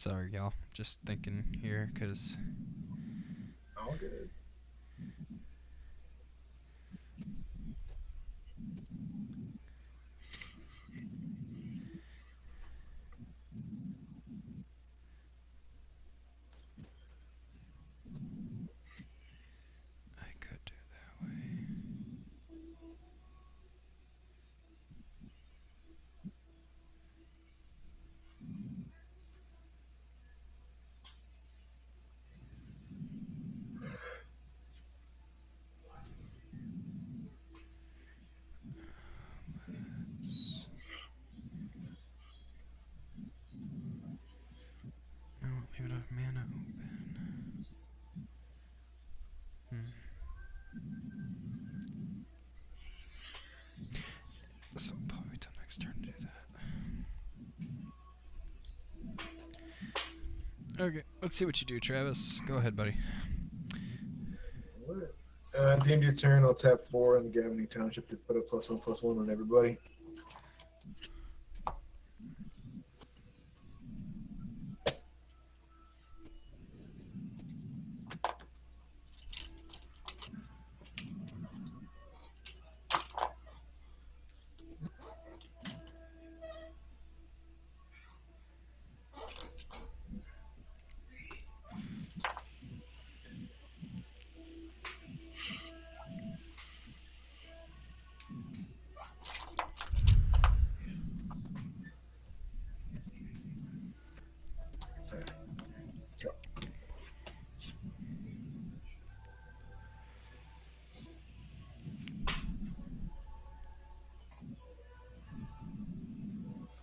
Sorry, y'all. Just thinking here, cause All good. I could do that way. Let's... No, leave enough mana open. So probably wait till next turn to do that. Okay, let's see what you do, Travis. Go ahead, buddy. Alright. At the end of your turn, I'll tap 4 in the Gavany Township to put a +1/+1 on everybody.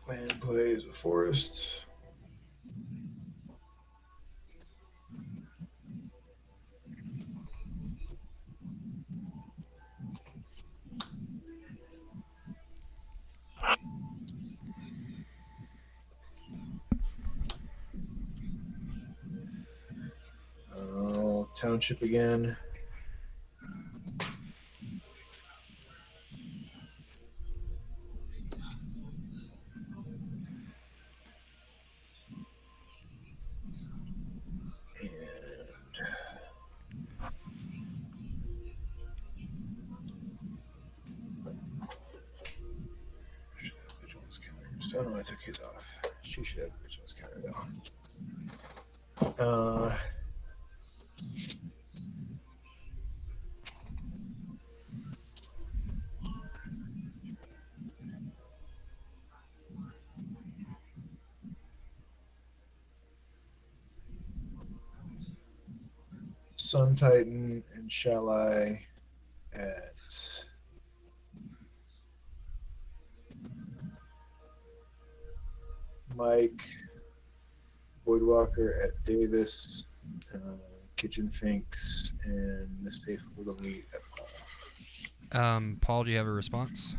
Land plays a forest. Township again. Vigilance counters. Oh no, I took his off. She should have vigilance counter though. Sun Titan and Shall I at Mike, Voidwalker at Davis, Kitchen Finks, and the Safe Little Meat at Paul. Paul, do you have a response?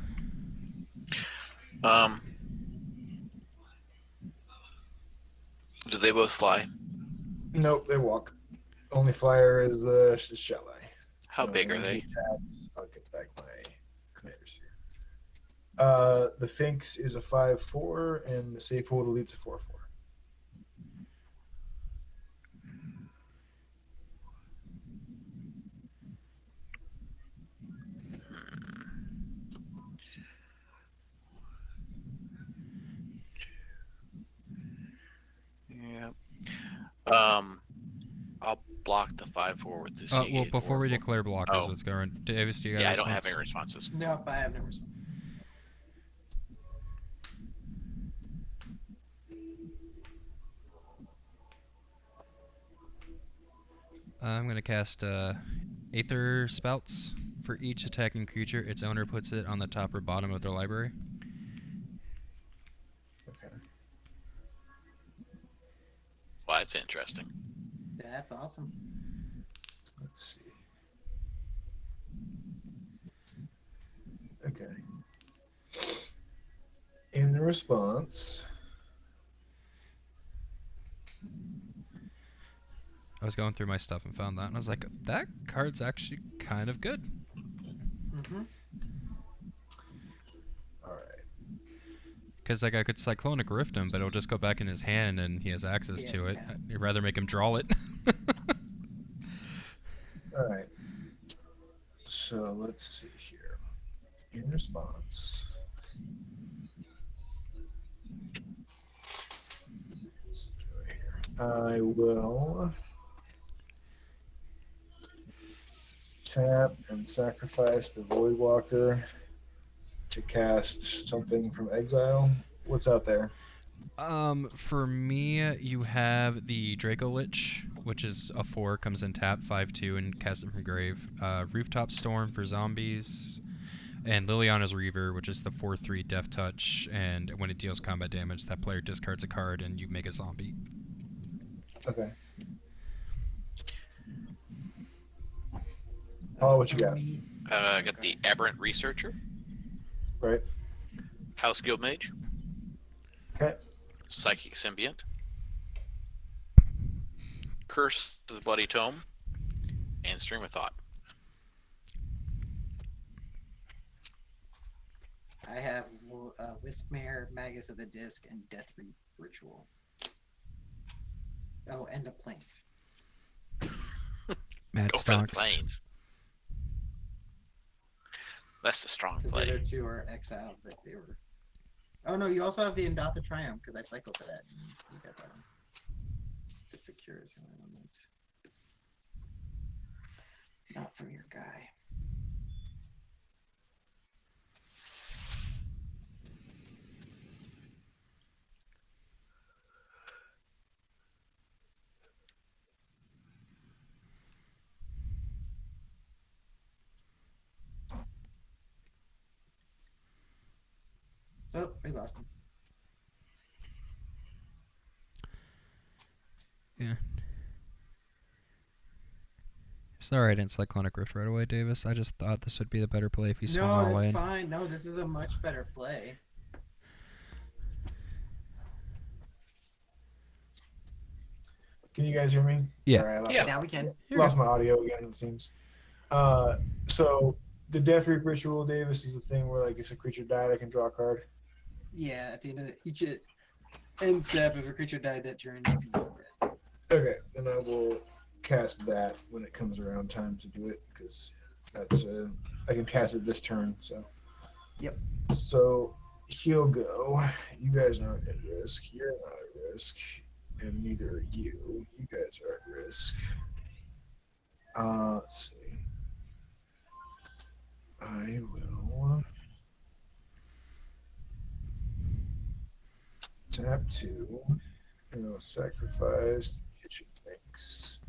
Do they both fly? Nope, they walk. Only flyer is Shall I. How big are and they? he taps- I'll get back my commanders here. The Finks is a 5/4, and the Safe Hold Elite's a 4/4. Yeah. I'll block the 5/4 with the Well, Seagate before we Oracle. declare blockers, Oh. let's go around. Davis, do you got Yeah, a I don't have response? any responses. Nope, I have no response. I'm gonna cast Aether Spouts. For each attacking creature, its owner puts it on the top or bottom of their library. Okay. Well, that's interesting. That's awesome. Let's see. Okay. In response, I was going through my stuff and found that, and I was like, that card's actually kind of good. Mm-hmm. all right. because like I could cyclonic rift him, but it'll just go back in his hand and he has access to it. I'd rather make him draw it. All right. So let's see here. In response, I will tap and sacrifice the Voidwalker to cast something from exile. What's out there? For me, you have the Draco Lich, which is a 4, comes in tap, 5/2, and cast it from grave. Rooftop Storm for zombies, and Liliana's Reaver, which is the 4/3 Death Touch, and when it deals combat damage, that player discards a card and you make a zombie. Okay. Paul, what you got? I got the Aberrant Researcher, Right. House Guild Mage, Okay. Psychic Symbiont, Curse of the Bloody Tome, and Stream of Thought. I have Whiskmare, Magus of the Disc, and Death Ritual. Oh, and a Plains. Mad Go for the Stocks. Plains. That's the strong Because the play. other two are exiled, but they were. Oh no, you also have the Indatha Triumph because I cycled for that. You got that one. The secures elements. Not from your guy. Oh, we lost him. Yeah. Sorry I didn't Cyclonic Rift right away, Davis. I just thought this would be the better play if he swung all No, the that's way. fine. No, this is a much better play. Can you guys hear me? Yeah. Sorry, I lost, Yeah. Now we can. lost my audio again, it seems. So the Death Reap Ritual, Davis, is the thing where like if a creature died, I can draw a card. Yeah, at the end of each end step, if a creature died that turn, you can do it. Okay, then I will cast that when it comes around time to do it because that's I can cast it this turn. So. Yep. So he'll go. You guys aren't at risk. You're not at risk, and neither are you. You guys are at risk. Let's see. I will tap 2, and I'll sacrifice the kitchen things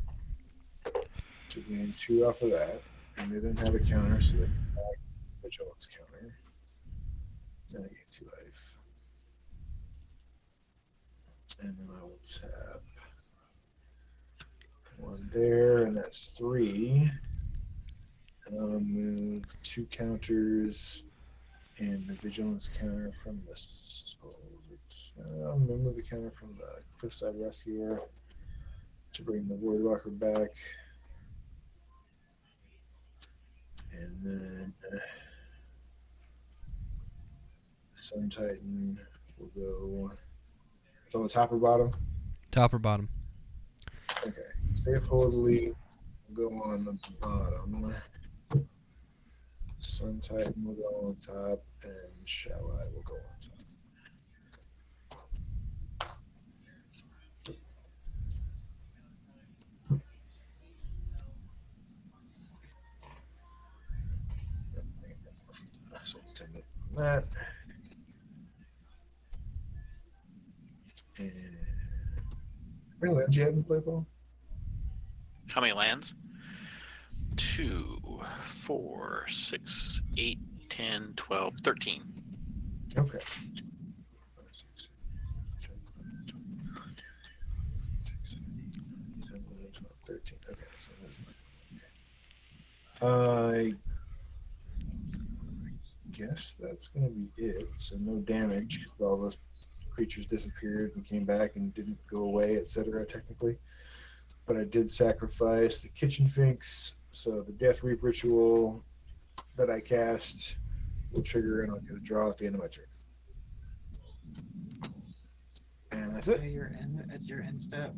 to gain 2 off of that. And they didn't have a counter, so they have vigilance counter. Then I gain 2 life. And then I will tap 1 there, and that's 3. And I'll move 2 counters and the vigilance counter from the I'll move the counter from the Cliffside Rescuer to bring the Voidwalker back. And then Sun Titan will go. It's on the top or bottom? Top or bottom? Okay. Safely will go on the bottom. Sun Titan will go on top, and Shall I will go on top. So let's take it from that. And how many lands do you have in play, Paul? How many lands? 2, 4, 6, 8, 10, 12, 13. Okay. 13. Okay, so that's I guess that's gonna be it. So no damage because all those creatures disappeared and came back and didn't go away, etc. Technically, but I did sacrifice the kitchen finks, so the Death Reap Ritual that I cast will trigger and I'll get a draw at the end of my turn. That's it. At your end step.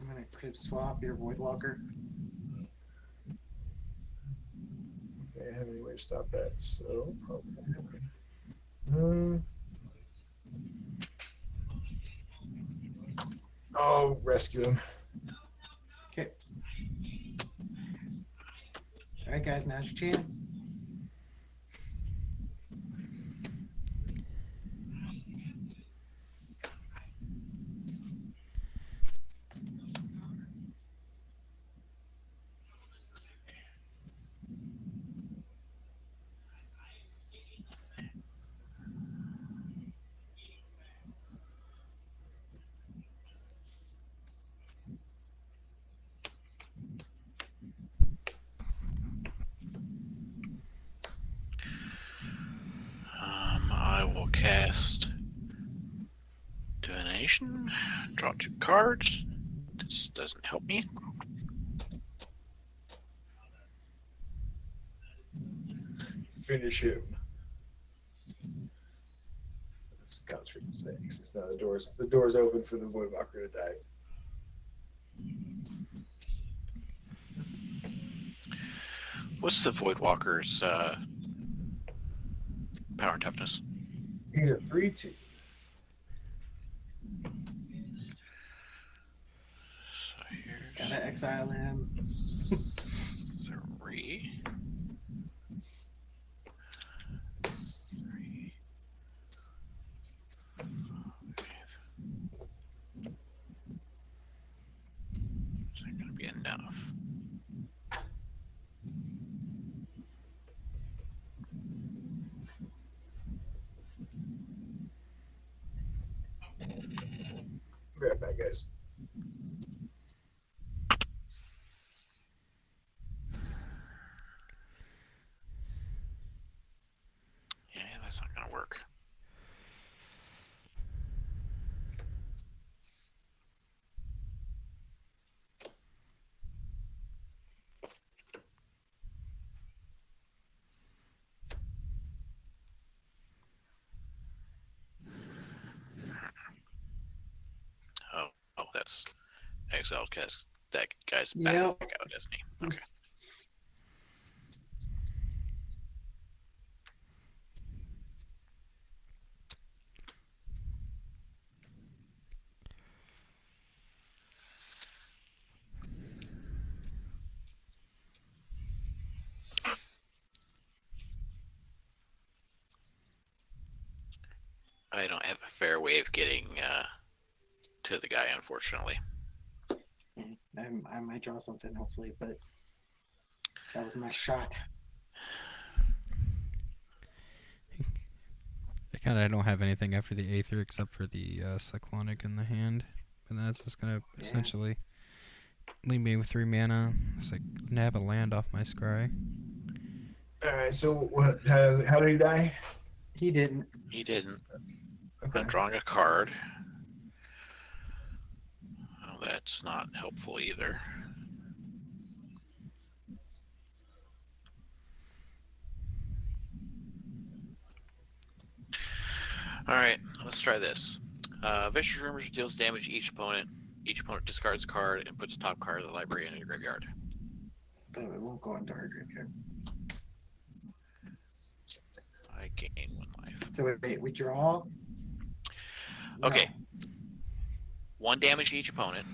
I'm gonna crib swap your Voidwalker. Okay, I have any way to stop that, so probably not happening. I'll rescue him. Okay. All right, guys, now's your chance. I will cast Divination. Draw 2 cards. This doesn't help me. Finish him. This counts for mistakes. It's not the door's open for the Voidwalker to die. What's the Voidwalker's power and toughness? He's a 3/2. So here's Gotta exile him. 3. 3. 5. Is that gonna be enough? Be right back, guys. Yeah, that's not gonna work. Oh, that's exiled because that guy's back Yep. out, isn't he? Okay. I don't have a fair way of getting to the guy, unfortunately. I might draw something, hopefully, but that was my shot. I don't have anything after the Aether except for the Cyclonic in the hand. And that's just gonna essentially leave me with 3 mana. It's like nab a land off my scry. Alright, so what? How did he die? He didn't. He didn't. Okay. I'm drawing a card. Well, that's not helpful either. Alright, let's try this. Vicious Rumors deals damage to each opponent. Each opponent discards a card and puts the top card of the library into your graveyard. But it won't go into our graveyard. I gain 1 life. So wait, we draw? Okay. 1 damage to each opponent.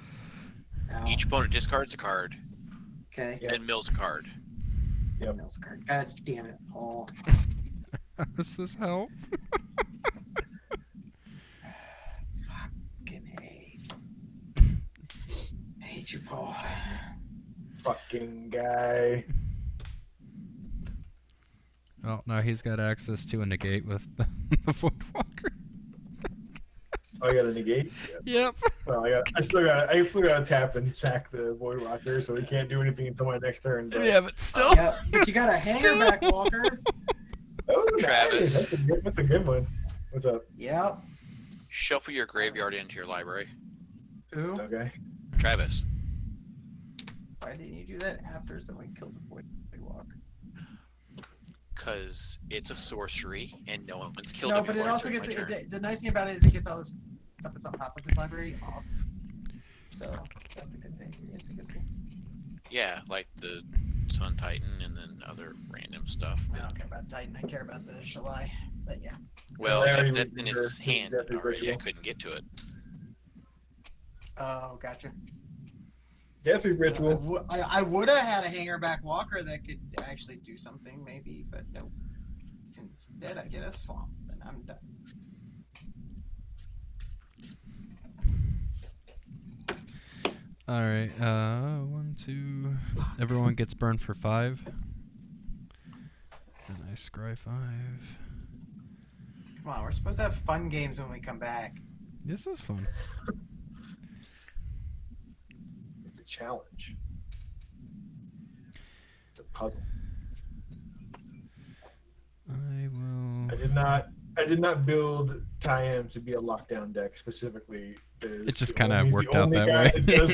No. Each opponent discards a card Okay. Yep. and mills a card. Yep. Mills card. God damn it, Paul. How does this help? Fucking A. Hate you, Paul. Fucking guy. Well, now he's got access to a negate with the Voidwalker. Oh, I got a negate. Yep. Yep. Well, I still got to tap and sack the Voidwalker, so he can't do anything until my next turn. But Yeah, but still. Yeah, but you got a hanger back, Walker. that was Travis. That's a good one. What's up? Yep. Shuffle your graveyard into your library. Who? Okay. Travis. Why didn't you do that after someone killed the Voidwalker? because it's a sorcery and no one's killed No, it but before. it also during gets my turn. the nice thing about it is it gets all this stuff that's on top of his library off. So that's a good thing. It's a good thing. Yeah, like the Sun Titan and then other random stuff. I don't care about Titan. I care about the Shalai. But yeah. Well, Larry that's would in be his the hand Deathly already. I Ritual. couldn't get to it. Oh, gotcha. Deathly Ritual. I would have had a hangerback walker that could actually do something, maybe, but nope. Instead, I get a swamp, and I'm done. All right. 1, 2. Everyone gets burned for 5. And I scry 5. Come on, we're supposed to have fun games when we come back. This is fun. It's a challenge. It's a puzzle. I will. I did not build Tayam to be a lockdown deck specifically. It just kind of worked out only that guy way. That does,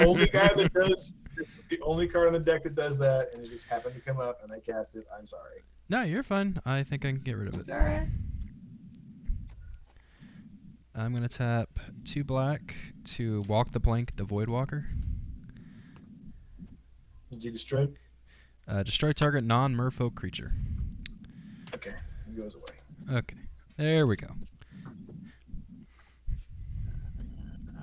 only guy that does. It's the only card on the deck that does that, and it just happened to come up, and I cast it. I'm sorry. No, you're fine. I think I can get rid of it. It's alright. I'm gonna tap 2 black to walk the plank, the Void Walker. Did you destroy? Destroy target non-merfolk creature. Okay, it goes away. Okay, there we go.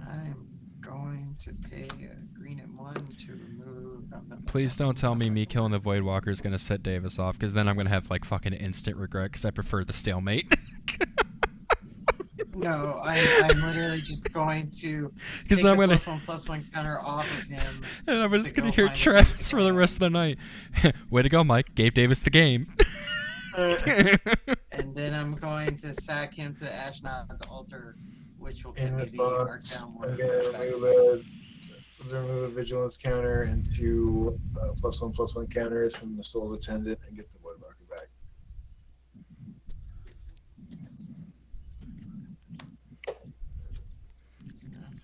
I'm going to pay a green and 1 to remove. Please don't tell me killing the Void Walker is gonna set Davis off, because then I'm gonna have like fucking instant regret, because I prefer the stalemate. No, I'm literally just going to Because take I'm the gonna +1/+1 counter off of him. and I'm just to gonna go hear find a Travis basic for the land. rest of the night. Way to go, Mike. Gave Davis the game. And then I'm going to sack him to Ashnod's altar, which will get In me the response, Arcdown I'm one. gonna remove a vigilance counter and 2 +1/+1 counters from the Soul Attendant and get the Void Walker back.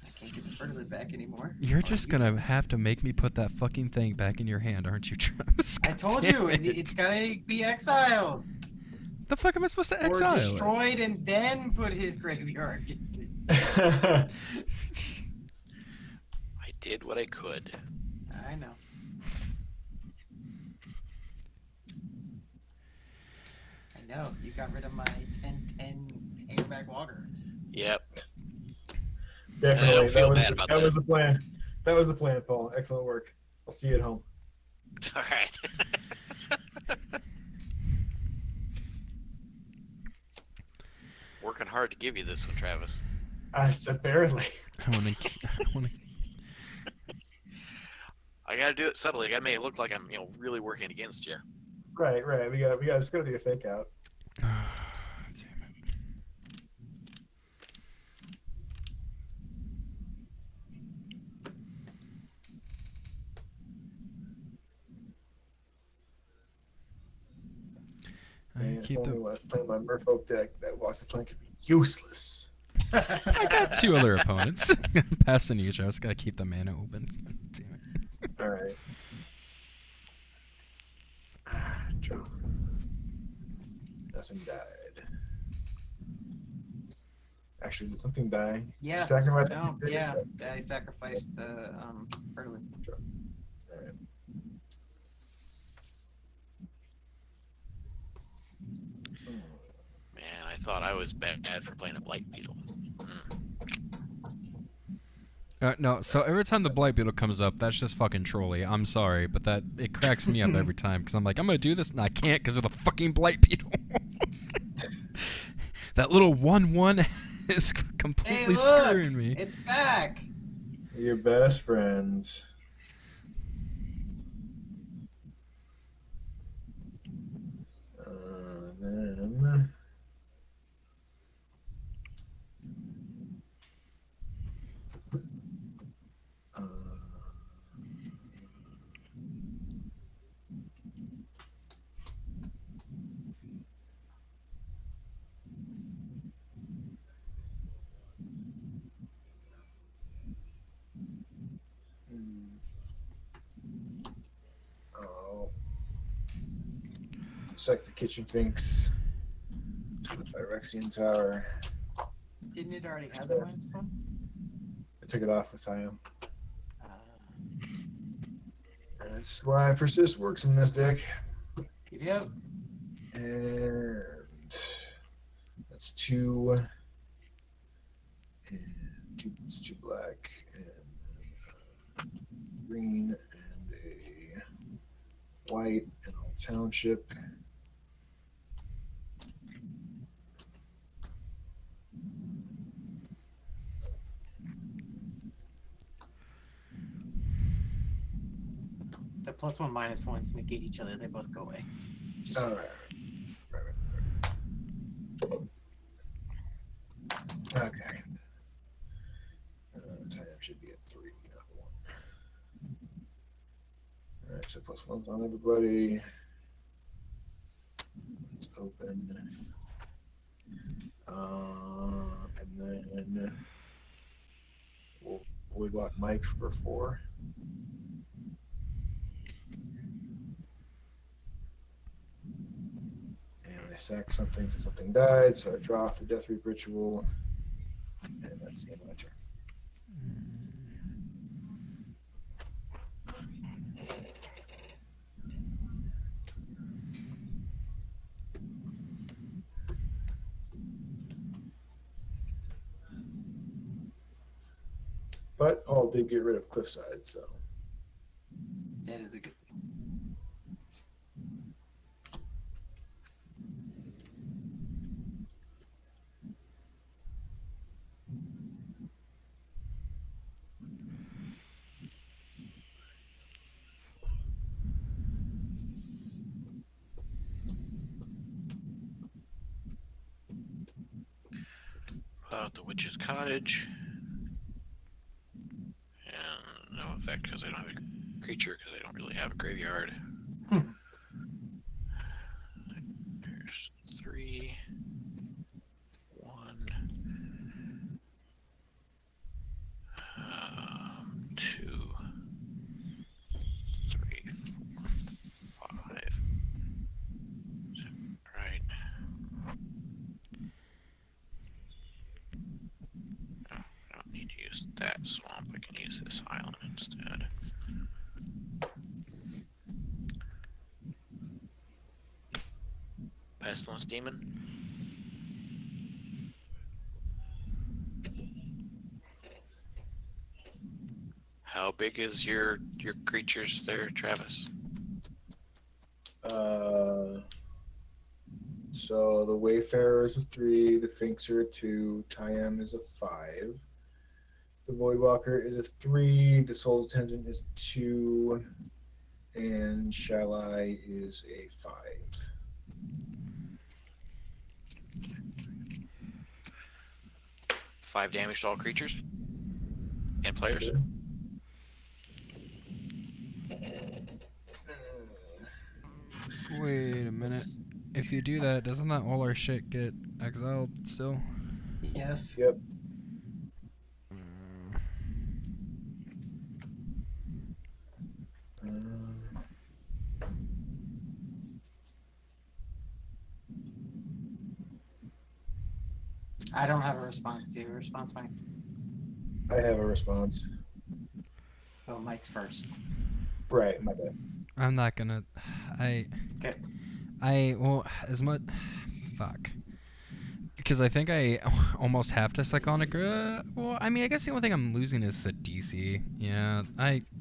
I can't get the Fertilid back anymore. You're Or just you gonna can. have to make me put that fucking thing back in your hand, aren't you, Travis? I told God you, damn it. it's gotta be exiled. The fuck am I supposed to Or exile it? destroyed and then put his graveyard. I did what I could. I know. I know. You got rid of my 10/10 Hangerback Walker. Yep. Definitely, don't feel that was bad about that was that. the plan. That was the plan, Paul. Excellent work. I'll see you at home. All right. Working hard to give you this one, Travis. Apparently. I wanna. I gotta do it subtly. I gotta make it look like I'm, really working against you. Right. We got just gotta do a fake out. Damn it. I Man, keep if only the. when I was playing my Merfolk deck, that Walk the Plank could be useless. I got 2 other opponents. Passing each. I just gotta keep the mana open. Damn it. All right. Draw. Nothing died. Actually, did something die? Yeah. Sacrifice. No, yeah. I sacrificed Fertilid. All right. Man, I thought I was bad for playing a Blight Beetle. No, so every time the Blight Beetle comes up, that's just fucking trolly. I'm sorry, but it cracks me up every time, because I'm like, I'm gonna do this, and I can't because of the fucking Blight Beetle. That little 1/1 is completely screwing me. It's back. Your best friends. Then. Psych the kitchen finks to the Phyrexian tower. Didn't it already have the minus one? I took it off with Time. Uh, That's why Persist works in this deck. yep. And that's 2. And 2, it's 2 black. And green. And a white. And all township. The +1 -1s negate each other. They both go away. Just All right. Okay. Time should be at 3, not 1. Alright, so +1's on everybody. Let's open. And then we'll block Mike for 4. And I sack something, so something died, so I draw off the Death Reap Ritual. And that's the end of my turn. But Paul did get rid of Cliffside, so. that is a good thing. Put out the Witch's Cottage. And no effect because I don't have a creature because I don't really have a graveyard. There's 3, 1, 2, 3, 4, 5. Right. Oh, I don't need to use that swamp. I can use this island instead. Pestilence Demon. How big is your creatures there, Travis? So the Wayfarer is a 3, the Finks are a 2, Tyam is a 5, the Voidwalker is a 3, the Soul's Attendant is 2, and Shalai is a 5. Five damage to all creatures and players. Wait a minute. If you do that, doesn't that all our shit get exiled still? Yes. Yep. I don't have a response. Do you have a response, Mike? I have a response. Oh, Mike's first. Right, my bad. I'm not gonna. Well, as much. Fuck. Because I think I almost have to Psychonic. Well, I mean, I guess the only thing I'm losing is the DC. Yeah,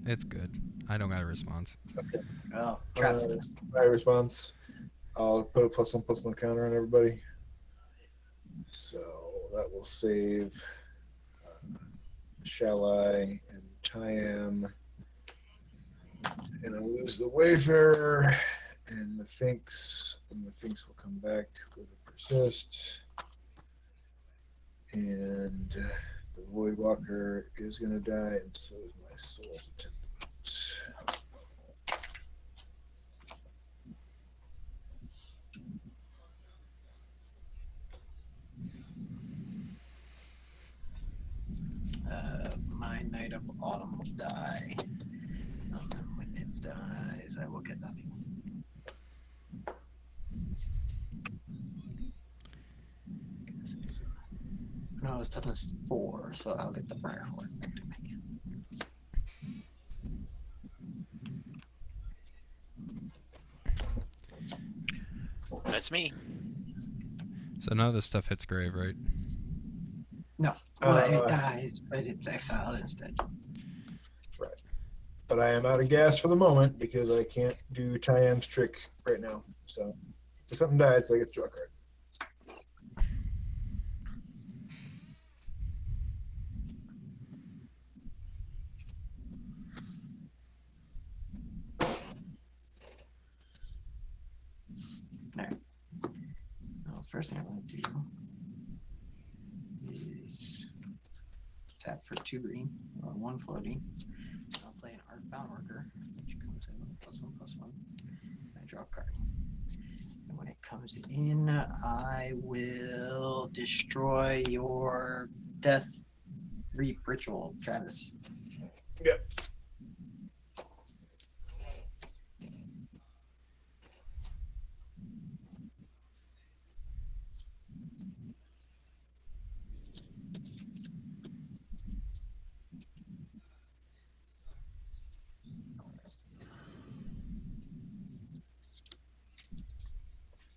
it's good. I don't got a response. Okay. Well, Travis does. My response. I'll put a +1/+1 counter on everybody. So that will save Shalai and Tyam. And I'll lose the Wayfarer and the Finks. And the Finks will come back with a Persist. And the Voidwalker is going to die, and so is my Soul's Attendant. My Knight of Autumn will die. When it dies, I will get nothing. was toughness 4, so I'll get the fire horn. That's me. So none of this stuff hits grave, right? No, well, it Uh, dies, but it's exiled instead. But I am out of gas for the moment because I can't do Tyann's trick right now. So if something dies, I get to draw a card. Well, first thing I'm going to do is tap for 2 green, or 1 floating. I'll play an Arcbound Worker, which comes in with a +1/+1. I draw a card. And when it comes in, I will destroy your Death Reap Ritual, Travis. Yep.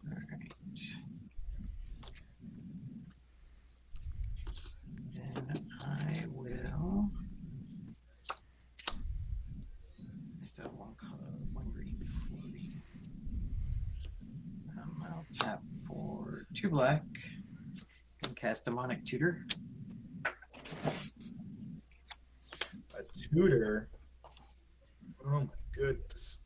Alright. Then I will. I still have 1 color, 1 green floating. I'll tap for 2 black and cast Demonic Tutor. A tutor. Oh my goodness.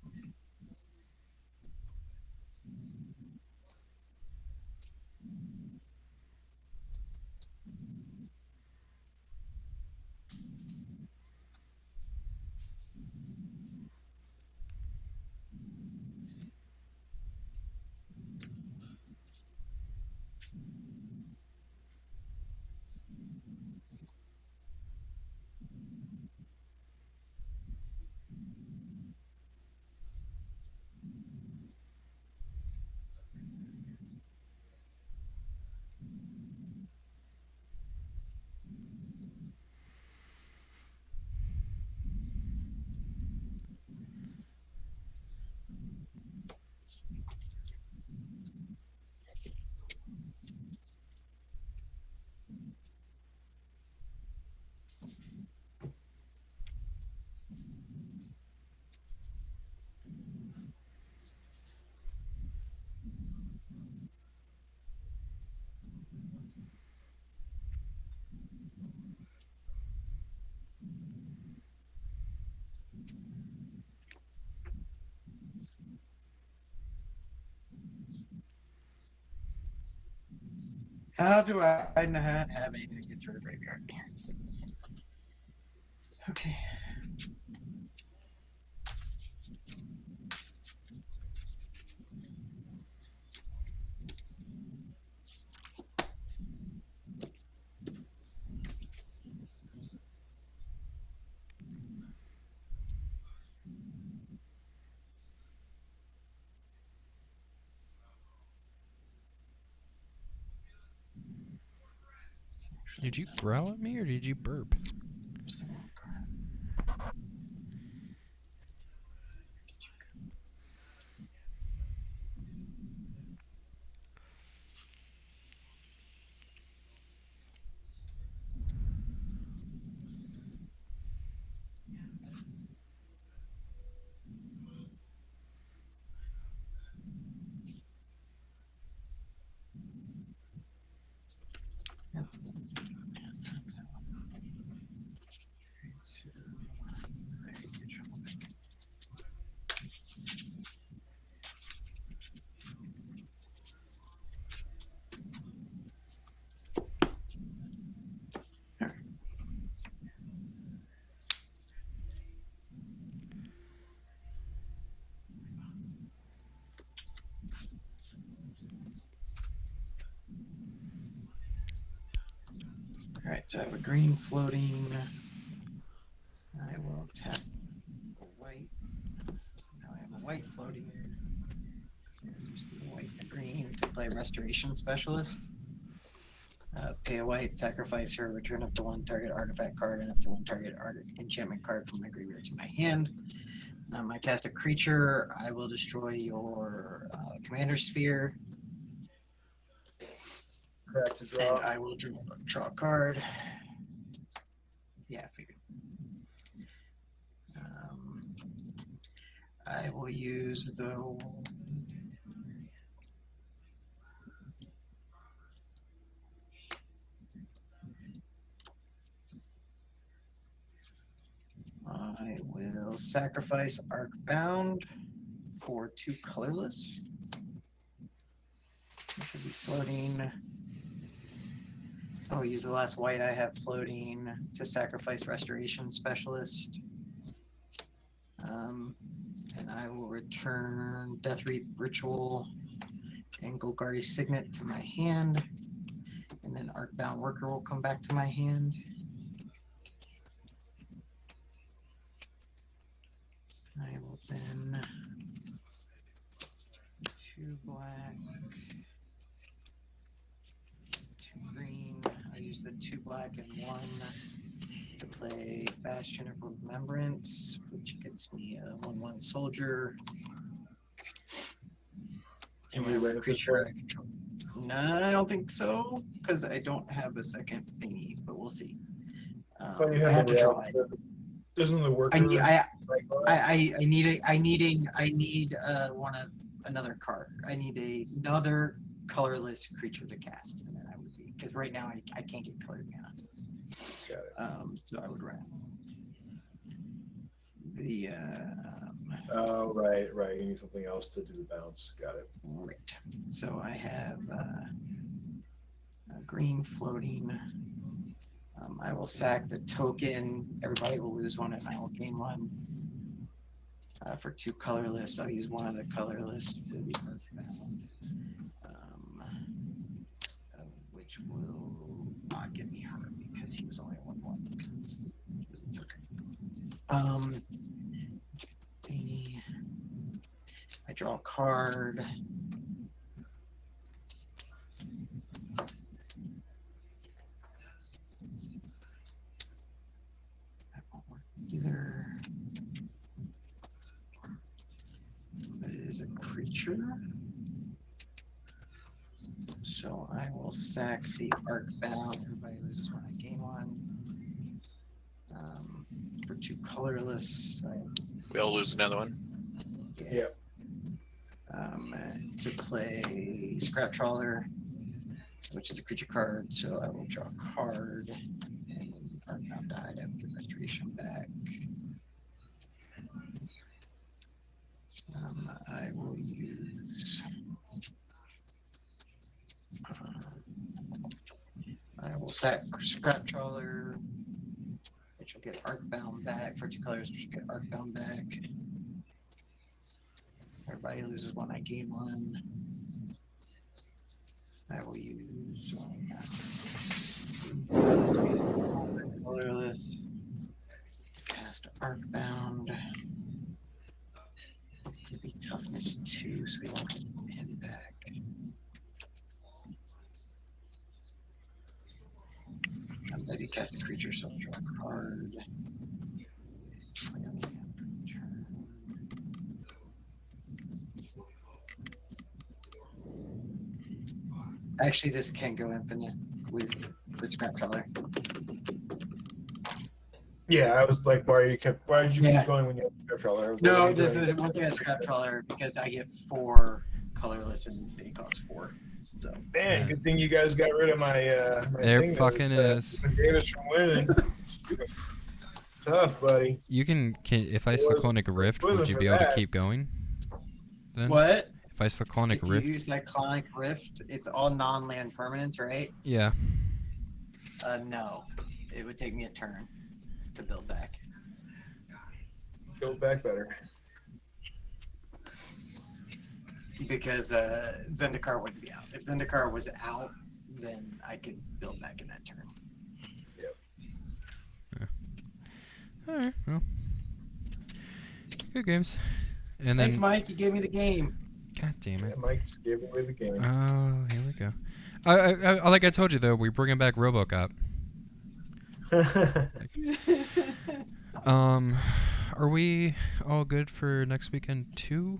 How do I not have anything to get through the graveyard? Okay. Did you growl at me or did you burp? Just the 1 card. That's the Alright, so I have a green floating. I will tap a white. So now I have a white floating. So I'm using the white and the green to play Restoration Specialist. Pay a white, sacrifice her, return up to one target artifact card and up to one target enchantment card from my graveyard to my hand. I cast a creature. I will destroy your commander sphere, Crack to and draw. I will draw a card. Yeah, I figured. I will use the I will sacrifice Arcbound for 2 colorless. It should be floating. I'll use the last white I have floating to sacrifice Restoration Specialist. And I will return Death Ritual and Golgari Signet to my hand. And then Arcbound Worker will come back to my hand. I will then 2 black, 2 green. I use the 2 black and 1 to play Bastion of Remembrance, which gets me a 1/1 soldier. And Can you whatever win creature I control. No, I don't think so, because I don't have a second thingy, but we'll see. thought you I had have the to draw it. Doesn't the worker? I need another card. I need another colorless creature to cast, and then I would be, because right now I can't get colored mana. Got it. So I would run the Oh, right. You need something else to do the bounce. Got it. right. So I have a green floating. I will sack the token. Everybody will lose 1, and I will gain 1. For 2 colorless, I'll use 1 of the colorless to be Earthbound, which will not get me hurt because he was only a 1/1 because he was a token. I draw a card. That won't work either. But it is a creature. So I will sack the Arcbound. Everybody loses 1, I gain 1. For 2 colorless, We all lose another one. Yeah. To play Scrap Trawler, which is a creature card, so I will draw a card. And when the Arcbound died, I will get Restoration back. I will use. I will sack Scrap Trawler, which will get Arcbound back for 2 colors, which will get Arcbound back. Everybody loses 1, I gain 1. I will use colorless. Cast Arcbound. It's going to be toughness 2, so we won't get him back. I'm ready to cast a creature, so I'll draw a card. Actually, this can go infinite with Scrap Trawler. Yeah, I was like, why did you Yeah. keep going when you had Scrap Trawler? I was No, like, this is one thing I Scrap Trawler because I get 4 colorless and they cost 4. So Man, good thing you guys got rid of my my There thing fucking is. that Davis from winning. Tough, buddy. You can if I It was- Cyclonic Rift, would you for be able to that. keep going? Then? what? If I Cyclonic If Rift, you use Cyclonic Rift, it's all non-land permanents, right? yeah. No, it would take me a turn to build back. Build back better. Because Zendikar wouldn't be out. If Zendikar was out, then I could build back in that turn. Alright, well. Good games. And Thanks, then, Mike. You gave me the game. god damn Yeah, it. Mike just gave away the game. Oh, here we go. Like I told you though, we're bringing back RoboCop. Are we all good for next weekend too,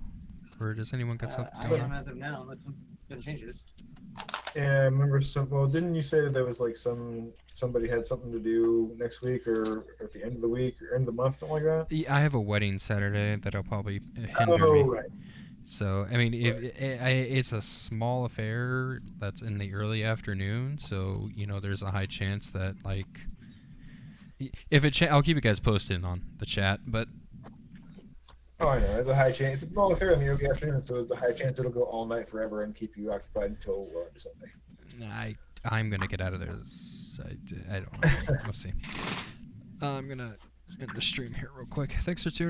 or does anyone got something I going am on? as of now, unless something changes. Yeah, I remember some. Well, didn't you say that there was like somebody had something to do next week or at the end of the week or end of the month, something like that? Yeah, I have a wedding Saturday that'll probably hinder me. Oh, right. So I mean, if it's a small affair that's in the early afternoon, so you know there's a high chance that like, if it I'll keep you guys posted on the chat, but Oh, I know. There's a high chance. It's a small affair in the early afternoon, so there's a high chance it'll go all night forever and keep you occupied until Sunday. I'm gonna get out of there. I don't know. We'll see. I'm gonna end the stream here real quick. Thanks for tuning.